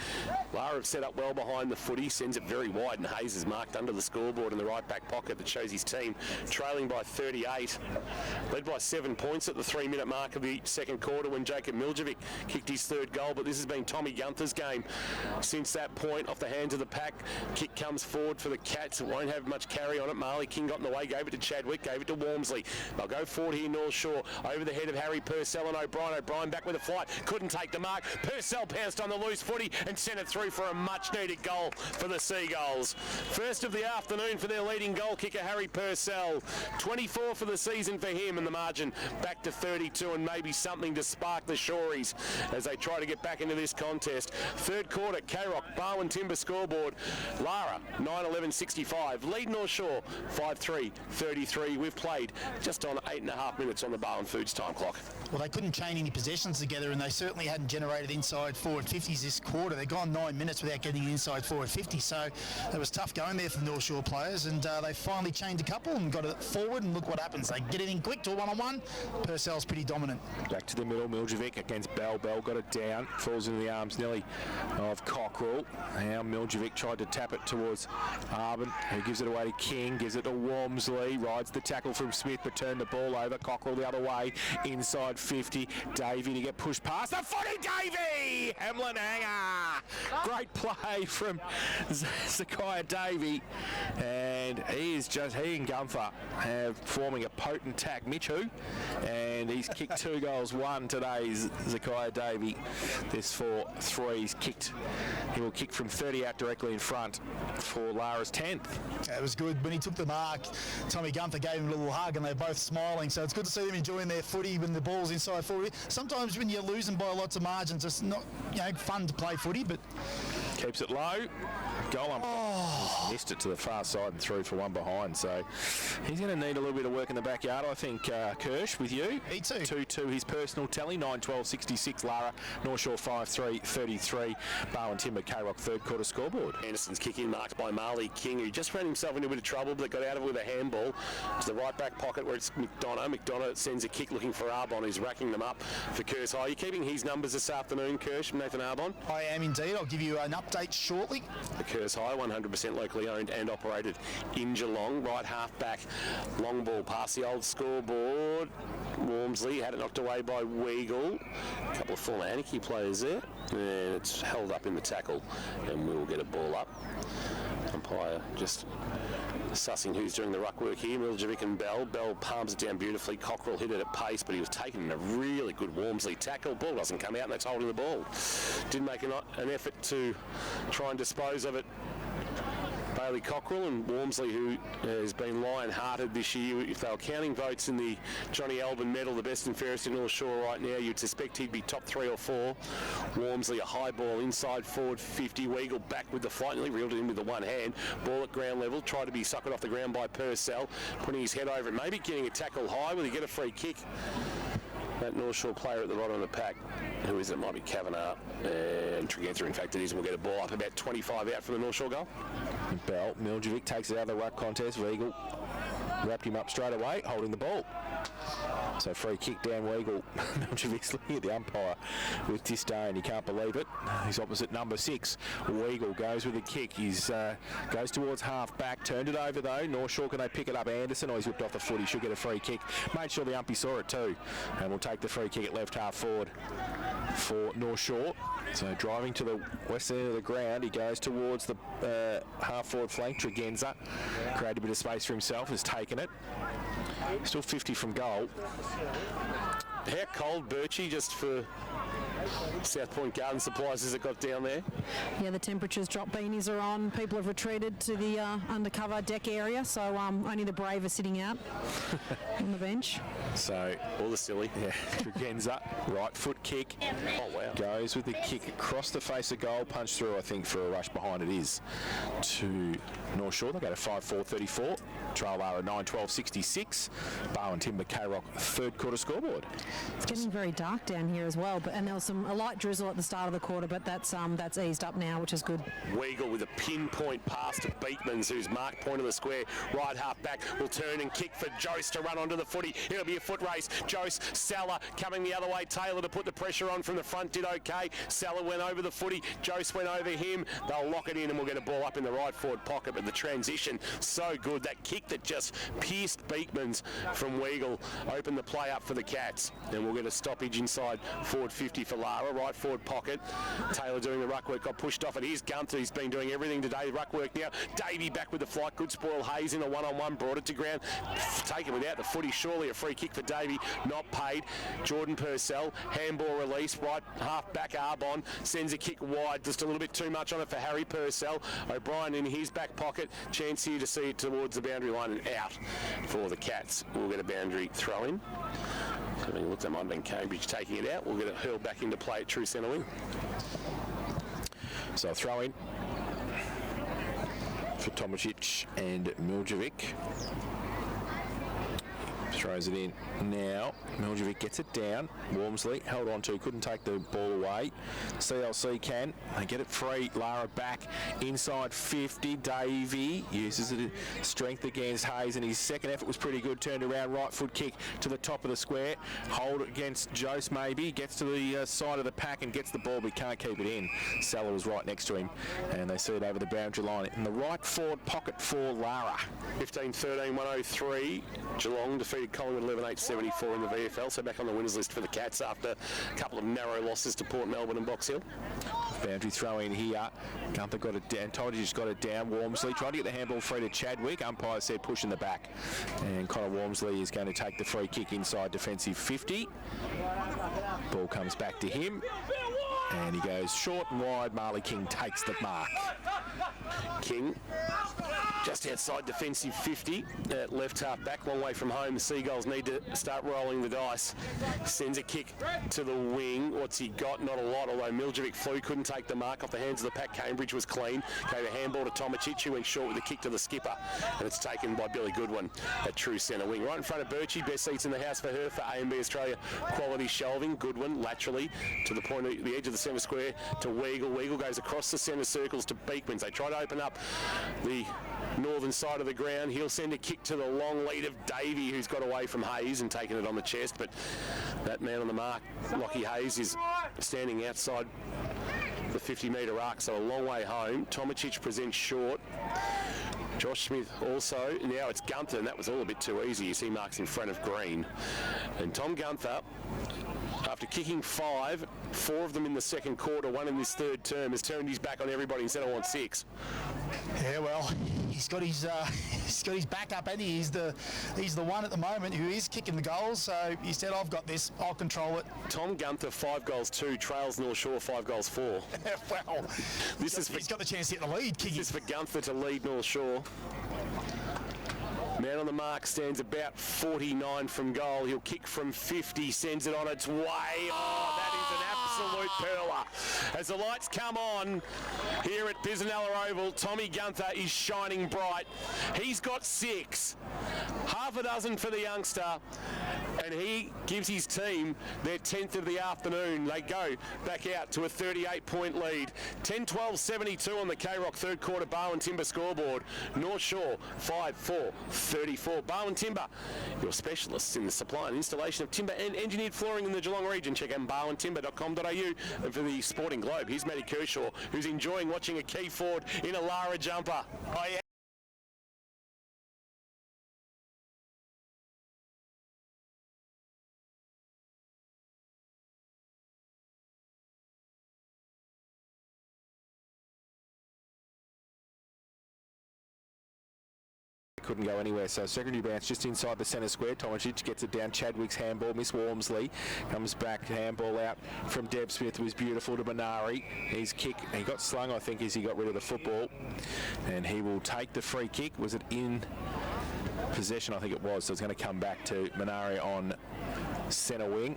Lara have set up well behind the footy, sends it very wide, and Hayes is marked under the scoreboard in the right back pocket that shows his team trailing by 38. Led by 7 points at the 3-minute mark of the second quarter when Jacob Miljevic kicked his third goal, but this has been Tommy Gunther's game since that point. Off the hands of the pack, kick comes forward for the Cats. It won't have much carry on it. Marley King got in the way, gave it to Chadwick, gave it to Walmsley. They'll go forward here, North Shore, over the head of Harry Purcell and O'Brien. O'Brien back with a flight, couldn't take the mark. Purcell pounced on the loose footy and sent it through for a much-needed goal for the Seagulls. First of the afternoon for their leading goal kicker, Harry Purcell. 24 for the season for him, and the margin back to 32, and maybe something to spark the Shories as they try to get back into this contest. Third quarter, K-Rock, Barwon Timber scoreboard. Lara, 9-11-65. Lead North Shore, 5-3-33. We've played just on 8.5 minutes on the Barwon Foods time clock. Well, they couldn't chain any possessions together, and they certainly hadn't generated inside forward 50s this quarter. They've gone 9 minutes without getting an inside forward 50, so it was tough going there for the North Shore players, and they finally chained a couple and got it forward, and look what happens. They get it in quick to a one-on-one. Purcell's pretty dominant. Back to the middle, Miljevic against Bell. Bell got it down, falls into the arms nearly of Cockrell. Now Miljevic tried to tap it towards Arbon, who gives it away to King, gives it to Walmsley, rides the tackle from Smith, but turned the ball over. Cockrell the other way, inside 50. Davey to get pushed past the footy. Davey! Hamlin hanger! Great play from Zakiah Davey, and he and Gunther forming a potent tack. Mitch who? And he's kicked 2 goals, 1 today, Zakiah Davey. This for 3. He will kick from 30 out directly in front for Lara's 10th. It was good. When he took the mark, Tommy Gunther gave him a little hug, and they're both smiling, so it's good to see them enjoying their footy when the ball's inside forward. Sometimes when you're losing by lots of margins, it's not fun to play footy, but keeps it low. Goal umpire missed it to the far side and through for one behind, so he's going to need a little bit of work in the backyard, I think. Kirsch, with you. Me too. 2-2 his personal tally. 9-12-66 Lara. North Shore 5-3-33. Barwon Timber K-Rock third quarter scoreboard. Anderson's kick in marked by Marley King, who just ran himself into a bit of trouble, but got out of it with a handball to the right back pocket where it's McDonough. McDonough sends a kick looking for Arbon, who's racking them up for Kirsch High. Are you keeping his numbers this afternoon, Kirsch, from Nathan Arbon? I am indeed. I'll give you an update shortly. The Kirsch High, 100% locally owned and operated in Geelong. Right half back, long ball past the old scoreboard. Walmsley had it knocked away by Weagle. A couple of full Anarchy players there, and it's held up in the tackle, and we'll get a ball up. Umpire just sussing who's doing the ruck work here. Miljevic and Bell. Bell palms it down beautifully. Cockrell hit it at pace, but he was taken in a really good Walmsley tackle. Ball doesn't come out, and that's holding the ball. Didn't make an effort to try and dispose of it. Bailey Cockrell and Walmsley, who has been lion-hearted this year. If they were counting votes in the Johnny Albin medal, the best and fairest in North Shore right now, you'd suspect he'd be top 3 or 4. Walmsley, a high ball inside forward 50. Weagle back with the flight, nearly reeled it in with the one hand. Ball at ground level, tried to be suckered off the ground by Purcell, putting his head over it, maybe getting a tackle high. Will he get a free kick? That North Shore player at the bottom of the pack, who is it? Might be Kavanagh and Tregenza, in fact it is, and we'll get a ball up about 25 out from the North Shore goal. Bell, Miljevic takes it out of the ruck contest. Weagle wrapped him up straight away, holding the ball. So free kick down Weagle. Miljevic's looking at the umpire with disdain. He can't believe it. He's opposite number 6. Weagle goes with the kick. He's goes towards half back. Turned it over though. North Shore, can they pick it up? Anderson, he's whipped off the foot. He should get a free kick. Made sure the umpy saw it too. And we'll take the free kick at left half forward for North Shore. So driving to the west end of the ground, he goes towards the half forward flank. Tregenza created a bit of space for himself, has taken it. Still 50 from goal. How cold, Birchie, just for South Point Garden Supplies as it got down there? Yeah, the temperatures dropped, beanies are on. People have retreated to the undercover deck area, so only the brave are sitting out on the bench. So, all the silly. Yeah, Tregenza, right foot kick. Oh, wow. Goes with the kick across the face of goal, punch through, I think, for a rush behind it is to North Shore. They go to 5-4-34. Trail Lara 9-12-66. Bowen Timber K-Rock third quarter scoreboard. It's getting very dark down here as well, and there was a light drizzle at the start of the quarter, but that's eased up now, which is good. Weagle with a pinpoint pass to Beekmans, who's marked point of the square. Right half back will turn and kick for Jose to run onto the footy. It'll be a foot race. Jose, Salah coming the other way. Taylor to put the pressure on from the front, did okay. Salah went over the footy. Jose went over him. They'll lock it in and we'll get a ball up in the right forward pocket, but the transition so good. That kick that just pierced Beekmans from Weagle opened the play up for the Cats, and we'll get a stoppage inside forward 50 for Lara, right forward pocket. Taylor doing the ruck work, got pushed off, and here's Gunther. He's been doing everything today, ruck work now. Davey back with the flight, good spoil. Hayes in a one-on-one, brought it to ground, taken without the footy. Surely a free kick for Davey, not paid. Jordan Purcell, handball release, right half back. Arbon sends a kick wide, just a little bit too much on it for Harry Purcell. O'Brien in his back pocket, chance here to see it towards the boundary line and out for the Cats. We'll get a boundary throw in. Having a look, that might have been Cambridge taking it out. We'll get it hurled back into play at true centre wing. So throw in for Tomasic and Miljevic. Throws it in now. Miljevic gets it down. Walmsley held on to, couldn't take the ball away. CLC can. They get it free. Lara back inside 50. Davey uses it strength against Hayes, and his second effort was pretty good. Turned around, right foot kick to the top of the square. Hold against Jose maybe. Gets to the side of the pack and gets the ball, but he can't keep it in. Salah was right next to him, and they see it over the boundary line. In the right forward pocket for Lara. 15-13, 103. Geelong defeated Collingwood 11-8-74 in the VFL, so back on the winners list for the Cats after a couple of narrow losses to Port Melbourne and Box Hill. Boundary throw in here. Gunther got it down. Tomasic got it down. Walmsley tried to get the handball free to Chadwick. Umpire said push in the back. And Connor Walmsley is going to take the free kick inside defensive 50. Ball comes back to him. And he goes short and wide. Marley King takes the mark. King just outside defensive 50 at left half back, long way from home. The Seagulls need to start rolling the dice. Sends a kick to the wing. What's he got? Not a lot, although Miljevic flew, couldn't take the mark off the hands of the pack. Cambridge was clean. Gave a handball to Tomasic, who went short with a kick to the skipper, and it's taken by Billy Goodwin at true centre wing. Right in front of Birchie, best seats in the house for her for A&B Australia quality shelving. Goodwin laterally to the point of the edge of the centre square to Weagle. Weagle goes across the centre circles to Beekmans. They try to open up the northern side of the ground. He'll send a kick to the long lead of Davey, who's got away from Hayes and taken it on the chest, but that man on the mark, Lockie Hayes, is standing outside the 50-metre arc, so a long way home. Tomasic presents short. Josh Smith also. Now it's Gunther, and that was all a bit too easy as he marks in front of Green. And Tom Gunther, after kicking 5 4 of them in the second quarter, 1 in this third term, has turned his back on everybody and said, I want 6. Yeah, well, he's got his backup, and he's the one at the moment who is kicking the goals. So he said, I've got this, I'll control it. Tom Gunther, 5 goals 2, trails North Shore 5 goals 4. Well, he's got the chance to get the lead. Kicking. This is for Gunther to lead North Shore. Man on the mark stands about 49 from goal. He'll kick from 50, sends it on its way. Oh, that is an absolute perler. As the lights come on here at Bisanella Oval, Tommy Gunther is shining bright. He's got 6. Half a dozen for the youngster, and he gives his team their 10th of the afternoon. They go back out to a 38-point lead. 10-12-72 on the K-Rock third quarter Barwon Timber scoreboard. North Shore 5-4-34. Barwon Timber, your specialists in the supply and installation of timber and engineered flooring in the Geelong region. Check out barwontimber.com.au. And for the Sporting Globe, here's Matty Kershaw, who's enjoying watching a key forward in a Lara jumper. Oh, yeah. Couldn't go anywhere, so secondary bounce just inside the centre square. Tomasic gets it down. Chadwick's handball. Miss Walmsley comes back. Handball out from Deb Smith was beautiful to Minari. His kick, he got slung, I think, as he got rid of the football, and he will take the free kick. Was it in possession? I think it was. So it's going to come back to Minari on centre wing.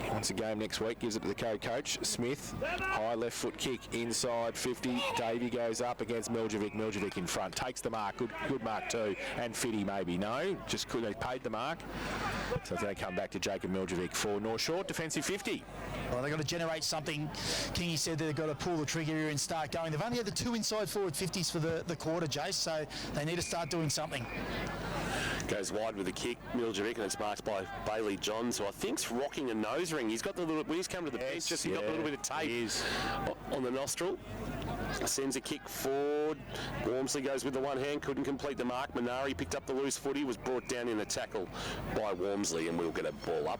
Once a game next week, gives it to the co-coach. Smith, high left foot kick inside 50. Davey goes up against Miljevic. Miljevic in front, takes the mark. Good mark too. And Fiddy maybe. No, just couldn't. He paid the mark. So it's going to come back to Jacob Miljevic for North Shore. Defensive 50. Well, they've got to generate something. Kingy said they've got to pull the trigger here and start going. They've only had the 2 inside forward 50s for the quarter, Jace, so they need to start doing something. Goes wide with the kick, Miljevic, and it's marked by Bailey Johns, who I think's rocking a nose ring. He's got the little, when he's come to the bench, just got a little bit of tape on the nostril. Sends a kick forward. Walmsley goes with the one hand, couldn't complete the mark. Minari picked up the loose footy, was brought down in a tackle by Walmsley, and we'll get a ball up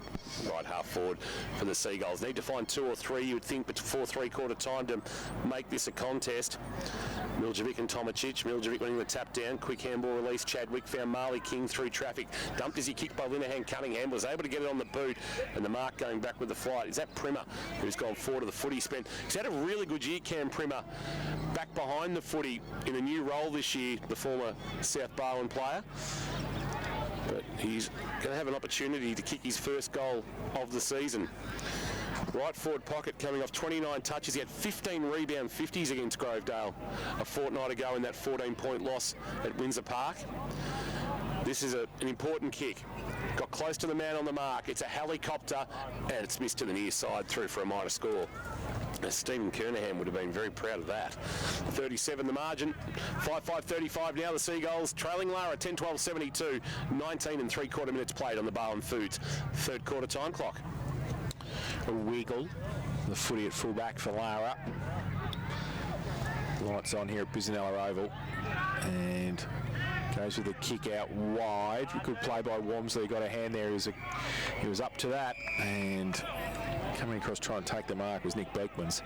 right half forward for the Seagulls. Need to find 2 or 3, you would think, but before three-quarter time to make this a contest. Miljevic and Tomasic. Miljevic winning the tap down. Quick handball release. Chadwick found Marley King through traffic. Dumped as he kicked by Linehan Cunningham. Was able to get it on the boot. And the mark going back with the flight. Is that Primer, who's gone forward to the footy spent? He's had a really good year, Cam Primer. Back behind the footy in a new role this year, the former South Barwon player. But he's going to have an opportunity to kick his first goal of the season. Right forward pocket coming off 29 touches. He had 15 rebound 50s against Grovedale a fortnight ago in that 14-point loss at Windsor Park. This is an important kick. Got close to the man on the mark. It's a helicopter, and it's missed to the near side, through for a minor score. Stephen Kernahan would have been very proud of that. 37 the margin. 5-5-35 now. The Seagulls trailing Lara 10-12-72. 19 and 3/4 minutes played on the Barwon Foods third quarter time clock. A wiggle. The footy at full-back for Lara. Lights on here at Bisanella Oval. And goes with a kick out wide. Good play by Walmsley. Got a hand there. He was up to that. And coming across trying to take the mark was Nick Beekmans.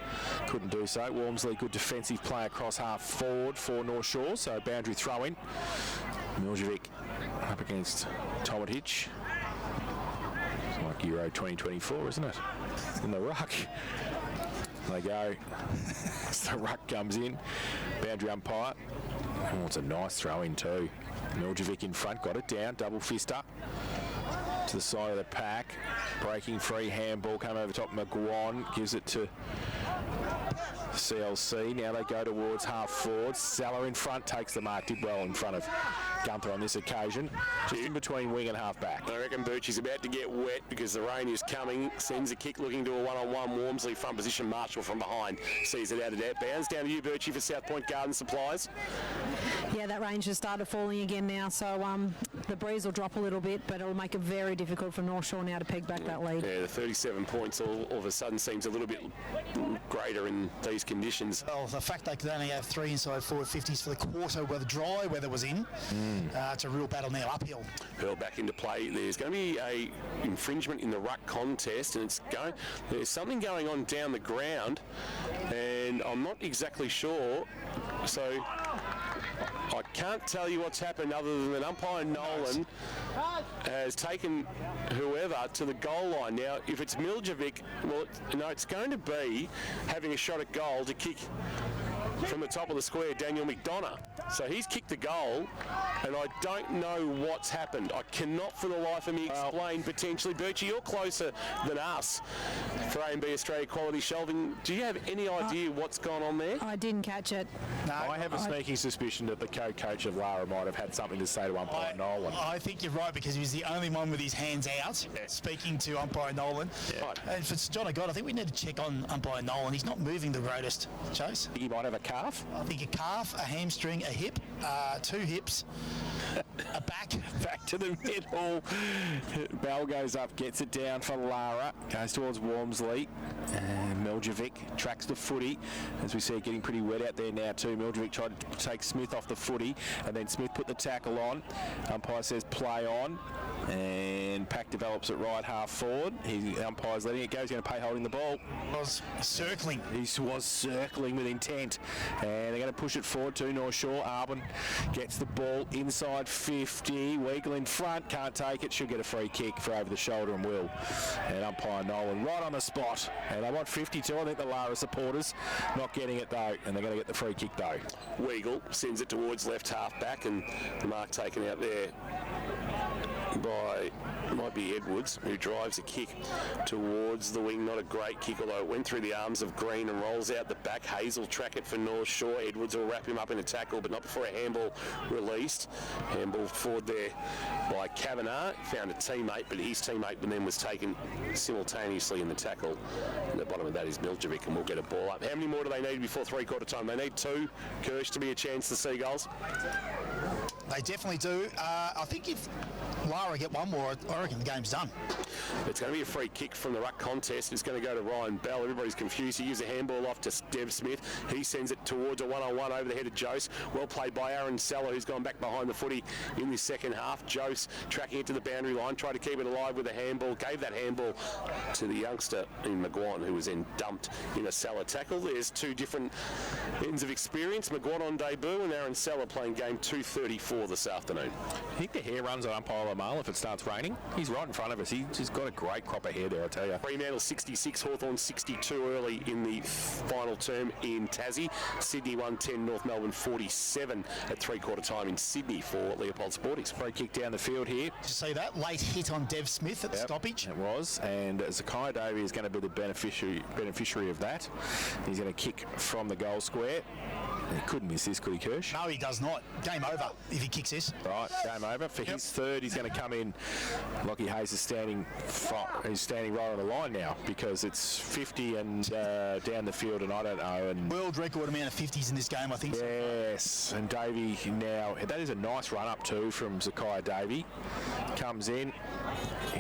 Couldn't do so. Walmsley, good defensive play across half forward for North Shore. So boundary throw in. Miljevic up against Tomasic. It's like Euro 2024, isn't it? In the ruck. They go. The ruck comes in. Boundary umpire. Oh, it's a nice throw in too. Miljevic in front, got it down. Double fister to the side of the pack. Breaking free handball, come over top. McGuan gives it to CLC. Now they go towards half forward. Salah in front, takes the mark. Did well in front of Gunther on this occasion. Just in between wing and half back. I reckon Birchie's about to get wet because the rain is coming. Sends a kick looking to a one-on-one. Walmsley front position. Marshall from behind sees it out of bounds. Down to you, Birchie, for South Point Garden Supplies. Yeah, that range has started falling again now, so the breeze will drop a little bit, but it'll make it very difficult for North Shore now to peg back that lead. Yeah, the 37 points all of a sudden seems a little bit greater in these conditions. Well, the fact they could only have 3 inside forward 50s for the quarter where the dry weather was in, it's a real battle now uphill. Hurled back into play. There's going to be a infringement in the ruck contest, and there's something going on down the ground, and I'm not exactly sure. So I can't tell you what's happened other than that umpire Nolan has taken whoever to the goal line. Now, if it's Miljevic, well, it's going to be having a shot at goal to kick from the top of the square, Daniel McDonough. So he's kicked the goal, and I don't know what's happened. I cannot for the life of me explain potentially. Birchie, you're closer than us for A&B Australia Quality Shelving. Do you have any idea what's gone on there? I didn't catch it. No, I have a sneaking suspicion that the co-coach of Lara might have had something to say to umpire Nolan. I think you're right, because he was the only one with his hands out speaking to umpire Nolan. Yeah. And for John God, I think we need to check on umpire Nolan. He's not moving the greatest, Chase. He might have a calf? I think a calf, a hamstring, a hip, 2 hips, a back. Back to the middle. Bell goes up, gets it down for Lara, goes towards Walmsley. And Miljevic tracks the footy, as we see it getting pretty wet out there now too. Miljevic tried to take Smith off the footy, and then Smith put the tackle on. Umpire says play on, and Pack develops it right half forward. The umpire's letting it go. He's going to pay holding the ball. Was circling. He was circling with intent, and they're going to push it forward to North Shore. Arbin gets the ball inside 50. Weagle in front, can't take it. Should get a free kick for over the shoulder and will. And umpire Nolan right on the spot. And they want 52. I think the Lara supporters not getting it though, and they're going to get the free kick though. Weagle sends it towards left half back, and the mark taken out there by, might be Edwards, who drives a kick towards the wing. Not a great kick, although it went through the arms of Green and rolls out the back. Hayes will track it for North Shore. Edwards will wrap him up in a tackle, but not before a handball released. Handball forward there by Kavanagh. Found a teammate, but his teammate then was taken simultaneously in the tackle. And the bottom of that is Miljevic, and we'll get a ball up. How many more do they need before three-quarter time? They need 2, Kirsch, to be a chance, the Seagulls. They definitely do. I think if Lara get one more, I reckon the game's done. It's going to be a free kick from the ruck contest. It's going to go to Ryan Bell. Everybody's confused. He gives a handball off to Dev Smith. He sends it towards a one-on-one over the head of Jose. Well played by Aaron Seller, who's gone back behind the footy in the second half. Jose tracking it to the boundary line, tried to keep it alive with a handball. Gave that handball to the youngster in McGuan, who was then dumped in a Seller tackle. There's 2 different ends of experience. McGuan on debut and Aaron Seller playing game 234 this afternoon. I think the hair runs on umpire Lamal if it starts raining. He's right in front of us. He's got a great crop of hair there, I tell you. Fremantle 66, Hawthorn 62 early in the final term in Tassie. Sydney 110, North Melbourne 47 at three-quarter time in Sydney for Leopold Sporties. Free kick down the field here. Did you see that? Late hit on Dev Smith at the stoppage. It was, and Zakai Davey is going to be the beneficiary of that. He's going to kick from the goal square. He couldn't miss this, could he, Kirsch? No, he does not. Game over if he kicks this. Right, game over. For his third, he's going to come in. Lockie Hayes is standing right on the line now, because it's 50 and down the field, and I don't know. And world record amount of 50s in this game, I think. Yes, and Davey now. That is a nice run up too from Zakai Davey. Comes in.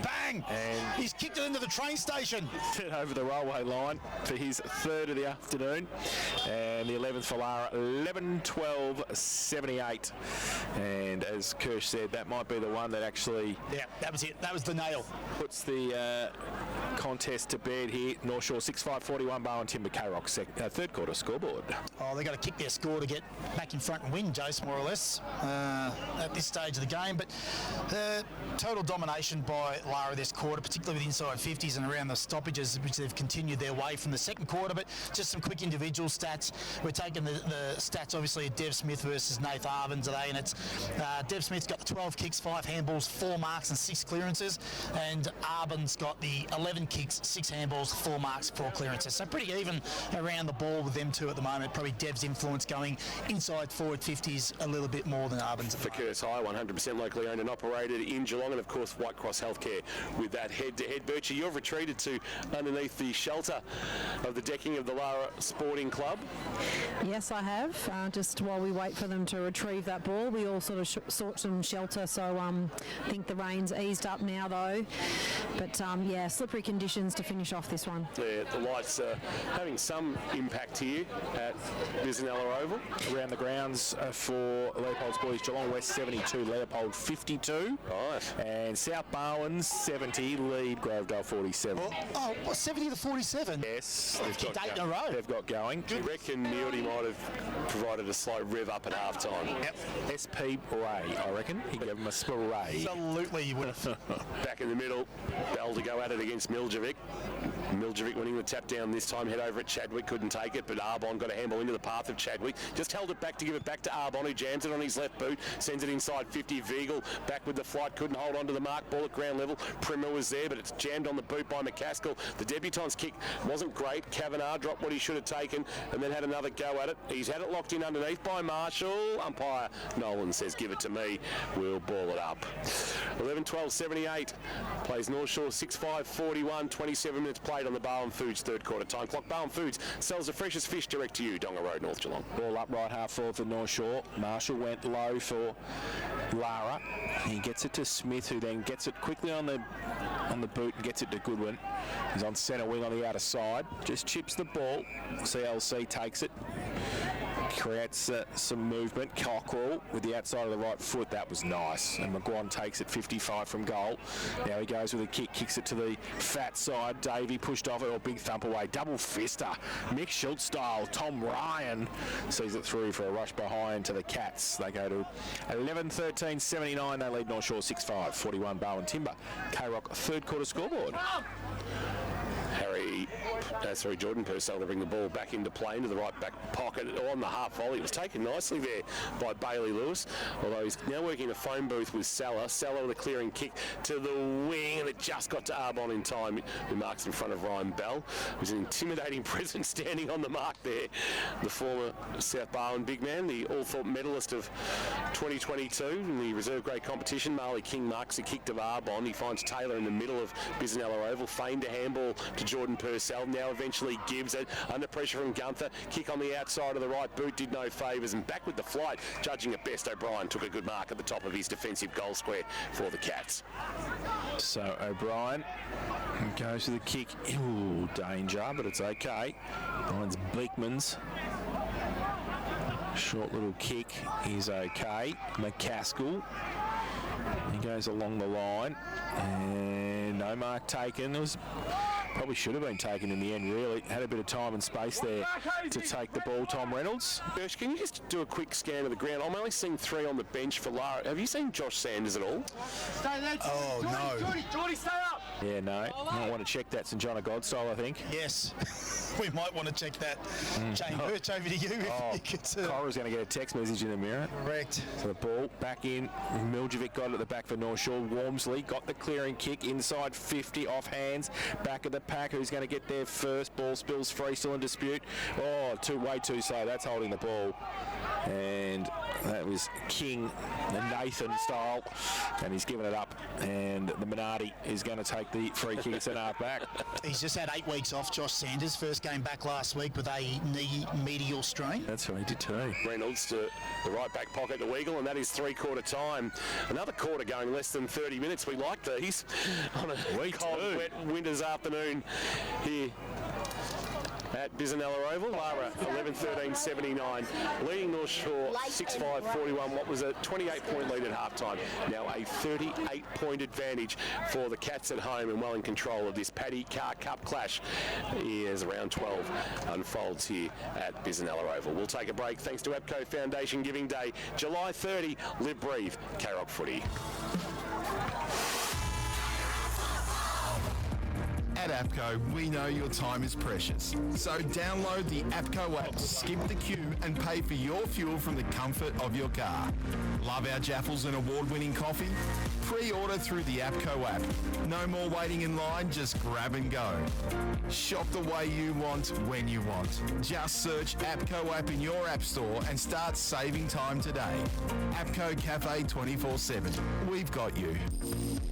Bang! And he's kicked it into the train station. Over the railway line for his third of the afternoon. And the 11th for Lara, 11-12-78. And as Kirsch said, that might be the one that actually... Yeah, that was it. That was the nail. Puts the contest to bed here. North Shore 6-5-41, Bowen Timber K-Rock third quarter scoreboard. Oh, they've got to kick their score to get back in front and win, Jace, more or less, at this stage of the game. But total domination by Lara this quarter, particularly with inside 50s and around the stoppages, which they've continued their way from the second quarter. But just some quick individual stats. We're taking the stats, obviously, of Dev Smith versus Nath Arvin today, and it's Dev Smith's got the 12 kicks, 5 handballs, 4 marks and 6 clearances, and Arvin's got the 11 kicks, 6 handballs, 4 marks, 4 clearances. So pretty even around the ball with them two at the moment. Probably Dev's influence going inside forward 50s a little bit more than Arvin's. For Curse High, 100% locally owned and operated in Geelong, and of course White Cross Cross Healthcare with that head-to-head. Birchie, you've retreated to underneath the shelter of the decking of the Lara Sporting Club. Yes, I have. Just while we wait for them to retrieve that ball, we all sort of sought some shelter. So I think the rain's eased up now, though. But yeah, slippery conditions to finish off this one. Yeah, the lights are having some impact here at Bisanella Oval. Around the grounds for Leopold's Boys, Geelong West 72, Leopold 52. Right. And South Barwon 70, lead Grovedale 47. Oh, 70 to 47? Yes. They've got 8 in a row. They've got going. Do you reckon Neildy might have provided a slight rev up at half-time? Yep. SP Ray, I reckon. He gave him a spray. Absolutely, you would have. Back in the middle, Bell to go at it against Miljevic. Miljevic winning the tap down this time, head over at Chadwick, couldn't take it, but Arbon got a handball into the path of Chadwick. Just held it back to give it back to Arbon, who jams it on his left boot, sends it inside 50. Viegel back with the flight, couldn't hold on to the mark, ball at ground level. Primer was there, but it's jammed on the boot by McCaskill. The debutante's kick wasn't great. Kavanagh dropped what he should have taken and then had another go at it. He's had it locked in underneath by Marshall. Umpire Nolan says, give it to me. We'll ball it up. 11-12-78. Plays North Shore 6-5-41. 27 minutes played on the Barwon Foods third quarter time clock. Barwon Foods sells the freshest fish direct to you. Donga Road, North Geelong. Ball up right half forward for North Shore. Marshall went low for Lara. He gets it to Smith, who then gets it quickly on the boot and gets it to Goodwin. He's on centre wing on the outer side. Just chips the ball. CLC takes it. Creates some movement. Cockrell with the outside of the right foot. That was nice. And McGuan takes it 55 from goal. Now he goes with a kick, kicks it to the fat side. Davey pushed off it, or big thump away. Double fister. Mick Schultz style. Tom Ryan sees it through for a rush behind to the Cats. They go to 11-13-79. They lead North Shore 6-5. 41 Barwon Timber. K-Rock third quarter scoreboard. Jordan Purcell to bring the ball back into play into the right back pocket on the half volley. It was taken nicely there by Bailey Lewis, although he's now working in a phone booth with Salah. Salah with a clearing kick to the wing, and it just got to Arbon in time, who marks in front of Ryan Bell. It was an intimidating presence standing on the mark there. The former South Barwon big man, the All-Thorpe medalist of 2022 in the reserve grade competition. Marley King marks a kick to Arbon. He finds Taylor in the middle of Bisanella Oval. Feigned a handball to Jordan Purcell. Now eventually gives it under pressure from Gunther. Kick on the outside of the right boot did no favours, and back with the flight, judging at best, O'Brien took a good mark at the top of his defensive goal square for the Cats. So O'Brien goes to the kick. Ooh, danger, but it's okay. Finds Beekman's short little kick is okay. McCaskill, he goes along the line, and no mark taken. It was probably should have been taken in the end, really. Had a bit of time and space there to take the ball, Tom Reynolds. Gersh, can you just do a quick scan of the ground? I'm only seeing 3 on the bench for Lara. Have you seen Josh Sanders at all? Oh, no. Geordie, stay up! Yeah, no. I want to check that St John of God style, I think. Yes. We might want to check that. Jane Birch, over to you. If you could, Cora's going to get a text message in a minute. Correct. So the ball back in. Miljevic got it at the back for North Shore. Walmsley got the clearing kick inside 50 off hands. Back of the pack. Who's going to get there first? Ball spills free, still in dispute. Oh, way too slow. That's holding the ball. And that was King, the Nathan style. And he's given it up. And the Minardi is going to take the free kick. It's an half back. He's just had 8 weeks off, Josh Sanders. First game back last week with a knee medial strain. That's what he did too. Reynolds to the right back pocket to Weagle, and that is 3-quarter time. Another quarter going less than 30 minutes. We like these on a cold, wet winter's afternoon here at Bisanella Oval. Lara 11-13-79, leading North Shore 6-5-41. What was a 28-point lead at halftime. Now a 38-point advantage for the Cats at home, and well in control of this Paddy Carr Cup clash as round 12 unfolds here at Bisanella Oval. We'll take a break thanks to APCO Foundation Giving Day, July 30. Live, breathe, K-Rock footy. At APCO, we know your time is precious. So download the APCO app to skip the queue and pay for your fuel from the comfort of your car. Love our Jaffles and award-winning coffee? Pre-order through the APCO app. No more waiting in line, just grab and go. Shop the way you want, when you want. Just search APCO app in your app store and start saving time today. APCO Cafe 24/7. We've got you.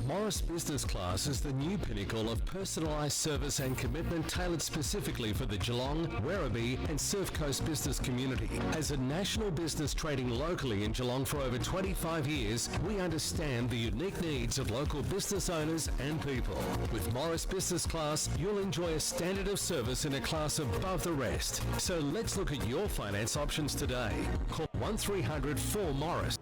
Morris Business Class is the new pinnacle of personalised service and commitment tailored specifically for the Geelong, Werribee and Surf Coast business community. As a national business trading locally in Geelong for over 25 years, we understand the unique needs of local business owners and people. With Morris Business Class, you'll enjoy a standard of service in a class above the rest. So let's look at your finance options today. Call 1300 4MORRIS.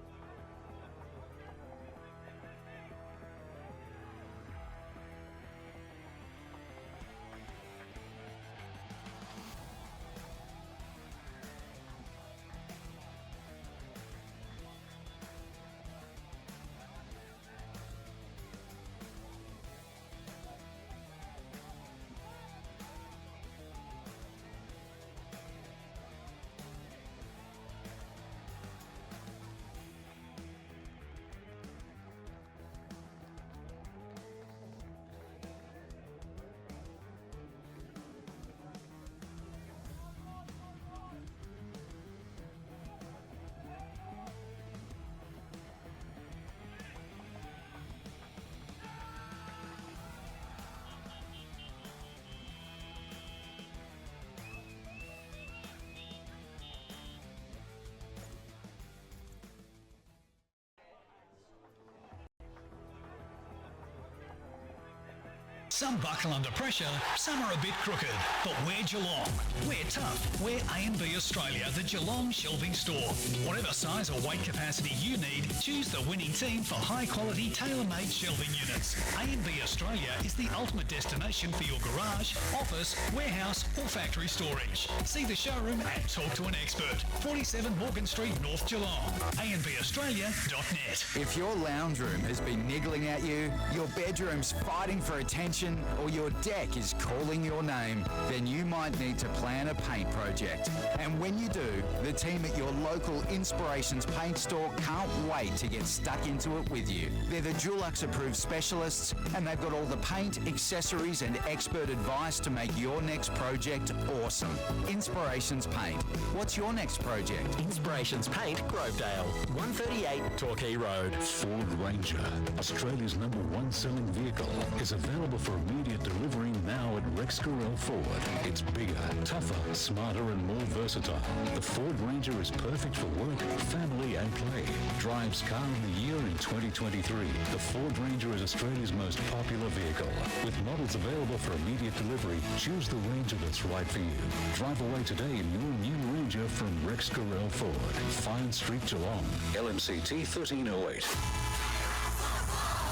Some buckle under pressure, some are a bit crooked, but we're Geelong. We're tough. We're A&B Australia, the Geelong Shelving Store. Whatever size or weight capacity you need, choose the winning team for high-quality, tailor-made shelving units. A&B Australia is the ultimate destination for your garage, office, warehouse or factory storage. See the showroom and talk to an expert. 47 Morgan Street, North Geelong. ANBAustralia.net. If your lounge room has been niggling at you, your bedroom's fighting for attention, or your deck is calling your name, then you might need to plan a paint project. And when you do, the team at your local Inspirations Paint store can't wait to get stuck into it with you. They're the Dulux approved specialists, and they've got all the paint, accessories and expert advice to make your next project awesome. Inspirations Paint. What's your next project? Inspirations Paint, Grovedale, 138 Torquay Road. Ford Ranger, Australia's #1 selling vehicle, is available for immediate delivery now at Rex Correll Ford. It's bigger, tougher, smarter and more versatile. The Ford Ranger is perfect for work, family and play. Drives Car of the Year in 2023. The Ford Ranger is Australia's most popular vehicle. With models available for immediate delivery, choose the Ranger that's right for you. Drive away today in your new Ranger from Rex Correll Ford. Fine Street, Geelong. LMCT 1308.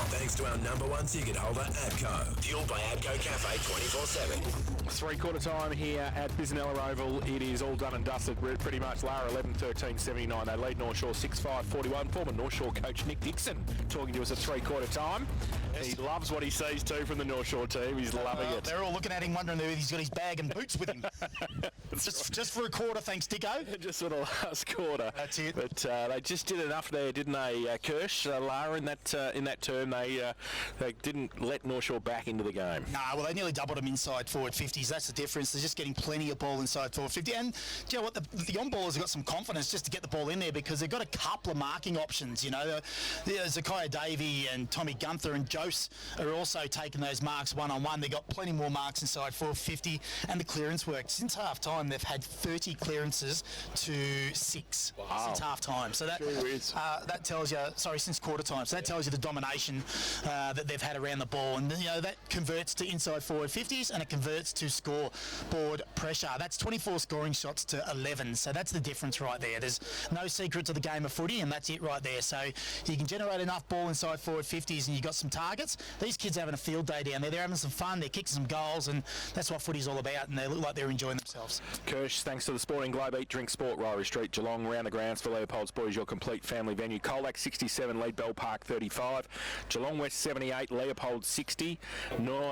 Thanks to our #1 ticket holder, ABCO. Fueled by ABCO Cafe 24/7. Three-quarter time here at Bisanella Oval. It is all done and dusted pretty much. Lara 11-13-79. They lead North Shore 6-5-41. Former North Shore coach Nick Dixon talking to us at three-quarter time. Yes. He loves what he sees too from the North Shore team. He's loving it. They're all looking at him wondering if he's got his bag and boots with him. just for a quarter, thanks, Dicko. Just for the last quarter. That's it. But they just did enough there, didn't they, Kirsch? Lara, in that term, they didn't let North Shore back into the game. Nah, well, they nearly doubled them inside forward 50s. That's the difference. They're just getting plenty of ball inside forward 50. And do you know what? The on-ballers have got some confidence just to get the ball in there because they've got a couple of marking options. You know, Zakiah Davey and Tommy Gunther and Jose are also taking those marks one-on-one. They've got plenty more marks inside forward 50. And the clearance work. Since half-time, they've had 30 clearances to 6 since half-time. So that tells you, since quarter-time. So that tells you the domination that they've had around the ball, and that converts to inside forward 50s and it converts to scoreboard pressure. That's 24 scoring shots to 11, so that's the difference right there. There's no secret to the game of footy, and that's it right there. So you can generate enough ball inside forward 50s and you've got some targets. These kids are having a field day down there. They're having some fun, they're kicking some goals, and that's what footy's all about, and they look like they're enjoying themselves. Kirsch, thanks to the Sporting Globe, Eat, Drink, Sport, Ryrie Street, Geelong, round the grounds for Leopold's Boys, your complete family venue. Colac 67, lead Bell Park 35, Geelong West 78, Leopold 60,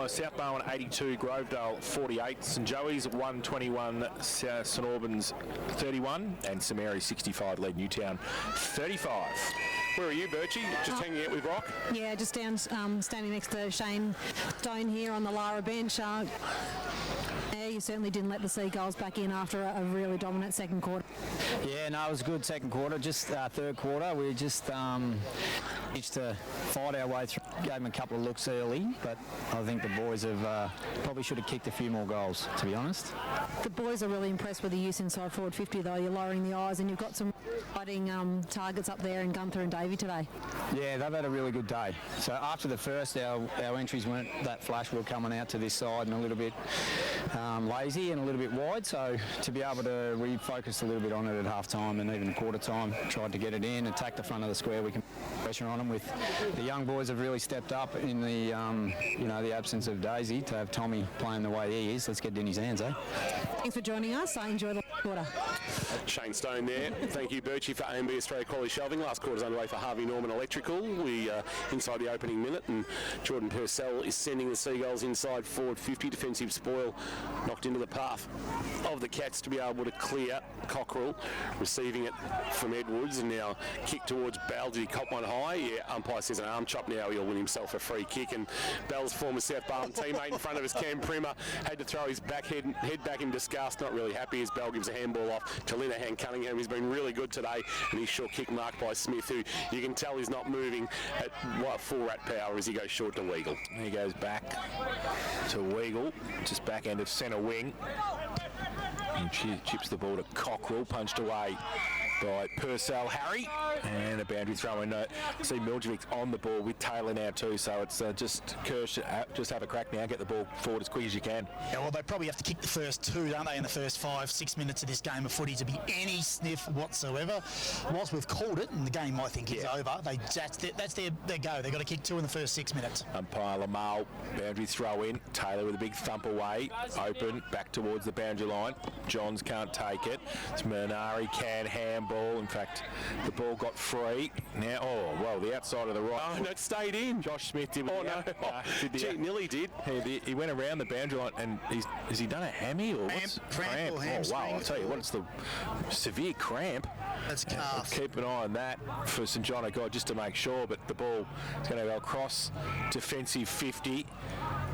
South Barwon 82, Grovedale 48, St Joey's 121, St Albans 31, and St Mary's 65, lead Newtown 35. Where are you, Birchie? Just hanging out with Rock? Yeah, just down, standing next to Shane Stone here on the Lara bench. Yeah, you certainly didn't let the Seagulls back in after a really dominant second quarter. Yeah, no, it was a good second quarter. Just third quarter, we just managed to fight our way through. Gave them a couple of looks early, but I think the boys have probably should have kicked a few more goals, to be honest. The boys are really impressed with the use inside forward 50, though. You're lowering the eyes, and you've got some fighting targets up there in Gunther and Davey today. Yeah, they've had a really good day. So after the first, our entries weren't that flash. We were coming out to this side and a little bit lazy and a little bit wide. So to be able to, we focused a little bit on it at half time and even quarter time, tried to get it in, attack the front of the square. We can pressure on them. With the young boys have really stepped up in the the absence of Daisy, to have Tommy playing the way he is. Let's get it in his hands, eh? Thanks for joining us. I enjoyed the quarter. Shane Stone there. Thank you, Birchie, for AMB Australia Quality Shelving. Last quarter's underway for Harvey Norman Electrical. We inside the opening minute, and Jordan Purcell is sending the Seagulls inside forward 50. Defensive spoil knocked into the path of the Cats to be able to clear. Cockerell receiving it from Edwards, and now kick towards Bell. Did he cop one high? Yeah, umpire says an arm chop. Now he'll win himself a free kick, and Bell's former South Barton teammate in front of us, Cam Primmer, had to throw his head back in disgust. Not really happy as Bell gives a handball off to Linehan Cunningham. He's been really good today, and his short kick marked by Smith, who you can tell is not moving at full rat power as he goes short to Weagle. He goes back to Weagle, just back end of centre wing. And chips the ball to Cockerell, punched away by Purcell Harry, and a boundary throw in. See Miljevic on the ball with Taylor now too, so it's just Kirsch, just have a crack now, get the ball forward as quick as you can. Yeah, well, they probably have to kick the first two, don't they, in the first 5-6 minutes of this game of footy to be any sniff whatsoever. Whilst we've called it, and the game I think is over, that's their go. They've got to kick two in the first 6 minutes. Umpire Lamal, boundary throw in. Taylor with a big thump away, open, back towards the boundary line. Johns can't take it. It's Murnari can handball. In fact, the ball got free. Now, the outside of the right. Oh, no, it stayed in. Josh Smith did. Nearly did. He went around the boundary line, and has he done a hammy or what's cramp? Or hamstring. Oh wow! I'll tell you what, it's the severe cramp. That's calf. Keep an eye on that for St John O'God just to make sure. But the ball is going to go across defensive 50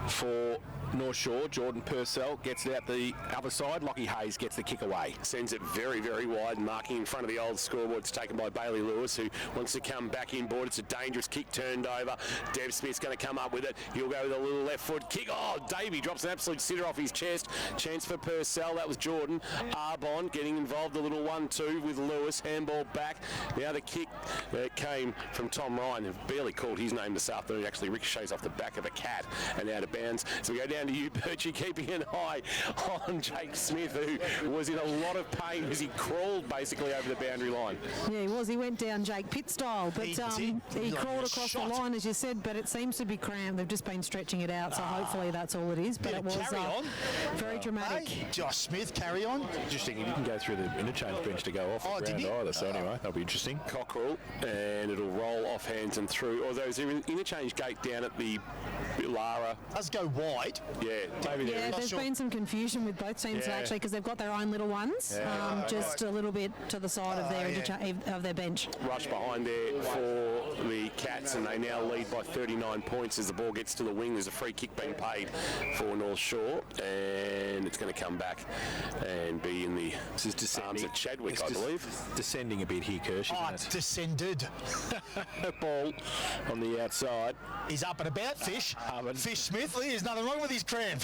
for North Shore. Jordan Purcell gets it out the other side. Lockie Hayes gets the kick away. Sends it very, very wide, marking in front of the old scoreboard. It's taken by Bailey Lewis, who wants to come back inboard. It's a dangerous kick turned over. Dev Smith's going to come up with it. He'll go with a little left foot kick. Oh, Davey drops an absolute sitter off his chest. Chance for Purcell. That was Jordan. Arbon getting involved. A little 1-2 with Lewis. Handball back. Now the kick came from Tom Ryan, who barely called his name this afternoon. Actually ricochets off the back of a cat and out of bounds. So we go down to you, Birchie, keeping an eye on Jake Smith, who was in a lot of pain as he crawled basically over the boundary line. Yeah, he was. He went down Jake Pitt style, but he crawled across the line, as you said, but it seems to be cramped. They've just been stretching it out, so hopefully that's all it is. But it was very dramatic. Hey, Josh Smith, carry on. Interesting. He didn't go through the interchange bench to go off the ground either, so anyway, that'll be interesting. Cockerell, and it'll roll off hands and through. Although there's an interchange gate down at the Lara. Does go wide. Yeah, David. Yeah, there's been some confusion with both teams actually, because they've got their own little ones, just a little bit to the side of their bench. Rush behind there for the Cats, and they now lead by 39 points as the ball gets to the wing. There's a free kick being paid for North Shore, and it's going to come back and be in the arms of Chadwick, I believe. Descending a bit here, Kirsch, isn't it? Descended. Ball on the outside. He's up and about, Fish. Fish Smith, there's nothing wrong with his cramp.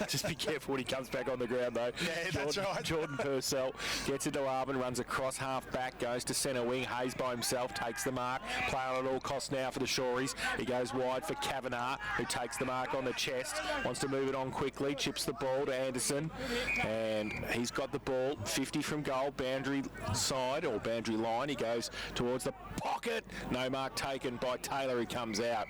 Just be careful when he comes back on the ground, though. Yeah, that's right. Jordan Purcell gets it to Arbon, runs across half back, goes to centre wing. Hayes by himself takes the mark. Play on at all costs now for the Shories. He goes wide for Kavanagh, who takes the mark on the chest. Wants to move it on quickly. Chips the ball to Anderson, and he's got the ball 50 from goal, boundary side or boundary line. He goes towards the pocket. No mark taken by Taylor, who comes out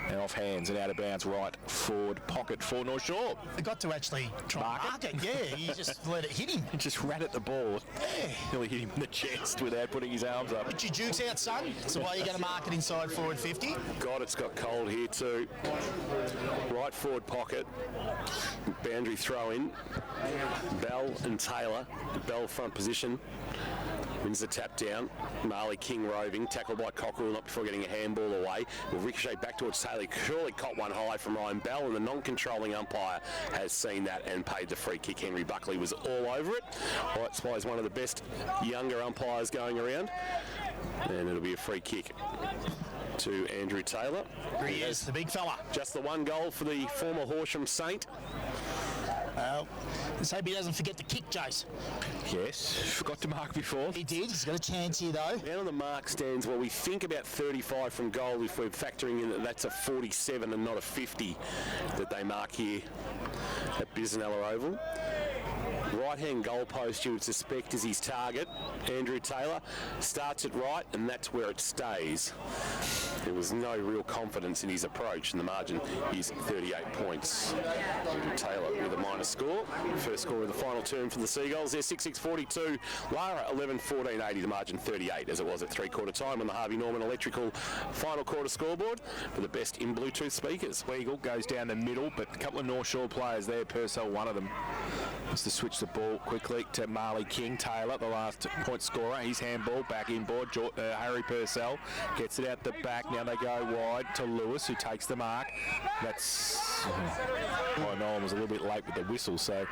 and off hands and out of bounds right forward pocket for North Shore. They got to actually try and mark it. Yeah, he just let it hit him. He just ran at the ball. Yeah. Nearly hit him in the chest without putting his arms up. Put your jukes out, son. That's the way you're going to mark it inside forward 50. God, it's got cold here too. Right forward pocket. Boundary throw in. Bell and Taylor. Bell front position. Wins the tap down. Marley King roving. Tackled by Cockerell, not before getting a handball away. Will ricochet back towards Taylor. Curly caught one high from Ryan Bell, and the non-controlling umpire has seen that and paid the free kick. Henry Buckley was all over it. White Spy one of the best younger umpires going around. And it'll be a free kick to Andrew Taylor. Here he is, the big fella. Just the one goal for the former Horsham Saint. Let's hope he doesn't forget the kick, Jace. Yes, forgot to mark before. He did. He's got a chance here, though. Down on the mark stands, well, we think about 35 from goal if we're factoring in that that's a 47 and not a 50 that they mark here at Bisanella Oval. Right-hand goalpost, you would suspect, is his target. Andrew Taylor starts it right, and that's where it stays. There was no real confidence in his approach, and the margin is 38 points. Taylor with a minor score. First score of the final term for the Seagulls. They're 6-6-42. Lara 11-14-80. The margin 38, as it was at three-quarter time on the Harvey Norman Electrical final quarter scoreboard for the best in Bluetooth speakers. Weagle goes down the middle, but a couple of North Shore players there. Purcell, one of them, wants to switch the ball quickly to Marley King. Taylor, the last point scorer. His handball back inboard. Harry Purcell gets it out the back. Now they go wide to Lewis, who takes the mark. That's... Nolan was a little bit late with the whistle, so...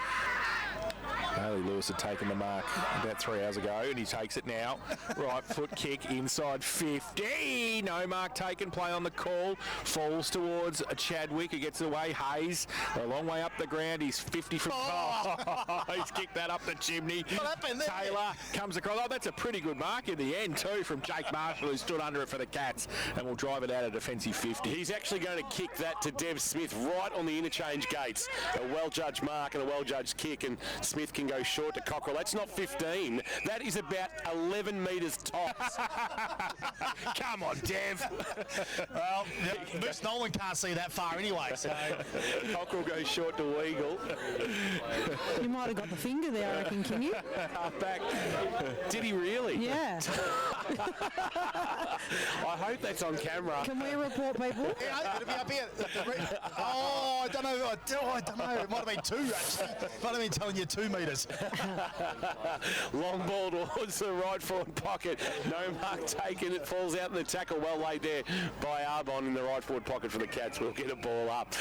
Bailey Lewis had taken the mark about 3 hours ago, and he takes it now. Right foot kick inside 50. No mark taken. Play on the call. Falls towards Chadwick, who gets away. Hayes a long way up the ground. He's 50 from... Oh, he's kicked that up the chimney. What happened there? Taylor comes across. Oh, that's a pretty good mark in the end too from Jake Marshall, who stood under it for the Cats, and will drive it out a defensive 50. He's actually going to kick that to Dev Smith right on the interchange gates. A well-judged mark and a well-judged kick, and Smith can go short to Cockerell. That's not 15. That is about 11 metres tops. Come on, Dev. Well, Moose Nolan can't see that far anyway, so... Cockerell goes short to Weagle. You might have got the finger there, I reckon, can you? Half back. Did he really? Yeah. I hope that's on camera. Can we report people? Yeah, it'll be up here. Oh, I don't know. I don't know. It might have been 2, actually. Might have been telling you 2 metres. Long ball towards the right forward pocket. No mark taken. It falls out in the tackle. Well laid there by Arbon in the right forward pocket for the Cats. We'll get a ball up.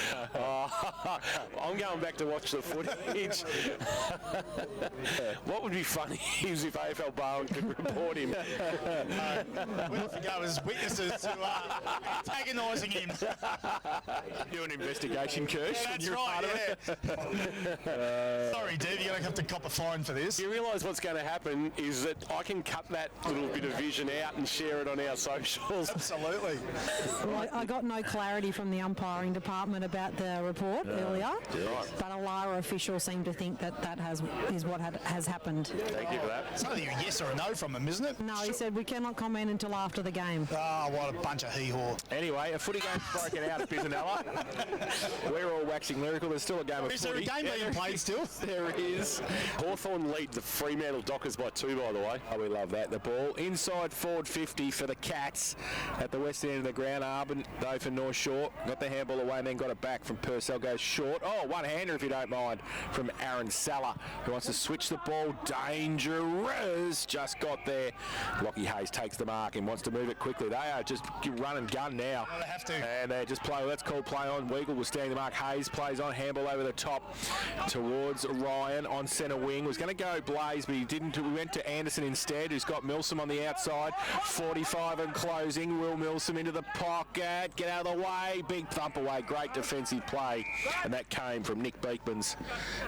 I'm going back to watch the footage. What would be funny is if AFL Barwon could report him. We have to go as witnesses to antagonising him. Do an investigation, Kirsch. Yeah, that's right, Sorry, Dave, you're going to have to cop a fine for this. You realise what's going to happen is that I can cut that little bit of vision out and share it on our socials. Absolutely. Well, I got no clarity from the umpiring department about the report earlier, but a Lara official seemed to think that is what has happened. Thank you for that. It's either a yes or a no from him, isn't it? No, he said we cannot comment until after the game. Oh, what a bunch of hee-haw. Anyway, a footy game's broken out at Bisanella. We're all waxing lyrical. There's still a game of footy. Is there a game being played still? There is. Hawthorn lead the Fremantle Dockers by 2, by the way. Oh, we love that. The ball inside forward 50 for the Cats at the west end of the ground. Arbon, though, for North Shore. Got the handball away and then got it back from Purcell. Goes short. Oh, one-hander, if you don't mind, from Aaron Saller, who wants to switch the ball. Dangerous. Just got there. Lockie Hayes takes the mark and wants to move it quickly. They are just run and gun now. Well, they have to. And they just play. That's called play on. Weagle was standing the mark. Hayes plays on. Handball over the top towards Ryan on centre wing. Was going to go Blaze, but he didn't. We went to Anderson instead, who's got Milsom on the outside. 45 and closing. Will Milsom into the pocket. Get out of the way. Big thump away. Great defensive play. And that came from Nick Beekmans.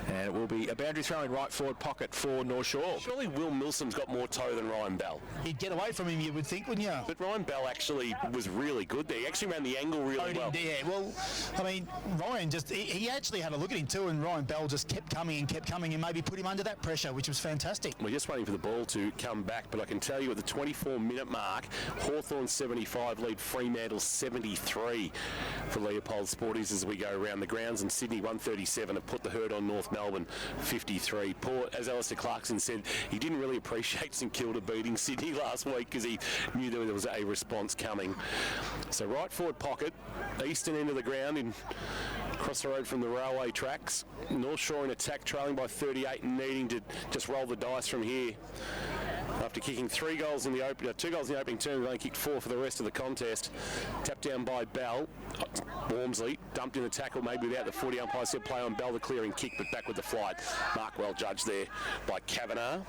And it will be a boundary throw in right forward pocket for North Shore. Surely Will Milsom's got more toe than Ryan Bell. You'd get away from him, you would think, wouldn't you? But Ryan Bell actually was really good there. He actually ran the angle really well. Yeah, well, I mean, Ryan just, he actually had a look at him too, and Ryan Bell just kept coming and maybe put him under that pressure, which was fantastic. We're just waiting for the ball to come back, but I can tell you at the 24-minute mark, Hawthorn 75 lead Fremantle 73 for Leopold Sporties as we go around the grounds, and Sydney 137 have put the herd on North Melbourne 53. Poor, as Alistair Clarkson said, he didn't really appreciate St Kilda beating Sydney last week because he knew there was a response coming. So right forward pocket, eastern end of the ground in across the road from the railway tracks. North Shore in attack, trailing by 38 and needing to just roll the dice from here. After after kicking 2 goals in the opening term. They only kicked 4 for the rest of the contest. Tapped down by Bell. Walmsley dumped in the tackle, maybe without the footy. Umpire said play on Bell, the clearing kick, but back with the flight. Mark well judged there by Kavanagh.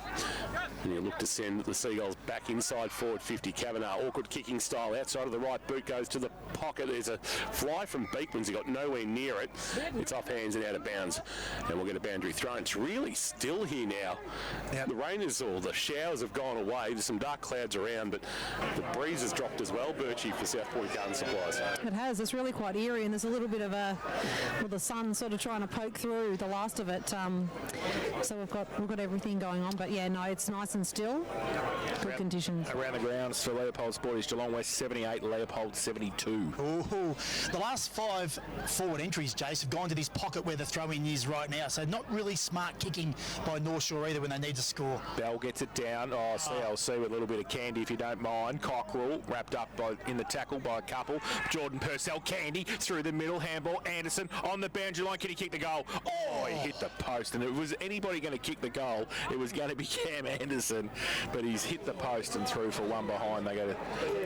And you look to send the Seagulls back inside forward 50. Kavanagh, awkward kicking style, outside of the right boot, goes to the pocket. There's a fly from Beekman's. He got nowhere near it. It's off hands and out of bounds. And we'll get a boundary throw. It's really still here now. Yep. The rain is all, the showers have gone away. There's some dark clouds around, but the breeze has dropped as well, Birchie, for South Point Garden Supplies. It has. It's really quite eerie, and there's a little bit of the sun sort of trying to poke through the last of it. So we've got everything going on, but yeah, no, it's nice and still. Good conditions. Around the grounds for Leopold Sporties, Geelong West 78, Leopold 72. Ooh, the last 5 forward entries, Jace, have gone to this pocket where the throw-in is right now. So not really smart kicking by North Shore either when they need to score. Bell gets it down. CLC with a little bit of candy, if you don't mind. Cockrell wrapped up in the tackle by a couple. Jordan Purcell, candy through the middle. Handball. Anderson on the boundary line. Can he kick the goal? Oh, he hit the post. And if it was anybody going to kick the goal, it was going to be Cam Anderson. But he's hit the post and through for one behind. They go to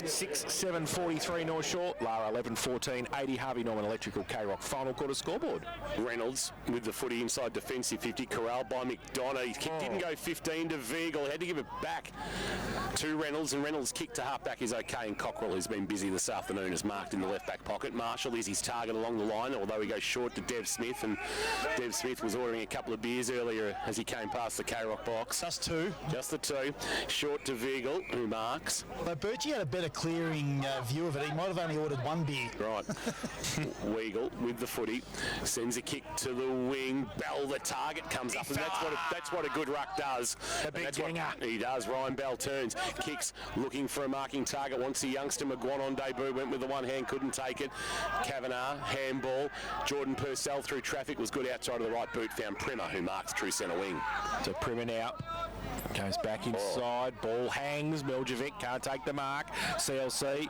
6-7-43 North Shore. Lara 11-14. 80 Harvey Norman Electrical K-Rock. Final quarter scoreboard. Reynolds with the footy inside defensive 50. Corralled by McDonough. His kick didn't go 15 to Vegal. He had to give it back to Reynolds, and Reynolds' kick to half-back is okay, and Cockrell, who's been busy this afternoon, is marked in the left-back pocket. Marshall is his target along the line, although he goes short to Dev Smith, and Dev Smith was ordering a couple of beers earlier as he came past the K-Rock box. Just 2. Just the 2. Short to Vegal, who marks. But Birchie had a better clearing view of it. He might have only ordered 1 beer. Right. Weagle with the footy, sends a kick to the wing. Bell, the target, comes up, and that's what a good ruck does. A big dinger. He does. Ryan Bell turns, kicks, looking for a marking target. Wants the youngster McGuan on debut, went with the one hand, couldn't take it. Kavanagh, handball. Jordan Purcell through traffic was good outside of the right boot, found Primer, who marks true centre wing. So Primer now goes back inside, ball hangs, Miljevic can't take the mark. CLC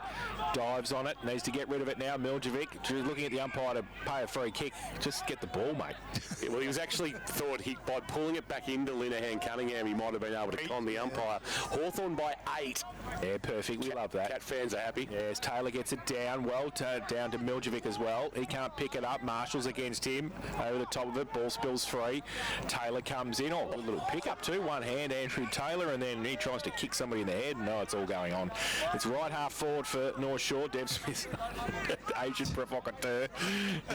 dives on it, needs to get rid of it now. Miljevic looking at the umpire to pay a free kick. Just get the ball, mate. Yeah, well, he was actually thought by pulling it back into Linehan Cunningham, he might have been able to con the umpire. Hawthorn by 8. Yeah, perfect. We love that. Cat fans are happy. Yes, Taylor gets it down, down to Miljevic as well. He can't pick it up. Marshall's against him. Over the top of it, ball spills free. Taylor comes in. Oh, a little pick up too. One hand, Andrew Taylor, and then he tries to kick somebody in the head. No, it's all going on. It's right half forward for North Shore. Dev Smith, Asian provocateur,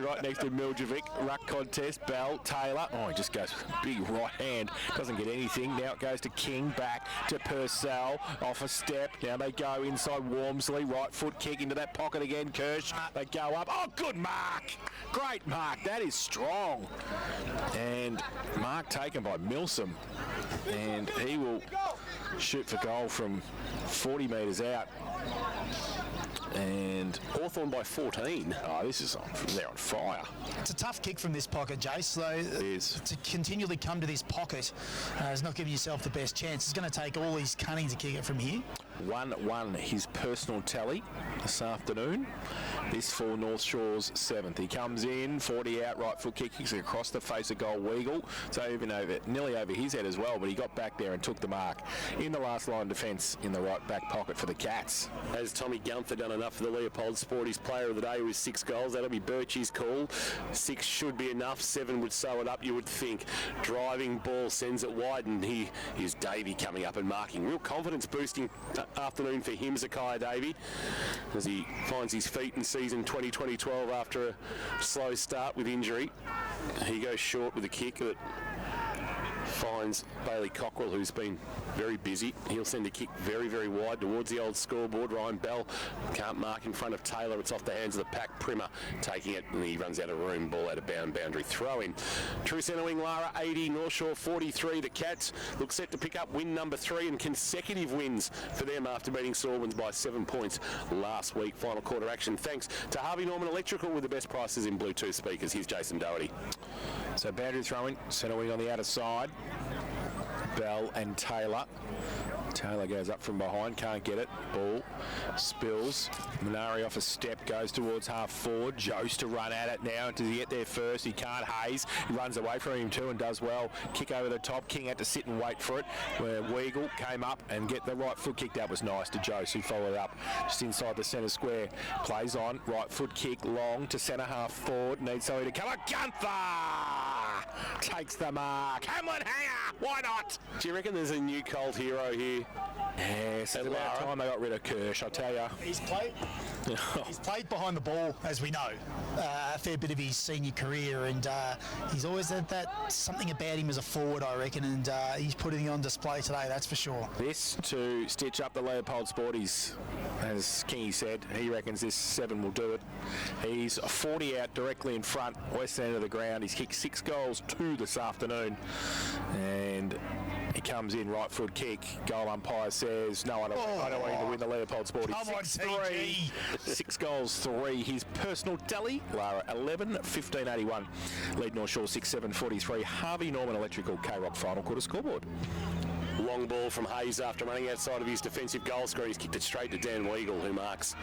right next to Miljevic. Ruck contest. Bell, Taylor. Oh, he just goes big right hand. Doesn't get anything. Now it goes to King, back to Purcell. Off a step. Now they go inside Walmsley. Right foot kick into that pocket again. Kirsch. They go up. Oh, good mark. Great mark. That is strong. And mark taken by Milsom. And he will shoot for goal from 40 metres out. And Hawthorn by 14. Oh, this is they're on fire. It's a tough kick from this pocket, Jace. Though it is. To continually come to this pocket is not giving yourself the best chance. It's going to take all his cunning to kick it from here. 1-1 his personal tally this afternoon. This for North Shore's 7th. He comes in, 40 out, right foot kick, kicks it across the face of goal. Weagle. It's nearly over his head as well, but he got back there and took the mark in the last line of defence in the right back pocket for the Cats. Has Tommy Gunther done enough for the Leopold Sporties player of the day with 6 goals? That'll be Birchie's call. 6 should be enough. 7 would sew it up, you would think. Driving ball, sends it wide, and here's Davey coming up and marking. Real confidence boosting afternoon for him, Zakiah Davey, as he finds his feet in season 2012 after a slow start with injury. He goes short with a kick that finds Bailey Cockrell, who's been very busy. He'll send a kick very, very wide towards the old scoreboard. Ryan Bell can't mark in front of Taylor. It's off the hands of the pack. Primer taking it, and he runs out of room. Ball out of boundary throw in. True centre wing Lara 80, North Shore 43. The Cats look set to pick up win number 3 and consecutive wins for them after beating Sawins by 7 points last week. Final quarter action thanks to Harvey Norman Electrical with the best prices in Bluetooth speakers. Here's Jason Doherty. So boundary throwing, centre wing on the outer side. Bell and Taylor Taylor goes up from behind, can't get it. Ball spills. Minari off a step, goes towards half forward. Jost to run at it now. Does he get there first? He can't. Hayes runs away from him too and does well. Kick over the top. King had to sit and wait for it. Where Weagle came up and get the right foot kick. That was nice to Jost, who followed up just inside the centre square. Plays on. Right foot kick long to centre half forward. Needs somebody to come up. Gunther takes the mark. Hamlin hanger. Why not? Do you reckon there's a new cult hero here? Yes, it's about time they got rid of Kirsch, I tell you. He's played behind the ball, as we know, a fair bit of his senior career, and he's always had that something about him as a forward, I reckon, and he's putting it on display today, that's for sure. This to stitch up the Leopold Sporties, as Kingy said. He reckons this 7 will do it. He's 40 out directly in front, west end of the ground. He's kicked 6 goals 2 this afternoon, and he comes in, right foot kick. Goal umpire says, no, I don't want him to win the Leopold Sporties. Come on, 6-3. 6 goals, 3. His personal tally, Lara 11-15-81. Lead North Shore 6-7-43. Harvey Norman Electrical K-Rock final quarter scoreboard. Long ball from Hayes after running outside of his defensive goal screen. He's kicked it straight to Dan Weagle, who marks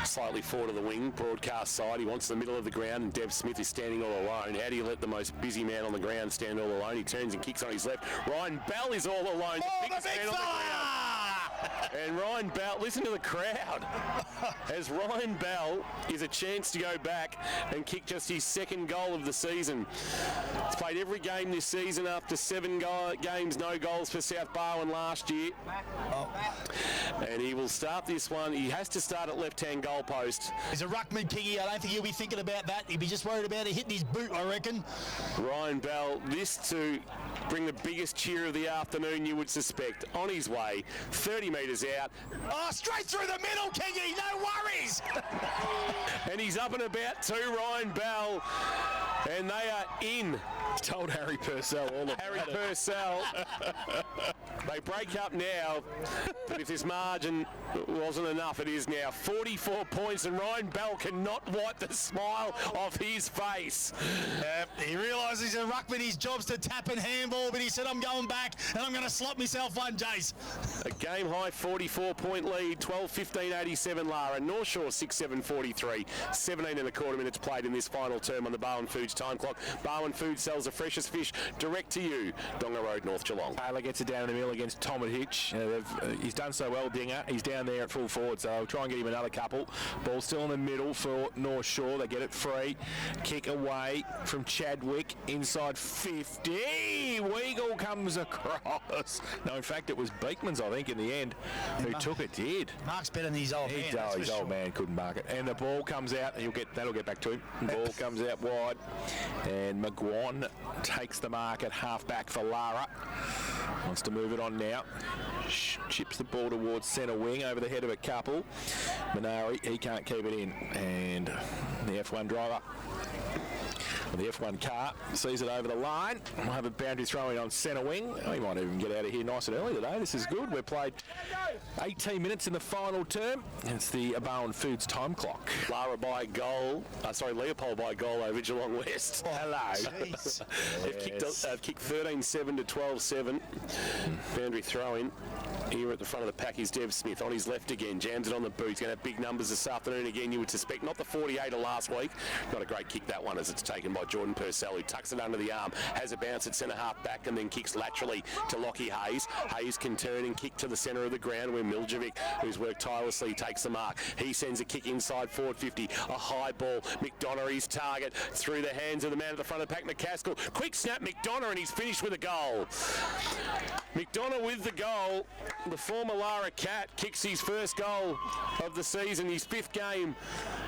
slightly forward of the wing, broadcast side. He wants the middle of the ground, and Dev Smith is standing all alone. How do you let the most busy man on the ground stand all alone? He turns and kicks on his left. Ryan Bell is all alone. The biggest man on the ground. And Ryan Bell, listen to the crowd. As Ryan Bell is a chance to go back and kick just his 2nd goal of the season. He's played every game this season after 7 games, no goals for South Barwon last year. And he will start this one. He has to start at left-hand goal post. He's a ruckman, Kingy. I don't think he'll be thinking about that. He'll be just worried about it hitting his boot, I reckon. Ryan Bell, this to bring the biggest cheer of the afternoon, you would suspect. On his way, 30 metres out. Oh, straight through the middle, Kingy. No worries. And he's up and about too, Ryan Bell. And they are in. Told Harry Purcell all about Harry Purcell. They break up now, but if this margin wasn't enough, it is now. 44 points, and Ryan Bell cannot wipe the smile off his face. He realises he's a ruckman, his job's to tap and handball, but he said, I'm going back, and I'm going to slot myself one, Jace. A game-high 44-point lead, 12-15-87 Lara. North Shore 6-7-43. 17 and a quarter minutes played in this final term on the Barwon Foods time clock. Barwon Foods sells the freshest fish direct to you. Donga Road, North Geelong. Taylor gets it down in the middle against Tom and Hitch. He's done so well, Dinger. He's down there at full forward, so I'll try and get him another couple. Ball still in the middle for North Shore. They get it free. Kick away from Chadwick. Inside 50. Weagle comes across. No, in fact, it was Beekman's, I think, in the end, who took it. Did. Mark's better than his old man. His old man couldn't mark it. And the ball comes out. That'll get back to him. The ball comes out wide. And McGuan takes the mark at half-back for Lara. Wants to move it on now. Chips the ball towards centre wing over the head of a couple. Minari, he can't keep it in. And the F1 driver, the F1 car, sees it over the line. We'll have a boundary throw-in on centre wing. He might even get out of here nice and early today. This is good. We've played 18 minutes in the final term. It's the Barwon Foods time clock. Lara by a goal. Leopold by a goal over Geelong West. Hello. They've kicked 13-7 to 12-7. Boundary throw-in. Here at the front of the pack is Dev Smith on his left again. Jams it on the boot. He's going to have big numbers this afternoon again, you would suspect. Not the 48 of last week. Not a great kick, that one, as it's taken by Jordan Purcell, who tucks it under the arm, has a bounce at centre half back, and then kicks laterally to Lockie Hayes. Hayes can turn and kick to the centre of the ground, where Miljevic, who's worked tirelessly, takes the mark. He sends a kick inside forward 50. A high ball. McDonough's target through the hands of the man at the front of the pack, McCaskill. Quick snap, McDonough, and he's finished with a goal. McDonough with the goal. The former Lara Cat kicks his first goal of the season, his 5th game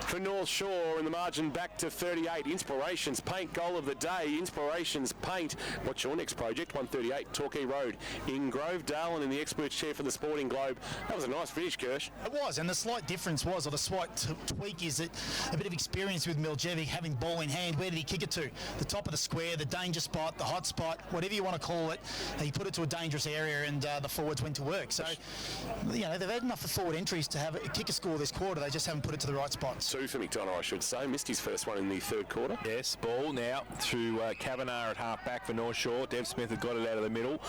for North Shore, and the margin back to 38. Inspirations Paint goal of the day. Inspirations Paint. What's your next project? 138 Torquay Road in Grovedale, and in the experts chair for the Sporting Globe. That was a nice finish, Kirsch. It was, and the slight difference was, or the slight tweak is that a bit of experience with Miljevic having ball in hand. Where did he kick it to? The top of the square, the danger spot, the hot spot, whatever you want to call it. He put it to a dangerous area, and the forwards went to work. So, they've had enough for forward entries to have a kick a score this quarter. They just haven't put it to the right spots. 2 for McDonough, I should say. Missed his first one in the 3rd quarter. Yes, ball ball now to Kavanagh at half-back for North Shore. Dev Smith has got it out of the middle.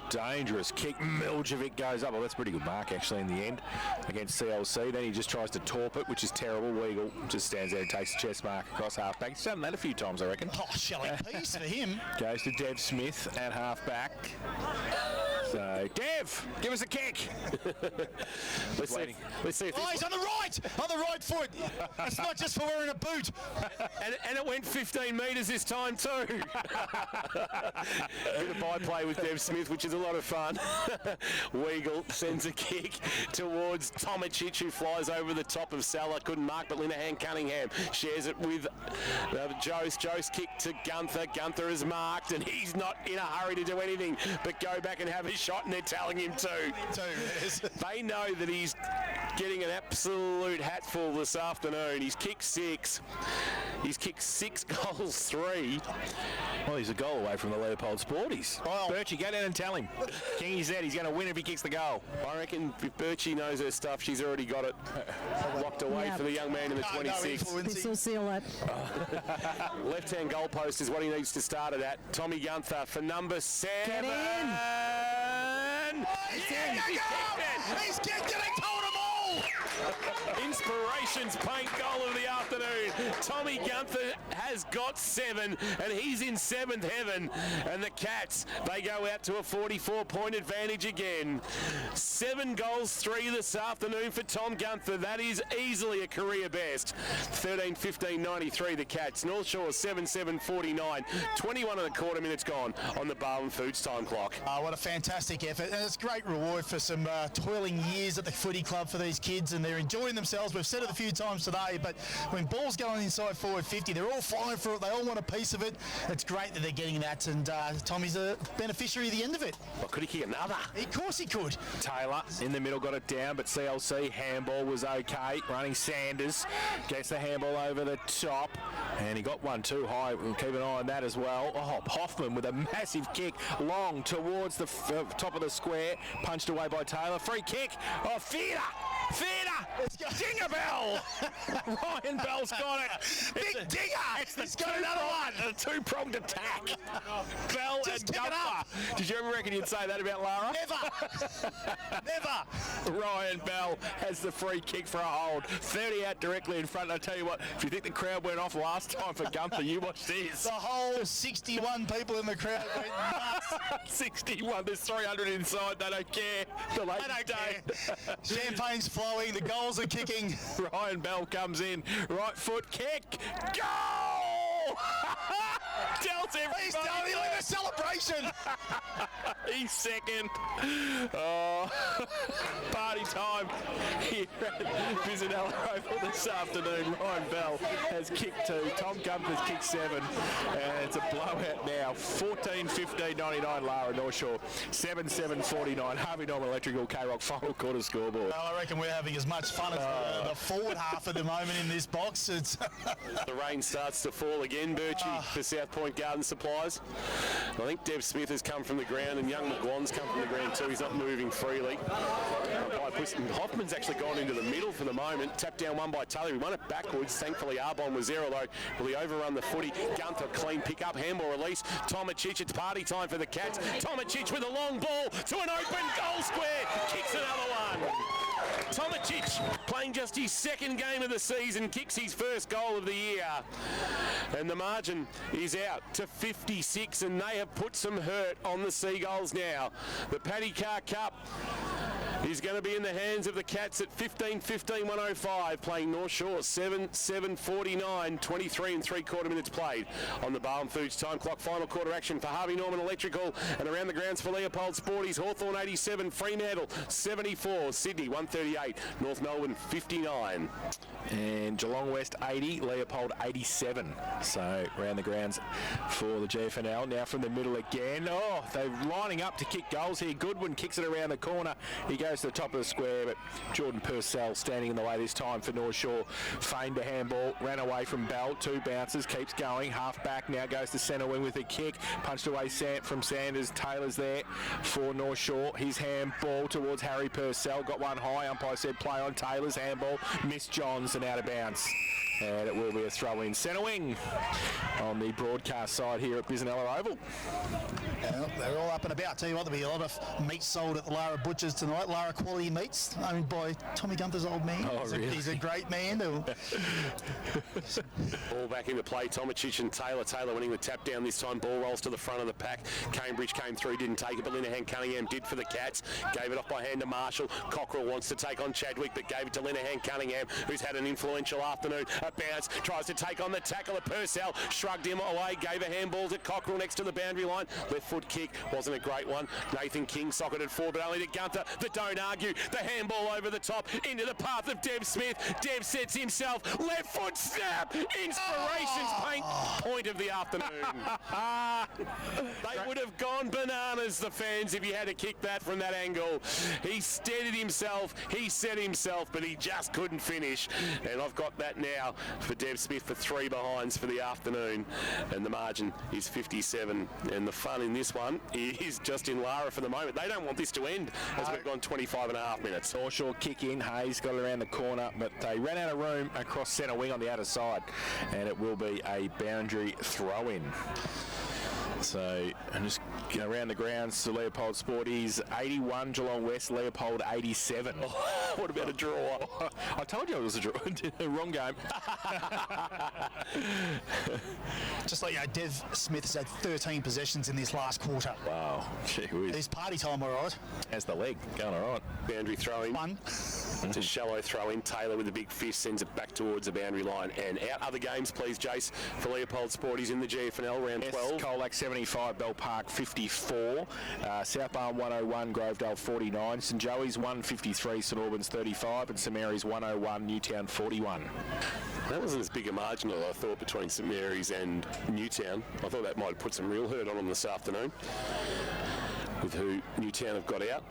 Dangerous kick. Miljevic goes up. Well, that's a pretty good mark, actually, in the end against CLC. Then he just tries to torp it, which is terrible. Weagle just stands there and takes the chest mark across half-back. He's done that a few times, I reckon. Oh, shelling piece for him. Goes to Dev Smith at half-back. So, Dev, give us a kick. Let's see if he's on the right foot. It's not just for wearing a boot. and it went 15 metres this time too. Bit of byplay with Dev Smith, which is a lot of fun. Weagle sends a kick towards Tomacic, who flies over the top of Salah. Couldn't mark, but Linehan Cunningham shares it with Jost. Jost kick to Gunther. Gunther is marked, and he's not in a hurry to do anything but go back and have a shot, and they're telling him to. They know that he's getting an absolute hatful this afternoon. He's kicked 6. He's kicked 6 goals, 3. Well, he's a goal away from the Leopold Sporties. Well, Birchie, go down and tell him. Kingy said he's going to win if he kicks the goal. I reckon if Birchie knows her stuff, she's already got it locked away for the young man in the 26. This will seal it. Left-hand goalpost is what he needs to start it at. Tommy Gunther for number 7. Get in! He's kicked it, he told them all! Inspirations paint goal of the afternoon. Tommy Gunther has got 7, and he's in 7th heaven. And the Cats, they go out to a 44-point advantage again. 7 goals, 3 this afternoon for Tom Gunther. That is easily a career best. 13-15-93 the Cats. North Shore 7-7-49. 21 and a quarter minutes gone on the Barwon Foods time clock. What a fantastic effort. And it's great reward for some toiling years at the footy club for these kids, and they're enjoying themselves. We've said it a few times today, but when ball's going inside forward 50, they're all flying for it. They all want a piece of it. It's great that they're getting that, and Tommy's a beneficiary of the end of it. Well, could he kick another? Of course he could. Taylor in the middle got it down, but CLC handball was okay. Running Sanders gets the handball over the top, and he got one too high. We'll keep an eye on that as well. Oh, Hoffman with a massive kick long towards the top of the square, punched away by Taylor. Free kick. Oh, Theatre! Dinger Bell! Ryan Bell's got it. Big dinger! He's got another one. A two-pronged attack. Bell Just and Gunther. Did you ever reckon you'd say that about Lara? Never! Ryan Bell has the free kick for a hold. 30 out directly in front. And I tell you what, if you think the crowd went off last time for Gunther, you watch this. The whole 61 people in the crowd went nuts. 61. There's 300 inside. They don't care. The late day. Champagne's flowing. The goals are kicking. Ryan Bell comes in. Right foot kick. Goal! Tells everybody. He's done it like a celebration. He's second. Oh, party time here at Bisanella Oval this afternoon. Ryan Bell has kicked 2. Tom Gunther's kicked 7. And it's a blowout now. 14-15-99 Lara North Shore. 7-7-49. Harvey Norman Electrical K-Rock final quarter scoreboard. Well, I reckon we're having as much fun as the forward half at the moment in this box. It's the rain starts to fall again, Birchie, for South Point Garden Supplies. I think Dev Smith has come from the ground, and young McGuan's come from the ground too. He's not moving freely. Hoffman's actually gone into the middle for the moment. Tapped down one by Taylor. He won it backwards. Thankfully, Arbon was there, although will he overrun the footy? Gunther, clean pick up, handball release. Tomacic, it's party time for the Cats. Tomacic with a long ball to an open goal square. Kicks another one. Tomacic playing just his second game of the season, kicks his first goal of the year. And the margin is out to 56, and they have put some hurt on the Seagulls now. The Paddy Carr Cup is going to be in the hands of the Cats at 15-15-105, playing North Shore 7-7-49, 23 and 3/4 minutes played on the Barwon Foods time clock. Final quarter action for Harvey Norman Electrical, and around the grounds for Leopold Sporties. Hawthorn 87, Fremantle 74, Sydney 138, North Melbourne 59. And Geelong West 80, Leopold 87. So around the grounds for the GFNL. Now from the middle again. Oh, they're lining up to kick goals here. Goodwin kicks it around the corner. He goes to the top of the square, but Jordan Purcell standing in the way this time for North Shore. Feigned a handball, ran away from Bell. 2 bounces, keeps going. Half back now goes to centre wing with a kick. Punched away from Sanders. Taylor's there for North Shore. His handball towards Harry Purcell. Got one high. Umpire said play on. Taylor's handball. Missed Johns and out of bounds. And it will be a throw-in centre wing on the broadcast side here at Bisanella Oval. Well, they're all up and about. Tell you what, there'll be a lot of meat sold at the Lara Butchers tonight. Lara Quality Meats, owned by Tommy Gunther's old man. Oh, really? He's a great man. Ball back into play. Tomacic and Taylor. Taylor winning the tap down this time. Ball rolls to the front of the pack. Cambridge came through, didn't take it, but Linehan Cunningham did for the Cats. Gave it off by hand to Marshall. Cockrell wants to take on Chadwick, but gave it to Linehan Cunningham, who's had an influential afternoon. A bounce, tries to take on the tackle of Purcell. Shrugged him away, gave a handball to Cockrell next to the boundary line. Left foot kick, wasn't a great one. Nathan King socketed forward, but only to Gunther. The don't argue. The handball over the top into the path of Dev Smith. Dev sets himself. Left foot snap. Inspirations paint. Point of the afternoon. They would have gone bananas, the fans, if he had to kick that from that angle. He steadied himself. He set himself, but he just couldn't finish. And I've got that now for Dev Smith for 3 behinds for the afternoon. And the margin is 57. And the fun in this one is just in Lara for the moment. They don't want this to end as we've gone 25 and a half minutes. Norshore kick in. Hayes got it around the corner, but they ran out of room across centre wing on the outer side. And it will be a boundary throw-in. So, and just around the grounds to Leopold Sporties, 81, Geelong West, Leopold 87. Oh, what about a draw? I told you it was a draw. Wrong game. Just like, Dev Smith has had 13 possessions in this last quarter. Wow. Gee whiz. It's party time, all right. How's the leg? Going all right. Boundary throw-in. One. It's a shallow throw-in. Taylor with a big fist sends it back towards the boundary line. And out other games, please, Jace, for Leopold Sporties in the GFNL round 12. Colac 75, Bell Park 54, South Barn 101, Grovedale 49, St Joey's 153, St Albans 35, and St Mary's 101, Newtown 41. That wasn't as big a margin as I thought between St Mary's and Newtown. I thought that might have put some real hurt on them this afternoon, with who Newtown have got out.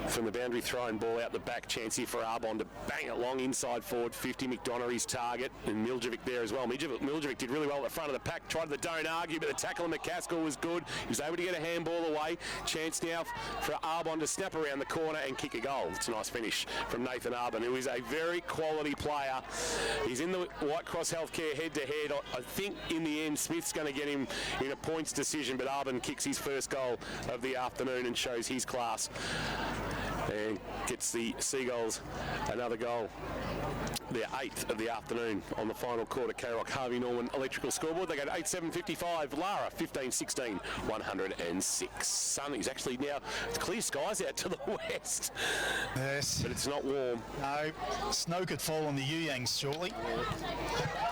From the boundary throw-in ball out the back, chance here for Arbon to bang it long inside forward 50. McDonoughy's target, and Miljevic there as well. Miljevic did really well at the front of the pack, tried the don't argue, but the tackle of McCaskill was good. He was able to get a handball away. Chance now for Arbon to snap around the corner and kick a goal. It's a nice finish from Nathan Arbon, who is a very quality player. He's in the White Cross Healthcare head-to-head. I think in the end Smith's going to get him in a points decision, but Arbon kicks his first goal of the afternoon and shows his class. And gets the Seagulls another goal. Their 8th of the afternoon on the final quarter. K-Rock Harvey Norman electrical scoreboard. They go to 8-7-55. Lara 15-16, 106. Sun is actually now, it's clear skies out to the west. Yes. But it's not warm. No, snow could fall on the Yuyangs shortly.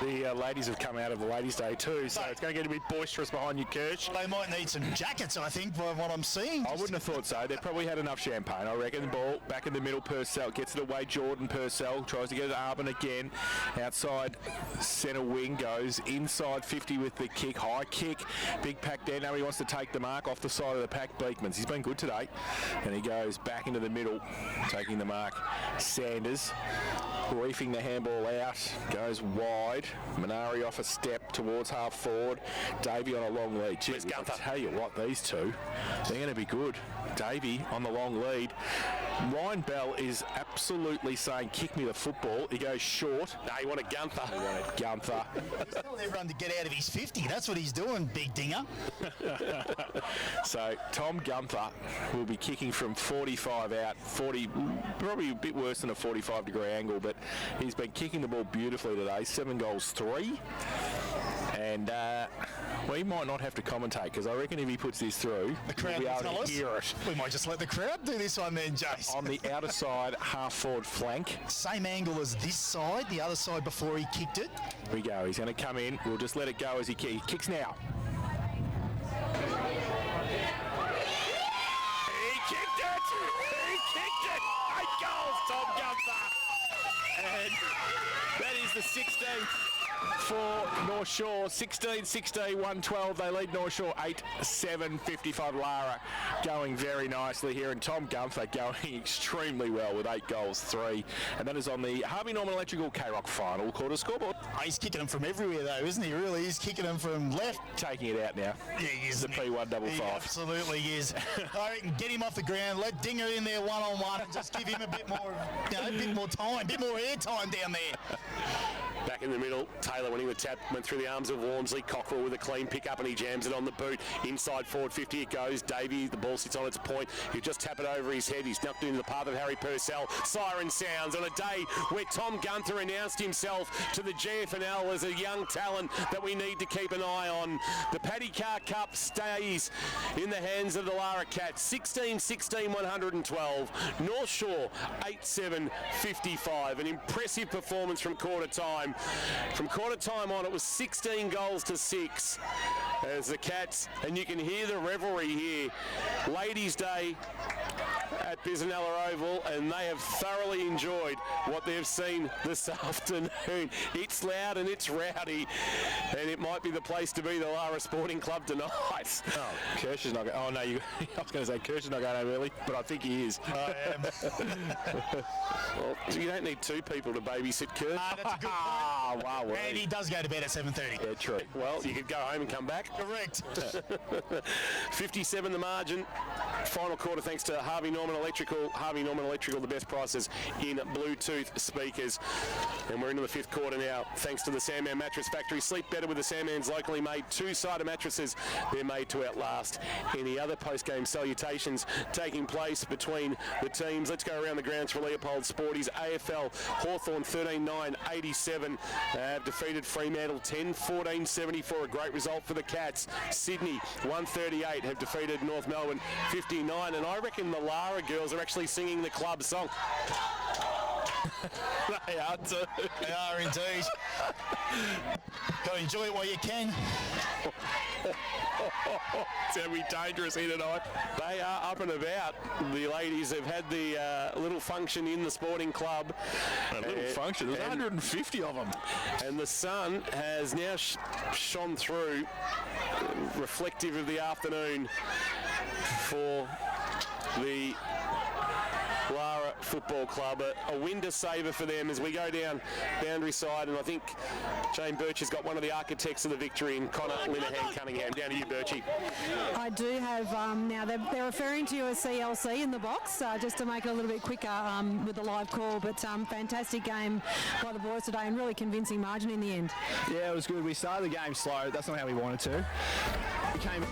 The ladies have come out of the ladies' day too, so it's going to get a bit boisterous behind you, Kirsch. They might need some jackets, I think, by what I'm seeing. I wouldn't have thought so. They've probably had enough champagne, I reckon. The ball back in the middle, Purcell gets it away. Jordan Purcell tries to get it Arbon again. Outside centre wing goes inside 50 with the kick. High kick. Big pack there. Now he wants to take the mark off the side of the pack. Beekmans. He's been good today. And he goes back into the middle, taking the mark. Sanders reefing the handball out. Goes wide. Minari off a step towards half forward. Davey on a long lead. Gee, I tell you what, these two, they're going to be good. Davey on the long lead. Ryan Bell is absolutely saying, kick me the football. He goes short. No, he wanted Gunther. He wanted Gunther. He's telling everyone to get out of his 50. That's what he's doing, big dinger. So Tom Gunther will be kicking from 45 out, 40, probably a bit worse than a 45-degree angle, but he's been kicking the ball beautifully today. 7 goals, 3. And we might not have to commentate, because I reckon if he puts this through, the crowd we'll be will able tell to hear us. We might just let the crowd do this one then, Jace. On the outer side, half-forward flank. Same angle as this side, the other side before he kicked it. Here we go. He's going to come in. We'll just let it go as he kicks now. He kicked it! He kicked it! 8 goals, Tom Gunther! And that is the 16th. For North Shore, 16-16, 112. They lead North Shore 8-7-55. Lara going very nicely here, and Tom Gunther going extremely well with 8 goals, 3. And that is on the Harvey Norman Electrical K-Rock final quarter scoreboard. Oh, he's kicking them from everywhere, though, isn't he? Really, he's kicking them from left. Taking it out now. Yeah, he is. The P155. He absolutely is. I reckon get him off the ground, let Dinger in there one-on-one, and just give him a bit more, a bit more time, a bit more air time down there. Back in the middle, Taylor winning the tap, went through the arms of Walmsley. Cockrell with a clean pick-up and he jams it on the boot. Inside forward 50 it goes. Davey, the ball sits on its point. He'll just tap it over his head. He's knocked into the path of Harry Purcell. Siren sounds on a day where Tom Gunther announced himself to the GFNL as a young talent that we need to keep an eye on. The Paddy Carr Cup stays in the hands of the Lara Cats. 16-16, 112. North Shore 8-7, 55. An impressive performance from quarter time. From quarter time on, it was 16 goals to 6 as the Cats, and you can hear the revelry here. Ladies' Day at Bisanella Oval, and they have thoroughly enjoyed what they've seen this afternoon. It's loud and it's rowdy, and it might be the place to be, the Lara Sporting Club tonight. Oh, Kirsch is not going. Oh no, I was going to say Kirsch is not going home early, but I think he is. I am. Well, you don't need two people to babysit Kirsch. That's a good point. Wow. And he does go to bed at 7:30. Yeah, true. Well, you could go home and come back. Correct. 57 the margin. Final quarter thanks to Harvey Norman Electrical. Harvey Norman Electrical, the best prices in Bluetooth speakers. And we're into the fifth quarter now thanks to the Sandman Mattress Factory. Sleep better with the Sandman's locally made two-sided mattresses. They're made to outlast any other post-game salutations taking place between the teams. Let's go around the grounds for Leopold Sporties. AFL Hawthorn 13-9-87 have defeated Fremantle 10-14-74. A great result for the Cats. Sydney 138 have defeated North Melbourne 59, and I reckon the Lara girls are actually singing the club song. They are too. They are indeed. Got to enjoy it while you can. It's going to be dangerous here tonight. They are up and about. The ladies have had the little function in the sporting club. A little function. There's 150 of them. And the sun has now shone through, reflective of the afternoon for the Lara Football Club. A winder saver for them as we go down boundary side, and I think Jane Birch has got one of the architects of the victory in Connor Linehan Cunningham. Down to you, Birchie. I do have, now they're referring to you as CLC in the box, just to make it a little bit quicker with the live call, but fantastic game by the boys today and really convincing margin in the end. Yeah, it was good. We started the game slow. That's not how we wanted to. We came...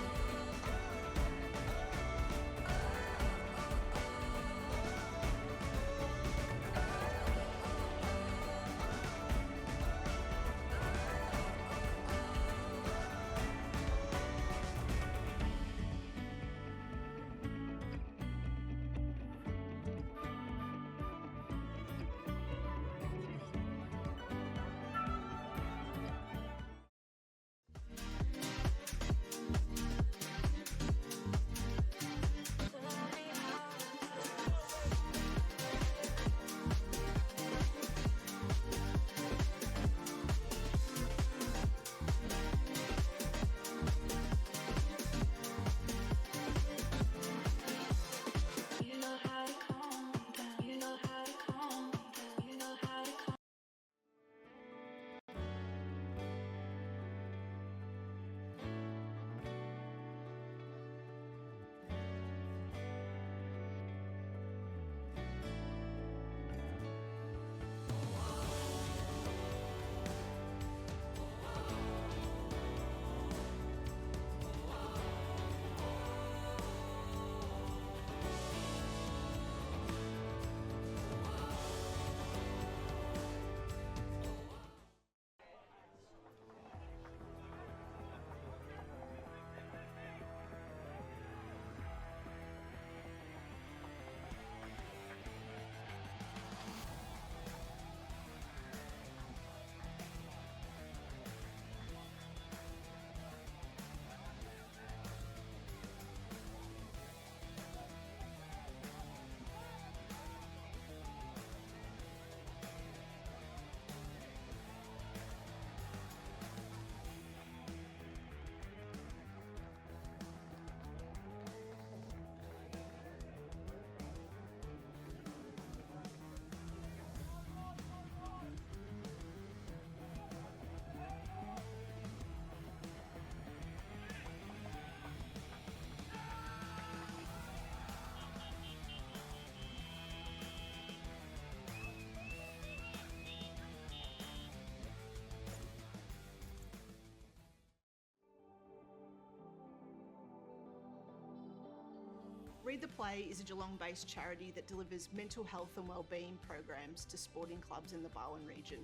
Read the Play is a Geelong-based charity that delivers mental health and wellbeing programs to sporting clubs in the Barwon region.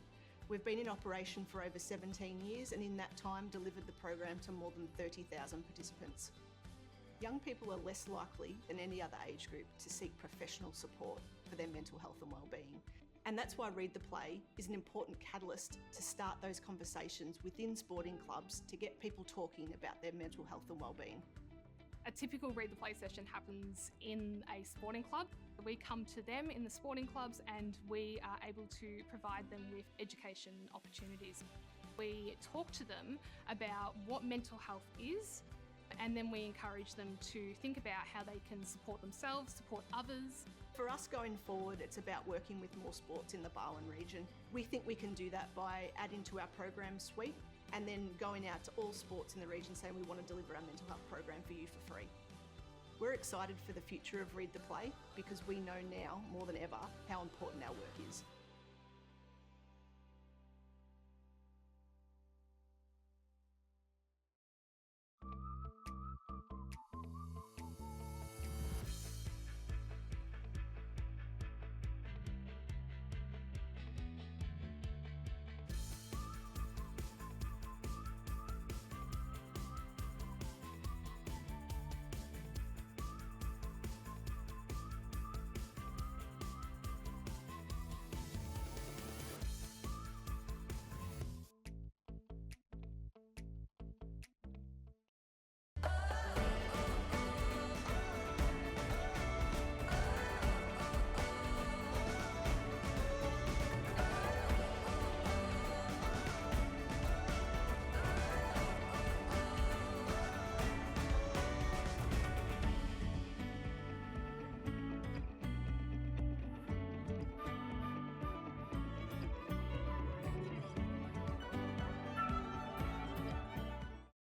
We've been in operation for over 17 years and in that time delivered the program to more than 30,000 participants. Young people are less likely than any other age group to seek professional support for their mental health and wellbeing. And that's why Read the Play is an important catalyst to start those conversations within sporting clubs to get people talking about their mental health and wellbeing. A typical Read the Play session happens in a sporting club. We come to them in the sporting clubs and we are able to provide them with education opportunities. We talk to them about what mental health is, and then we encourage them to think about how they can support themselves, support others. For us going forward, it's about working with more sports in the Barwon region. We think we can do that by adding to our program suite and then going out to all sports in the region saying we want to deliver our mental health program for you for free. We're excited for the future of Read the Play because we know now more than ever how important our work is.